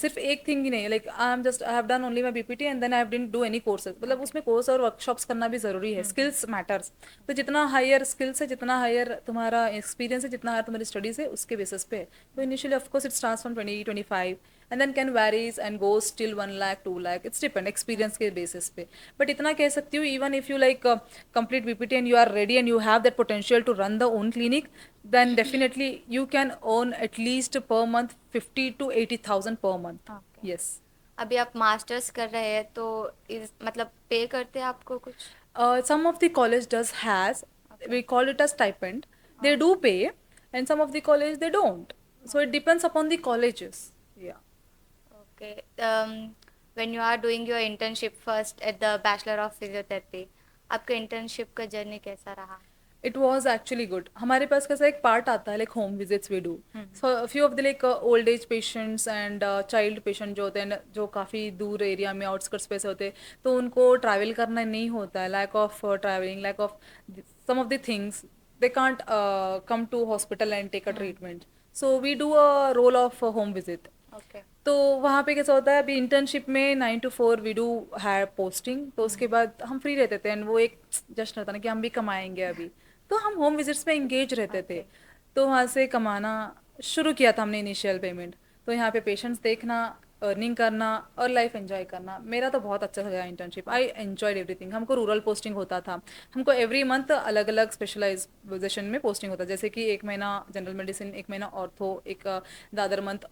सिर्फ एक thing ही नहीं है, like I have done only my BPT and then I didn't do any courses. मतलब उसमें कोर्स और वर्कशॉप्स करना भी जरूरी है. Skills matters. तो जितना हायर स्किल्स है, जितना हायर तुम्हारा एक्सपीरियंस है, जितना हायर तुम्हारी स्टडीज है, उसके बेसिस पे है. तो initially of course it starts from 20-25 and then can varies and goes till 1 lakh 2 lakh. It's depend experience के basis पे. But इतना कह सकती हूँ, even if you like complete BPT and you are ready and you have that potential to run the own clinic, then definitely you can earn at least per month 50 to 80,000 per month. Okay. Yes. अभी आप masters कर रहे हैं तो इस मतलब पे करते हैं आपको कुछ? Some of the college does has, we call it as stipend. They do pay and some of the college they don't. So it depends upon the colleges. Yeah. Okay. When you are doing your internship first at the Bachelor of Physiotherapy, आपका internship का journey कैसा रहा? It was actually good. हमारे पास कैसा एक part आता है like home visits we do. So few of the like old age patients and child patient जो होते हैं जो काफ़ी दूर एरिया में आउटस्कर्ट्स पे से होते हैं, तो उनको ट्रैवल करना नहीं होता है, lack of travelling, lack of some of the things, they can't come to hospital and take a treatment. So we do a role of a home visit. Okay. तो वहाँ पे कैसा होता है, अभी इंटर्नशिप में 9 to 4 वी डू है posting, तो उसके बाद हम फ्री रहते थे एंड वो एक जश्न रहता ना कि हम भी कमाएंगे अभी, तो हम होम विजिट्स में इंगेज रहते थे. तो वहाँ से कमाना शुरू किया था हमने इनिशियल पेमेंट. तो यहाँ पे पेशेंट्स देखना, अर्निंग करना और लाइफ एंजॉय करना, मेरा तो बहुत अच्छा गया इंटर्नशिप. I enjoyed everything. हमको रूरल पोस्टिंग होता था, हमको एवरी मंथ अलग अलग स्पेशलाइजेशन में पोस्टिंग होता है, जैसे कि एक महीना जनरल मेडिसिन, एक महीना ऑर्थो, एक the other month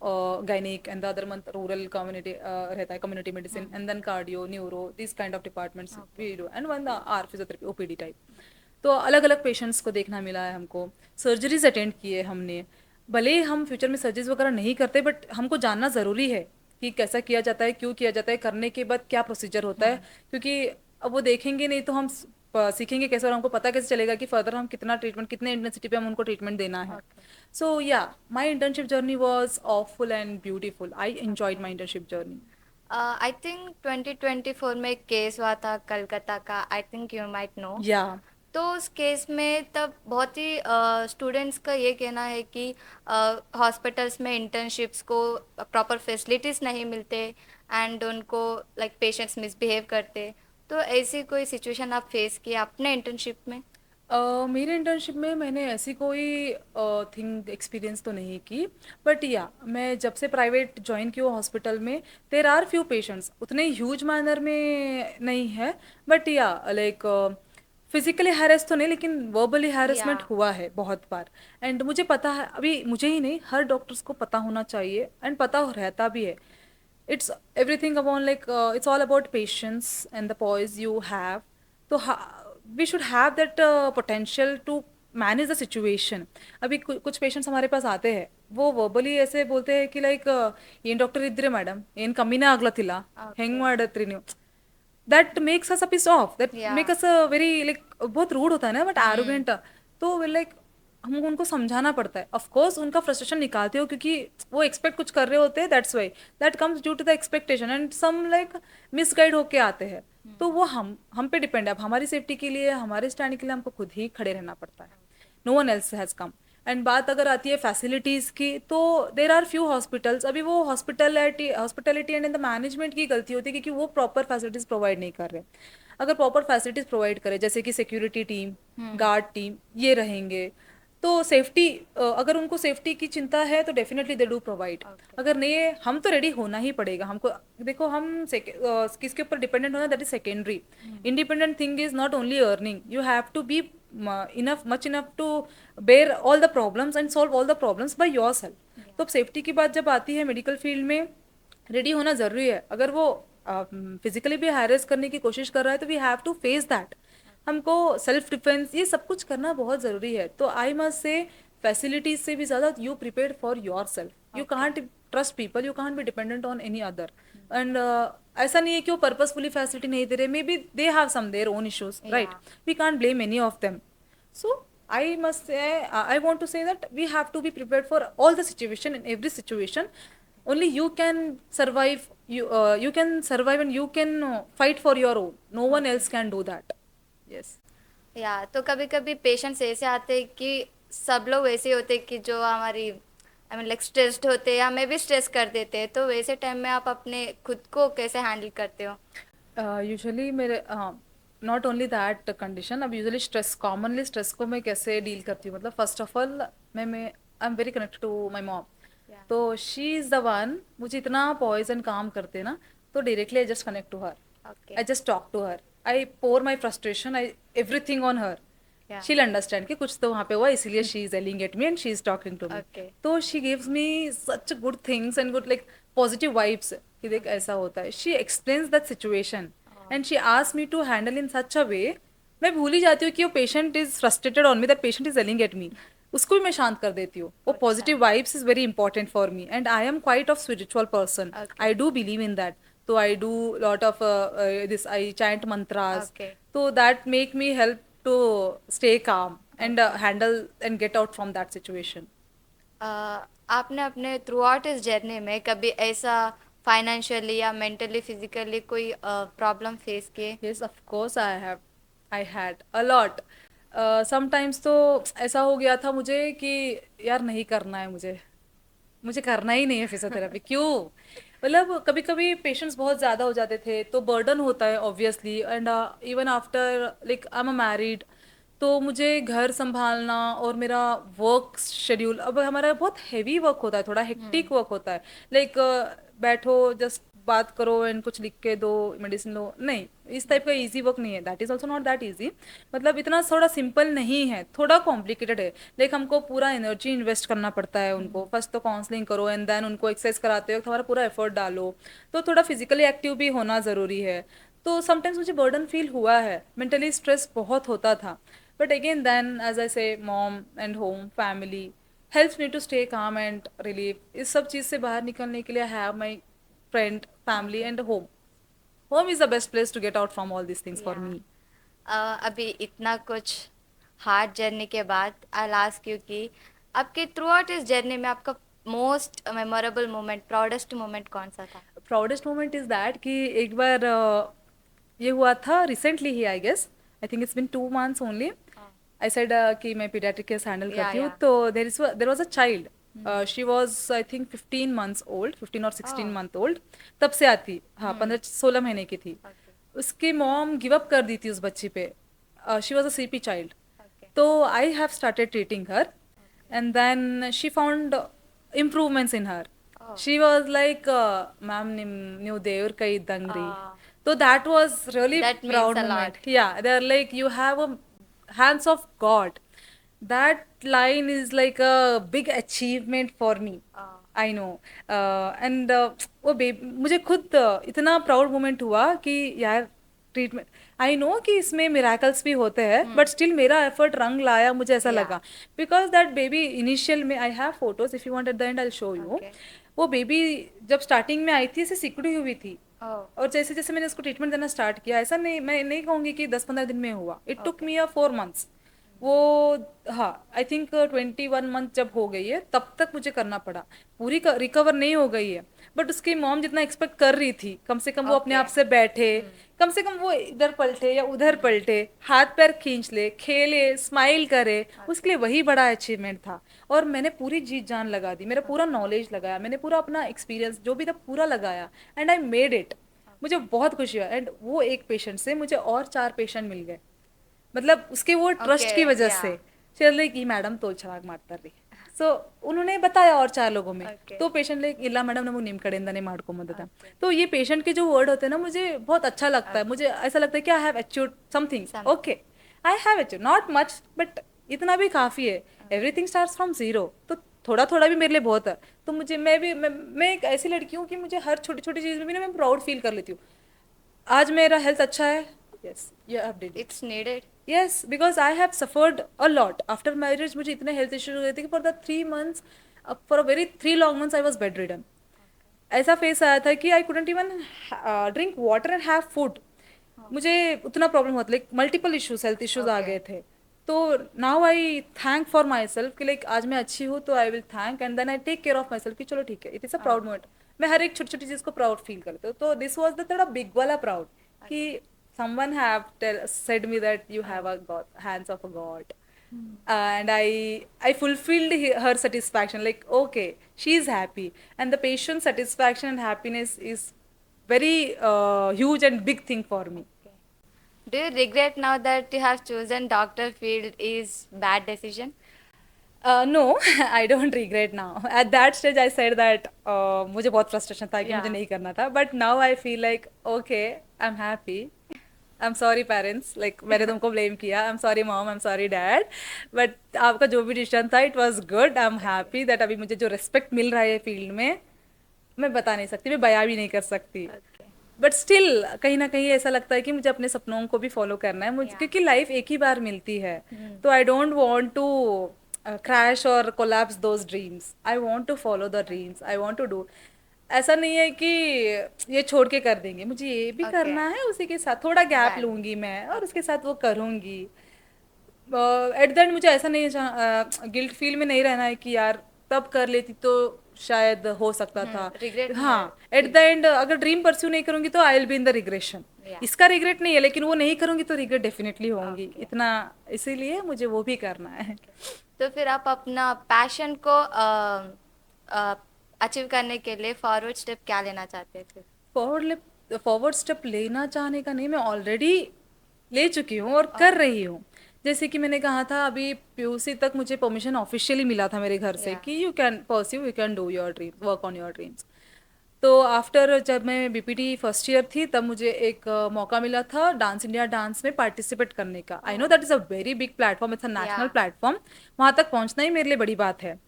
gynaec and the other month rural community रहता है, community medicine and then cardio, neuro, this kind of departments we do, and one the are physiotherapy OPD type. तो अलग अलग patients को देखना मिला है हमको. सर्जरीज अटेंड किए हमने. भले ही हम फ्यूचर में सर्जरीज वगैरह नहीं करते, बट हमको जानना ज़रूरी है कि कैसा किया जाता है, क्यों किया जाता है, करने के बाद क्या प्रोसीजर होता है, क्योंकि अब वो देखेंगे नहीं तो हम सीखेंगे कैसे, और हमको पता कैसे चलेगा कि फर्दर हम कितना ट्रीटमेंट, कितने इंटेंसिटी पे हम उनको ट्रीटमेंट देना है. सो या my internship journey was awful and beautiful. I enjoyed my internship journey. I think 2024 में एक केस हुआ था कलकत्ता का, I think you might know. या तो उस केस में तब बहुत ही स्टूडेंट्स का ये कहना है कि हॉस्पिटल्स में इंटर्नशिप्स को प्रॉपर फैसिलिटीज़ नहीं मिलते एंड उनको लाइक पेशेंट्स मिसबिहेव करते. तो ऐसी कोई सिचुएशन आप फेस किए अपने इंटर्नशिप में? मेरे इंटर्नशिप में मैंने ऐसी कोई थिंग एक्सपीरियंस तो नहीं की, बट या मैं जब से प्राइवेट ज्वाइन की हूँ हॉस्पिटल में, देर आर फ्यू पेशेंट्स, उतने ह्यूज मैनर में नहीं है, बट या लाइक फिजिकली हैरेस तो नहीं, लेकिन वर्बली हैरेसमेंट Yeah. हुआ है बहुत बार. एंड मुझे पता है, अभी मुझे ही नहीं हर डॉक्टर्स को पता होना चाहिए एंड पता रहता भी है. It's everything about like it's all about patience and the poise you have. तो we should have that potential to manage the situation. अभी कुछ पेशेंट्स हमारे पास आते हैं, वो वर्बली ऐसे बोलते हैं कि लाइक ಏನ್ ಡಾಕ್ಟರ್ ಇದ್ರೆ ಮೇಡಮ್ ಏನು ಕಮ್ಮಿನೇ ಆಗ್ಲತ್ತಿಲ್ಲ, ಹೆಂಗ್ ಮಾಡತ್ರಿ ನೀವು. That makes us a piss off, that Yeah. Make us very like, बहुत रूड होता है ना, बट एरोगेंट. तो लाइक हमको उनको समझाना पड़ता है. ऑफ कोर्स उनका फ्रस्ट्रेशन निकालते हो, क्योंकि वो एक्सपेक्ट कुछ कर रहे होते हैं, that's why that comes due to the expectation and some like misguide होके आते हैं. तो वो हम पे डिपेंड है. अब हमारी सेफ्टी के लिए, हमारे स्टैंड के लिए हमको खुद ही खड़े रहना पड़ता है. No one else has come. And बात अगर आती है फैसिलिटीज़ की, तो देर आर फ्यू हॉस्पिटल्स, अभी वो hospitality and in the management की गलती होती है, क्योंकि वो प्रॉपर फैसिलिटीज़ प्रोवाइड नहीं कर रहे. अगर प्रॉपर फैसिलिटीज़ प्रोवाइड करें, जैसे कि सिक्योरिटी टीम, गार्ड टीम, ये रहेंगे, तो सेफ्टी, अगर उनको सेफ्टी की चिंता है तो डेफिनेटली दे डू प्रोवाइड. अगर नहीं है, हम तो रेडी होना ही पड़ेगा हमको. देखो हम किसके ऊपर डिपेंडेंट होना, that is secondary. Independent thing is not only earning, you have to be much enough to bear all the problems and solve all the problems by yourself. तो अब सेफ्टी की बात जब आती है, मेडिकल फील्ड में ready होना ज़रूरी है. अगर वो फिजिकली भी हैरेस करने की कोशिश कर रहा है, तो we have to face that. हमको सेल्फ डिफेंस, ये सब कुछ करना बहुत ज़रूरी है. तो आई मस्ट से फैसिलिटीज से भी ज़्यादा you prepare for your self. You can't trust people, you can't be dependent on any other. And ऐसा नहीं है कि वो पर्पसफुली फैसिलिटी नहीं दे रहे, maybe they have some their own issues, right. We can't blame any of them. So I must say, I want to say that we have to be prepared for all the situation, in every situation. Only you can survive. You can survive and you can fight for your own. No one else can do that. Yes. या तो कभी कभी patients ऐसे आते हैं कि सब लोग वैसे होते हैं कि जो हमारी आई मीन लाइक स्ट्रेस्ड होते हैं या हमें भी स्ट्रेस कर देते हैं. तो वैसे टाइम में आप अपने खुद को कैसे हैंडल करते हो? यूजुअली मेरे नॉट ओनली दैट कंडीशन. अब यूजुअली स्ट्रेस, कॉमनली स्ट्रेस को मैं कैसे डील करती हूँ, मतलब फर्स्ट ऑफ ऑल मैं I am very connected to my mom. तो शी इज़ द वन, मुझे इतना पॉइज एंड काम करते हैं ना, तो directly I just connect to her. Okay. I just talk to her. I pour my frustration, everything on her. Yeah. She'll understand कि कुछ तो वहाँ पे हुआ, इसीलिए she is yelling at me and she is talking to me. Okay. तो she gives me such good things and good like positive vibes कि देख ऐसा होता है. She explains that situation and she asks me to handle in such a way. मैं भूल ही जाती हूँ कि वो patient is frustrated on me, that patient is yelling at me. उसको भी मैं शांत कर देती हूँ. वो positive vibes is very important for me and I am quite of spiritual person. Okay. I do believe in that. So I do lot of this, I chant mantras. Okay. So that make me help to stay calm and handle and get out from that situation. आपने अपने through out इस journey में कभी ऐसा financially या mentally physically कोई problem face किए? Yes, of course I have. I had a lot. Sometimes तो ऐसा हो गया था मुझे कि यार नहीं करना है मुझे, मुझे करना ही नहीं है फिजियोथेरेपी। क्यों? मतलब कभी कभी पेशेंट्स बहुत ज़्यादा हो जाते थे तो बर्डन होता है obviously, and even after like I am a married, तो मुझे घर संभालना और मेरा वर्क शेड्यूल, अब हमारा बहुत हैवी वर्क होता है, थोड़ा हेक्टिक वर्क होता है। लाइक बैठो जस्ट बात करो एंड कुछ लिख के दो, मेडिसिन लो, नहीं इस टाइप का इजी वर्क नहीं है। That is also not that easy. मतलब इतना थोड़ा सिंपल नहीं है, थोड़ा कॉम्प्लिकेटेड है। लाइक हमको पूरा एनर्जी इन्वेस्ट करना पड़ता है उनको। फर्स्ट तो काउंसलिंग करो एंड देन उनको एक्सरसाइज कराते वक्त हमारा पूरा एफर्ट डालो, तो थोड़ा फिजिकली एक्टिव भी होना ज़रूरी है। तो समटाइम्स मुझे बर्डन फील हुआ है, मेंटली स्ट्रेस बहुत होता था। But again then as I say mom and home family helps me to stay calm and relieve. इस सब चीज़ से बाहर निकलने के लिए have my friend, family, okay. and home. Home is the best place to get out from all these things for या me. अभी इतना कुछ हार्ड जर्नी के बाद आई आस्क यू कि आपके थ्रू आउट इस जर्नी में आपका most memorable moment, proudest moment कौन सा था? Proudest moment is that कि एक बार ये हुआ था रिसेंटली ही, I guess I think it's been 2 months only. I said कि मैं पीडियाट्रिक केस हैंडल या करती हूँ, या तो there was a child, she was I think 15 months old, 15 और 16 month ओल्ड, तब से आती, हाँ 15-16 महीने की थी। ओके उसकी मॉम गिव अप कर दी थी उस बच्ची पे। She was a CP child. Okay तो I have started treating her, and then she found improvements in her. Oh She was like, ma'am, ನೀವು ದೇವ್ರ ಕೈ ಇದ್ದಂಗ್ರಿ. So that was really that means proud a moment. lot. Yeah, they're like, you have a hands of God. That line is like a big achievement for me. I know. And वो baby मुझे खुद इतना proud moment हुआ कि यार treatment, I know कि इसमें miracles भी होते हैं, बट स्टिल मेरा एफर्ट रंग लाया, मुझे ऐसा या लगा। बिकॉज दैट बेबी इनिशियल में, I have photos if you want eight the end I show you. Okay वो बेबी जब स्टार्टिंग में आई थी ऐसे सिकुड़ी हुई थी, ओह और जैसे जैसे मैंने उसको ट्रीटमेंट देना स्टार्ट किया, ऐसा नहीं, मैं नहीं कहूँगी कि 10-15 दिन में हुआ, it took okay me 4 months। वो, हाँ आई थिंक 21 month जब हो गई है तब तक मुझे करना पड़ा, पूरी रिकवर नहीं हो गई है। बट उसकी मॉम जितना एक्सपेक्ट कर रही थी, कम से कम वो अपने ओके आप से बैठे, कम से कम वो इधर पलटे या उधर पलटे, हाथ पैर खींच ले, खेले, स्माइल करे, उसके लिए वही बड़ा अचीवमेंट था। और मैंने पूरी जी जान लगा दी, मेरा पूरा नॉलेज लगाया, मैंने पूरा अपना एक्सपीरियंस जो भी था पूरा लगाया, एंड आई मेड इट। मुझे बहुत खुशी हुआ, एंड वो एक पेशेंट से मुझे और 4 पेशेंट मिल गए, मतलब उसके वो ओके ट्रस्ट की वजह या से। चल रही कि मैडम तो ಚೆನ್ನಾಗಿ ಮಾಡ್ತಾರ್ರಿ, ಸೊ उन्होंने बताया और 4 लोगों में। ओके तो पेशेंट लाइक ಇಲ್ಲ ಮೇಡಮ್ ನಮಗೆ ನಿಮ್ಮ ಕಡೆಯಿಂದನೇ ಮಾಡ್ಕೊಂಬಂದದ। ओके तो ये पेशेंट के जो वर्ड होते हैं ना, मुझे बहुत अच्छा लगता है, मुझे ऐसा लगता है कि I have achieved something. Some okay, I have achieved not much, but इतना भी काफ़ी है। एवरीथिंग स्टार्ट्स फ्रॉम जीरो, तो थोड़ा थोड़ा भी मेरे लिए बहुत है। तो मुझे, मैं एक ऐसी लड़की हूँ कि मुझे हर छोटी छोटी चीज़ में भी ना मैं प्राउड फील कर लेती हूँ। आज मेरा हेल्थ अच्छा है, yes you have did it. It's needed. Yes, because I have suffered a lot after marriage. मुझे इतने हेल्थ इश्यूज हो गए थे कि for the 3 months, for a very 3 long months I was bedridden. ऐसा face आया था कि I couldn't even drink water and have food. मुझे उतना प्रॉब्लम हुआ था, like multiple issues, health issues आ ओके गए थे। तो now I thank for myself कि लाइक आज मैं अच्छी हूँ, तो I will thank, and then I take care of myself कि चलो ठीक है, it is a proud moment. मैं हर एक छोटी छोटी चीज़ को प्राउड फील करती हूँ। तो दिस वॉज द थोड़ा बिग वाला प्राउड कि someone have said me that you have a god, hands of a god, and I fulfilled her satisfaction, like okay, she is happy, and the patient's satisfaction and happiness is very huge and big thing for me. Do you regret now that you have chosen doctor field is bad decision? No, I don't regret now. At that stage, I said that मुझे बहुत frustration था कि मुझे Yeah. नहीं करना था. But now I feel like okay, I'm happy. I'm sorry parents, like मैंने तुमको blame किया. I'm sorry mom, I'm sorry dad. But आपका जो भी decision था, it was good. I'm happy that अभी मुझे जो respect मिल रहा है फील्ड में, मैं बता नहीं सकती, मैं बयां भी नहीं कर सकती। Okay. बट स्टिल कहीं ना कहीं ऐसा लगता है कि मुझे अपने सपनों को भी फॉलो करना है, मुझे Yeah. क्योंकि लाइफ एक ही बार मिलती है। तो I don't want to crash और collapse those dreams. I want to follow the dreams, I want to do. ऐसा नहीं है कि ये छोड़ के कर देंगे, मुझे ये भी Okay. करना है, उसी के साथ थोड़ा गैप Valid. लूंगी मैं और Okay. उसके साथ वो करूंगी। एट द एंड मुझे ऐसा नहीं गिल्ट फील में नहीं रहना है कि यार तब कर लेती तो शायद हो सकता था। रिग्रेट नहीं हाँ, है एट द एंड अगर ड्रीम परस्यू नहीं करूंगी तो I will be in the regression. या इसका रिग्रेट नहीं है, लेकिन वो नहीं करूंगी तो रिग्रेट डेफिनेटली होंगी ओके। इतना। इसीलिए मुझे वो भी करना है। तो फिर आप अपना पैशन को अचीव करने के लिए फॉरवर्ड स्टेप क्या लेना चाहते हैं फिर? फॉरवर्ड स्टेप लेना चाहने का नहीं, मैं ऑलरेडी ले चुकी हूँ और कर और रही हूँ। जैसे कि मैंने कहा था अभी पीयूसी तक मुझे परमिशन ऑफिशियली मिला था मेरे घर से या कि you can pursue, you can do your dream, work on your dreams. तो आफ्टर जब मैं बीपीटी फर्स्ट ईयर थी तब मुझे एक मौका मिला था डांस इंडिया डांस में पार्टिसिपेट करने का। आई know that is a very big platform, it's a या नेशनल प्लेटफॉर्म। वहाँ तक पहुँचना ही मेरे लिए बड़ी बात है,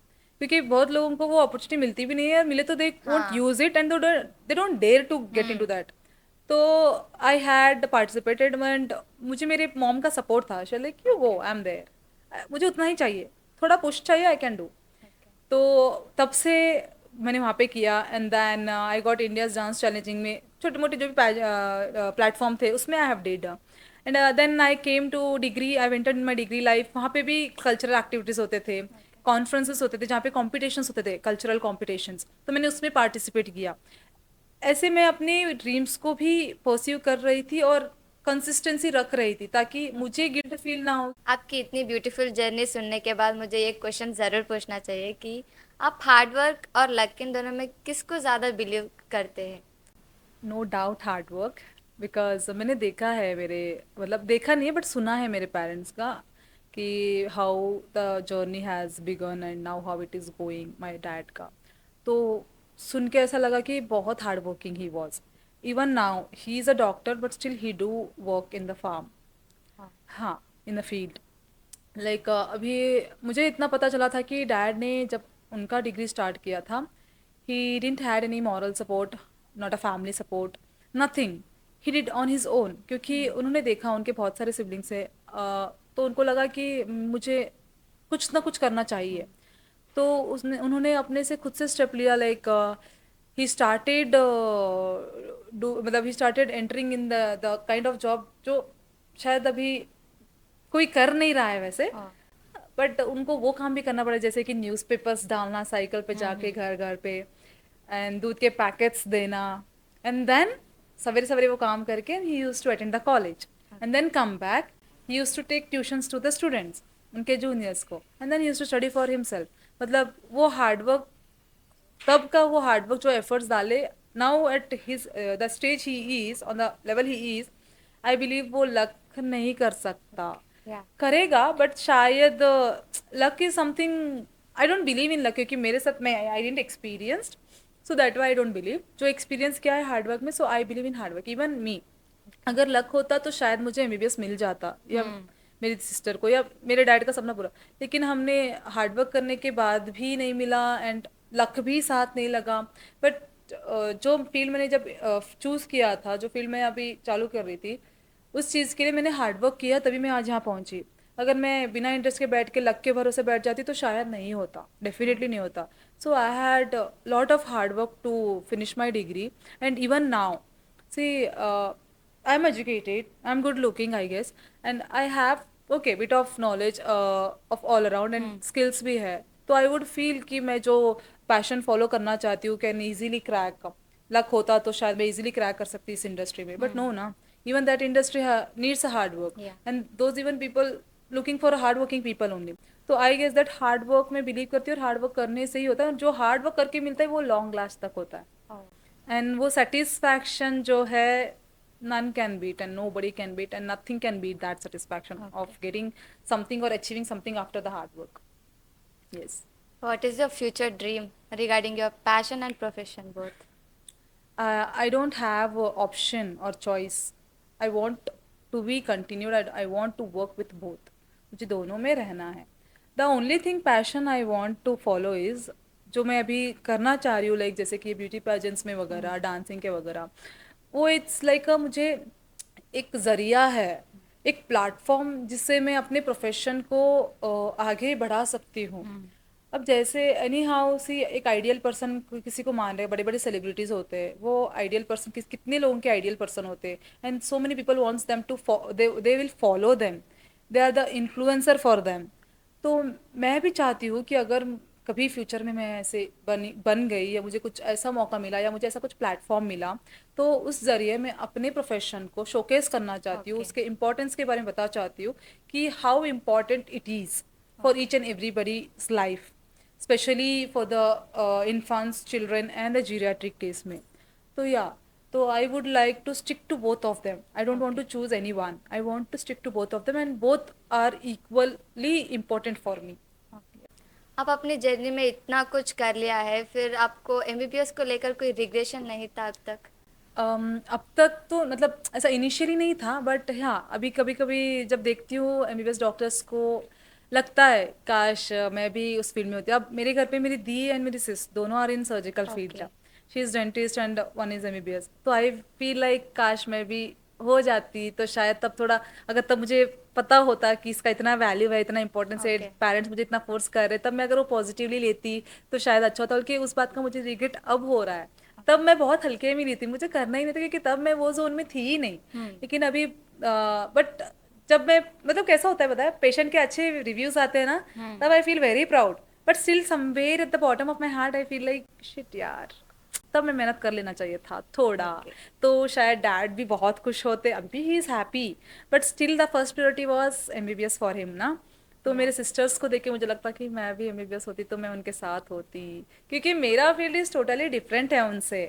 क्योंकि बहुत लोगों को वो अपॉर्चुनिटी मिलती भी नहीं है, मिले तो दे वोंट हाँ use it and they don't dare to get in to that. तो आई हैड पार्टिसिपेटेड एंड मुझे मेरे मॉम का सपोर्ट था, चले क्यों वो आई एम देयर, मुझे उतना ही चाहिए, थोड़ा पुश चाहिए, आई कैन डू। तो तब से मैंने वहाँ पे किया and then I got India's dance challenging में छोटे मोटे जो भी प्लेटफॉर्म थे उसमें I have did. And then I came to degree, I wanted in my degree life. वहाँ पे भी कल्चरल एक्टिविटीज़ होते थे, कॉन्फ्रेंसेस होते थे जहाँ पे कॉम्पिटिशन्स होते थे, कल्चरल कॉम्पिटिशन्स, तो मैंने उसमें पार्टिसिपेट किया। ऐसे मैं अपने ड्रीम्स को भी परस्यू कर रही थी और कंसिस्टेंसी रख रही थी ताकि मुझे गिल्ट फील ना हो। आपकी इतनी ब्यूटीफुल जर्नी सुनने के बाद मुझे ये क्वेश्चन ज़रूर पूछना चाहिए कि आप हार्डवर्क और लक इन दोनों में किसको ज़्यादा बिलीव करते हैं? No doubt hard work, because मैंने देखा है मेरे, मतलब देखा नहीं है बट सुना है मेरे पेरेंट्स का कि how the journey has begun and now how it is going, my dad का। तो सुन के ऐसा लगा कि बहुत hard working he was. Even now he is a doctor but still he do work in the farm. हाँ हाँ, इन द फील्ड। लाइक अभी मुझे इतना पता चला था कि डैड ने जब उनका डिग्री स्टार्ट किया था, he didn't had any moral support, not a family support, nothing. He did on his own, क्योंकि उन्होंने देखा उनके बहुत सारे सिबलिंग्स है, तो उनको लगा कि मुझे कुछ ना कुछ करना चाहिए। तो उसने उन्होंने अपने से खुद से स्टेप लिया। लाइक ही स्टार्टेड डू मतलब he started entering in the kind of job जो शायद अभी कोई कर नहीं रहा है वैसे, हाँ बट उनको वो काम भी करना पड़ा, जैसे कि न्यूज़पेपर्स डालना साइकिल पे जाके घर घर पे, एंड दूध के पैकेट्स देना। एंड देन सवेरे सवेरे वो काम करके he use to attend the college and then come back, he use to take tuitions to the students, उनके जूनियर्स को, and then he use to study for himself. मतलब वो हार्डवर्क, तब का वो हार्डवर्क जो एफर्ट्स डाले, now at his the stage he is on the level he is, I believe वो लक नहीं कर सकता। या करेगा बट शायद luck is something, I don't believe in luck, क्योंकि मेरे साथ मैं I didn't experienced, so that why I don't believe. जो एक्सपीरियंस किया है हार्डवर्क में, so I believe in hard work. Even me, अगर लक होता तो शायद मुझे एमबीबीएस मिल जाता, या मेरी सिस्टर को, या मेरे डैड का सपना पूरा। लेकिन हमने हार्डवर्क करने के बाद भी नहीं मिला एंड लक भी साथ नहीं लगा। बट जो फील्ड मैंने जब चूज़ किया था, जो फील्ड मैं अभी चालू कर रही थी, उस चीज़ के लिए मैंने हार्डवर्क किया, तभी मैं आज यहाँ पहुँची। अगर मैं बिना इंटरेस्ट के बैठ के लक के भरोसे बैठ जाती तो शायद नहीं होता, डेफिनेटली नहीं होता। So I had lot of hard work to finish my degree and even now see I'm educated, I'm good looking, I guess, and I have okay bit of knowledge of all around and skills भी है। तो I would feel कि मैं जो passion follow करना चाहती हूँ can easily crack। Luck होता तो शायद मैं easily crack कर सकती इस इंडस्ट्री में, बट नो ना, even that industry needs a hard work या and those even people looking for a hard working people only। तो I guess that hard work में बिलीव करती हूँ और हार्ड वर्क करने से ही होता है, जो हार्ड वर्क करके मिलता है वो लॉन्ग लास्ट तक होता है। एंड वो सेटिस्फैक्शन जो है, none can beat and nobody can beat and nothing can beat that satisfaction Okay. of getting something or achieving something after the hard work। Yes, What is your future dream regarding your passion and profession both? I don't have a option or choice, I want to be continued, I want to work with both, मुझे दोनों में रहना है। The only thing passion I want to follow is जो मैं अभी करना चाह रही हूँ, लाइक जैसे कि ब्यूटी पेजेंट्स में वगैरह, डांसिंग के वगैरह, वो इट्स लाइक मुझे एक ज़रिया है, एक प्लेटफॉर्म जिससे मैं अपने प्रोफेशन को आगे बढ़ा सकती हूँ। अब जैसे एनी हाउ सी एक आइडियल पर्सन किसी को मान रहे, बड़े बड़े सेलिब्रिटीज होते हैं, वो आइडियल पर्सन कितने लोगों के आइडियल पर्सन होते हैं, and so many people wants them to they will follow them. They are the influencer for them. तो मैं भी चाहती हूँ कि अगर कभी फ्यूचर में मैं ऐसे बन गई या मुझे कुछ ऐसा मौका मिला या मुझे ऐसा कुछ प्लेटफॉर्म मिला, तो उस जरिए मैं अपने प्रोफेशन को शोकेस करना चाहती हूँ, ओके। उसके इम्पोर्टेंस के बारे में बता चाहती हूँ कि how important it is for each and everybody's life, especially for the infants, children, and the geriatric case में। तो या तो I would like to stick to both of them. I don't want okay. to choose anyone. I want to stick to both of them, and both are equally important for me. Okay. आप अपनी journey में इतना कुछ कर लिया है, फिर आपको एमबीबीएस को लेकर कोई रिग्रेशन नहीं था अब तक? अब तक तो मतलब ऐसा इनिशियली नहीं था, बट हाँ अभी कभी कभी जब देखती हूँ एमबीबीएस डॉक्टर्स को, लगता है काश मैं भी उस फील्ड में होती। अब मेरे घर पे मेरी दी एंड मेरी सिस दोनों are in surgical field. Okay. She is dentist and one is MBBS. तो आई फील लाइक काश मैं भी हो जाती तो शायद तब थोड़ा, अगर तब मुझे पता होता कि इसका इतना वैल्यू है, इतना इंपॉर्टेंस है, ओके। पेरेंट्स मुझे इतना फोर्स कर रहे, तब मैं अगर वो पॉजिटिवली लेती तो शायद अच्छा होता। बल्कि उस बात का मुझे रिग्रेट अब हो रहा है। तब मैं बहुत हल्के में ली थी, मुझे करना ही नहीं था क्योंकि तब मैं वो जोन में थी ही नहीं। लेकिन अभी बट जब मैं मतलब कैसा होता है पता है, पेशेंट के अच्छे रिव्यूज आते हैं ना, तब I feel very proud. But still somewhere at the bottom of my heart I feel like shit यार, तब मैं मेहनत कर लेना चाहिए था थोड़ा। ओके। तो शायद डैड भी बहुत खुश होते, अभी he is happy, but still the first priority was MBBS for him ना। तो या। मेरे सिस्टर्स को देख के मुझे लगता कि मैं भी एमबीबीएस होती तो मैं उनके साथ होती, क्योंकि मेरा फील्ड इज टोटली डिफरेंट है उनसे।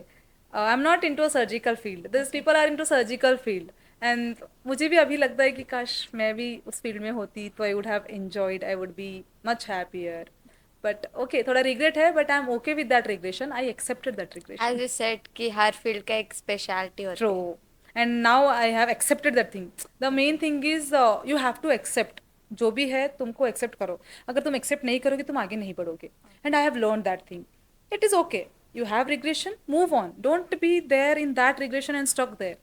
I am not into a surgical field, this okay. People are into surgical field. And मुझे भी अभी लगता है कि काश मैं भी उस फील्ड में होती तो I would have enjoyed, I would be much happier. But okay, थोड़ा रिग्रेट है, but I am okay with that regression, I accepted that as regression. You said कि हर फील्ड का एक स्पेशलिटी होती है। True. And now I have accepted that thing. The main thing is you have to accept. जो भी है तुमको एक्सेप्ट करो। अगर तुम एक्सेप्ट नहीं करोगे तुम आगे नहीं बढ़ोगे। And I have learn that thing. It is okay, you have regression, move on, don't be there in that regression and stuck there.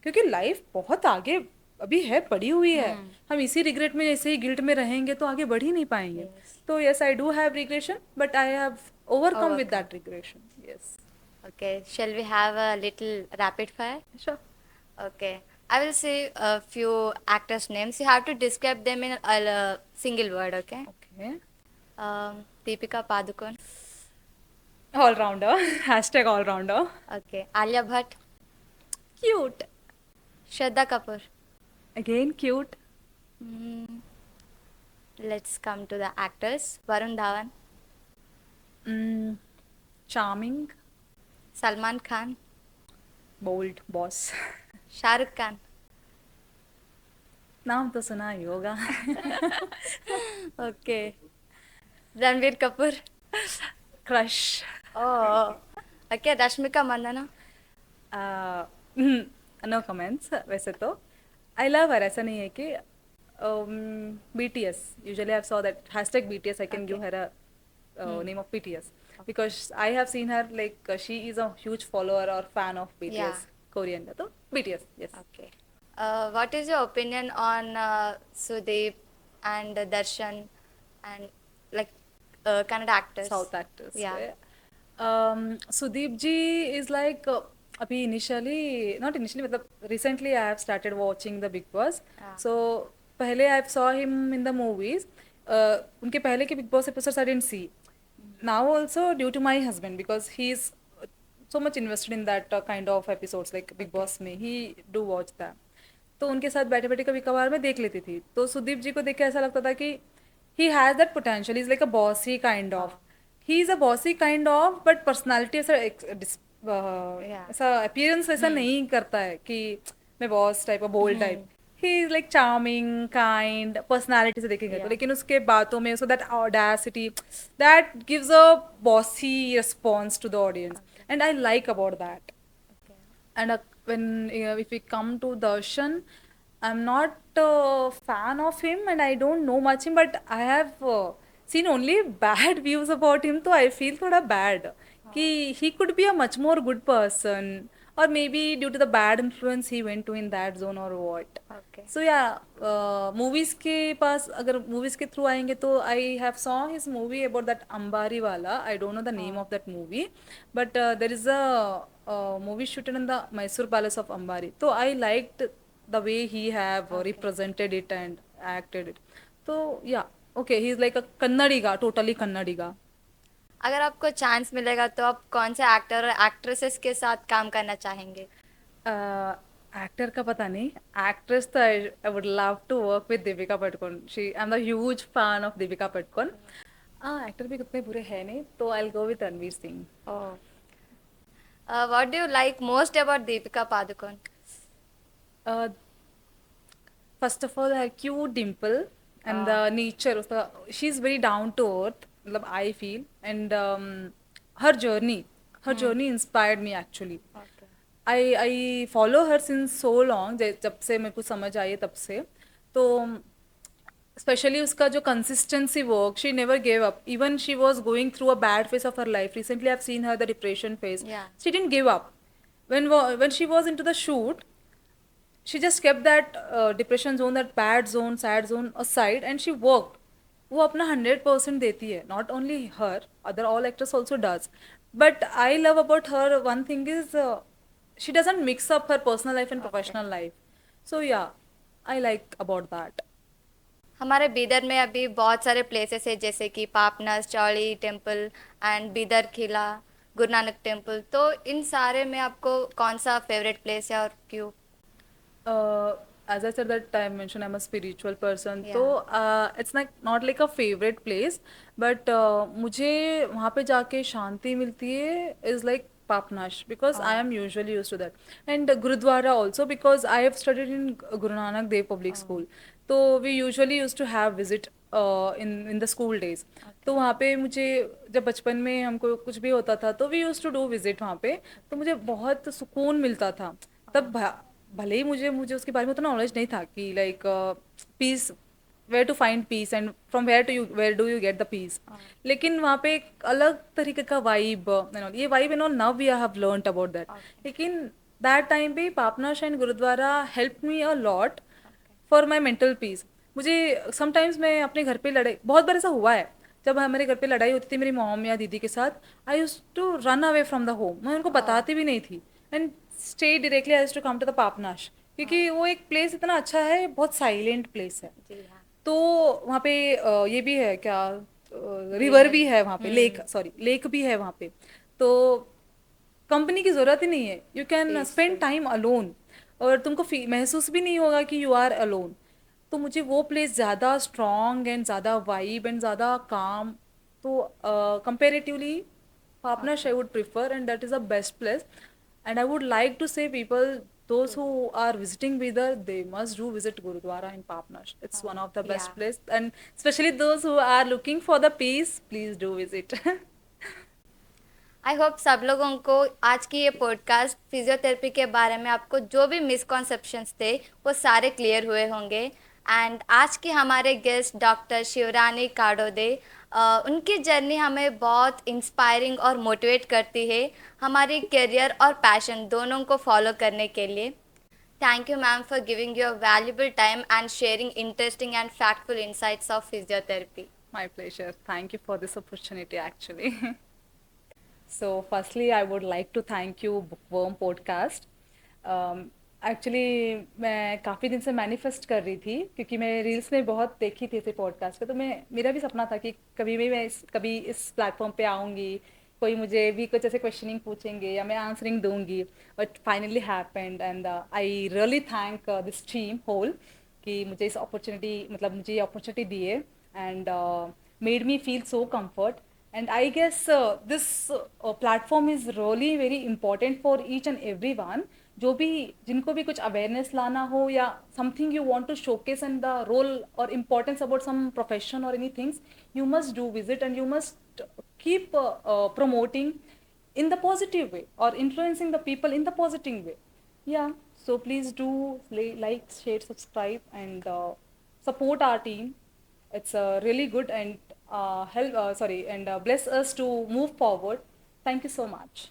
क्योंकि लाइफ बहुत आगे अभी है, पड़ी हुई है। हम इसी रिग्रेट में, ऐसे ही गिल्ट में रहेंगे तो आगे बढ़ ही नहीं पाएंगे। यस। तो yes, I do have regression, but I have overcome with overcome. That regression. Yes. Okay, shall we have a little rapid fire? Sure. Okay, I will say a few actors' names. You have to describe them in a single word, okay? Okay. Deepika Padukone. Allrounder. Hashtag allrounder. Okay, Alia Bhatt. Cute. Shraddha Kapoor. Again cute. Mm, let's come to the actors. Varun Dhawan. Charming. Salman Khan. Bold boss. Shah Rukh Khan. नाम तो सुना ही होगा। Okay, Ranveer Kapoor. Crush. Oh, okay, Rashmika Mandanna. No comments वैसे तो। I love हर, ऐसा नहीं है कि BTS, usually I saw that hashtag BTS, I can give Okay. Her a name of BTS because I have seen her like she is a huge follower or fan of BTS, Yeah. Korean तो BTS, yes. Okay. What is your opinion on Sudeep and Darshan and like Kannada actors? South actors. Yeah. Sudeep ji is like अभी initially, not initially, मतलब recently I have started watching the Big Boss. Yeah. So पहले I saw him in the movies. उनके पहले के Big Boss episodes I didn't see. Now also due to my husband because he is so much invested in that kind of episodes like Big Okay. Boss में, he do watch that. तो उनके साथ बैठे बैठे कभी कभार मैं देख लेती थी। तो सुदीप जी को देख के ऐसा लगता था कि he has that potential, is like a bossy kind of. He is a bossy kind of, but personality ऐसा Yeah. ऐसा अपीयरेंस ऐसा नहीं करता है कि मैं boss type, bold type. He is like charming kind personality से देखेंगे तो। Yeah. लेकिन उसके बातों में so that audacity that gives a bossy response to the audience, and I like about that. Okay. And when if we come to Darshan, I'm not a fan of him and I don't know much him, but I have seen only bad views about him, so I feel thoda bad कि he could be a much more good person, or maybe due to the bad influence he went to in that zone or what. Okay. So yeah, movies के पास अगर movies के through आएंगे तो I have saw his movie about that Ambari wala. I don't know the name of that movie, but there is a movie shooted in the Mysore Palace of Ambari. So I liked the way he have Okay. represented it, and acted it. So yeah, okay, he's like a Kannadiga, totally Kannadiga. अगर आपको chance मिलेगा तो आप कौन से actor और actresses के साथ काम करना चाहेंगे? एक्टर का पता नहीं, एक्ट्रेस तो I would love to work with Deepika Padukone. She I am the huge fan of Deepika Padukone. Actor भी कितने बुरे हैं नहीं, तो I will go with Ranveer Singh. Oh. What do you like most about Deepika Padukone? First of all her cute dimple and the nature of the, she's very down to earth, मतलब I feel, and her journey inspired me actually. Okay. I follow her since so long, जब से मेरे को समझ आई है तब से. तो स्पेशली उसका जो consistency work, she never gave up even she was going through a bad phase of her life. Recently I have seen her the depression phase. Yeah. She didn't give up when she was into the shoot. She just kept that depression zone, that bad zone, sad zone aside, and she worked. वो अपना 100% देती है. Not only her, other all actors also does. But I love about her one thing is she doesn't mix up her personal life and professional life. So yeah, I like about that. हमारे बीदर में अभी बहुत सारे places है जैसे कि पापनस, चौड़ी temple and Bidar Qila, Guru Nanak temple. तो इन सारे में आपको कौन सा फेवरेट प्लेस है और क्यों? As I said that I mentioned I'm a spiritual person. Yeah. तो it's like not like a favorite place, but मुझे वहाँ पे जाके शांति मिलती है is like Papnash, because I am usually used to that. And Gurudwara also, because I have studied in Guru Nanak Dev Public School. तो we usually used to have visit in the school days. तो वहाँ पे मुझे जब बचपन में हमको कुछ भी होता था तो we used to do visit वहाँ पे. तो मुझे बहुत सुकून मिलता था. तब भले ही मुझे उसके बारे में उतना नॉलेज नहीं था कि like peace, where to find peace and from where do you get the peace. लेकिन वहाँ पे एक अलग तरीके का वाइब, ये vibe and all now we have learned about that. लेकिन दैट टाइम पे Papanash and gurdwara help me a lot for my mental peace. मुझे समटाइम्स मैं अपने घर पे लड़ाई, बहुत बार ऐसा हुआ है जब हमारे घर पे लड़ाई होती थी मेरी मॉम या दीदी के साथ, I use to run away from the home. मैं उनको बताती भी नहीं थी and stay directly I used to come to the Papanash, क्योंकि वो एक प्लेस इतना अच्छा है, बहुत साइलेंट प्लेस है. जी हाँ. तो वहाँ पे ये भी है क्या, रिवर भी है वहाँ पे, लेक भी है वहाँ पे. तो कंपनी की ज़रूरत ही नहीं है, you can spend time alone और तुमको महसूस भी नहीं होगा कि यू आर अलोन. तो मुझे वो प्लेस ज़्यादा स्ट्रॉन्ग एंड ज़्यादा वाइब एंड ज़्यादा काम, तो comparatively Papanash I would prefer and that is the best place. And I would like to say people, those who are visiting Bidar, they must do visit Gurudwara in Papnash. It's one of the best Yeah. place, and especially those who are looking for the peace, please do visit. I hope सब लोगों को आज की ये podcast physiotherapy के बारे में आपको जो भी मिसकॉन्सेप्शंस थे वो सारे क्लियर हुए होंगे. एंड आज की हमारे गेस्ट डॉक्टर शिवरानी काडोदे, उनकी जर्नी हमें बहुत इंस्पायरिंग और मोटिवेट करती है हमारी करियर और पैशन दोनों को फॉलो करने के लिए. Thank you ma'am for giving your valuable time and sharing interesting and factful insights of physiotherapy. My pleasure. Thank you for this opportunity, actually. So, firstly, I would like to thank you, Bookworm Podcast. Actually मैं काफ़ी दिन से manifest कर रही थी, क्योंकि मैं reels में बहुत देखी थी इसे पॉडकास्ट पे. तो मेरा भी सपना था कि कभी भी मैं कभी इस प्लेटफॉर्म पे आऊँगी, कोई मुझे भी कुछ ऐसे क्वेश्चनिंग पूछेंगे या मैं आंसरिंग दूंगी. But finally happened and I really thank this team whole कि मुझे इस अपॉर्चुनिटी, मतलब मुझे ये अपॉर्चुनिटी दी है and made me feel so comfort. And I guess this platform is really very important for each and everyone. जो भी, जिनको भी कुछ अवेयरनेस लाना हो या something you want to showcase and the role और इम्पोर्टेंस अबाउट सम प्रोफेशन और any things, you must do visit and you must keep promoting in the positive way or influencing the people in the positive way. Yeah, so please do like, share, subscribe and support our team. It's really good and bless us to move forward. Thank you so much.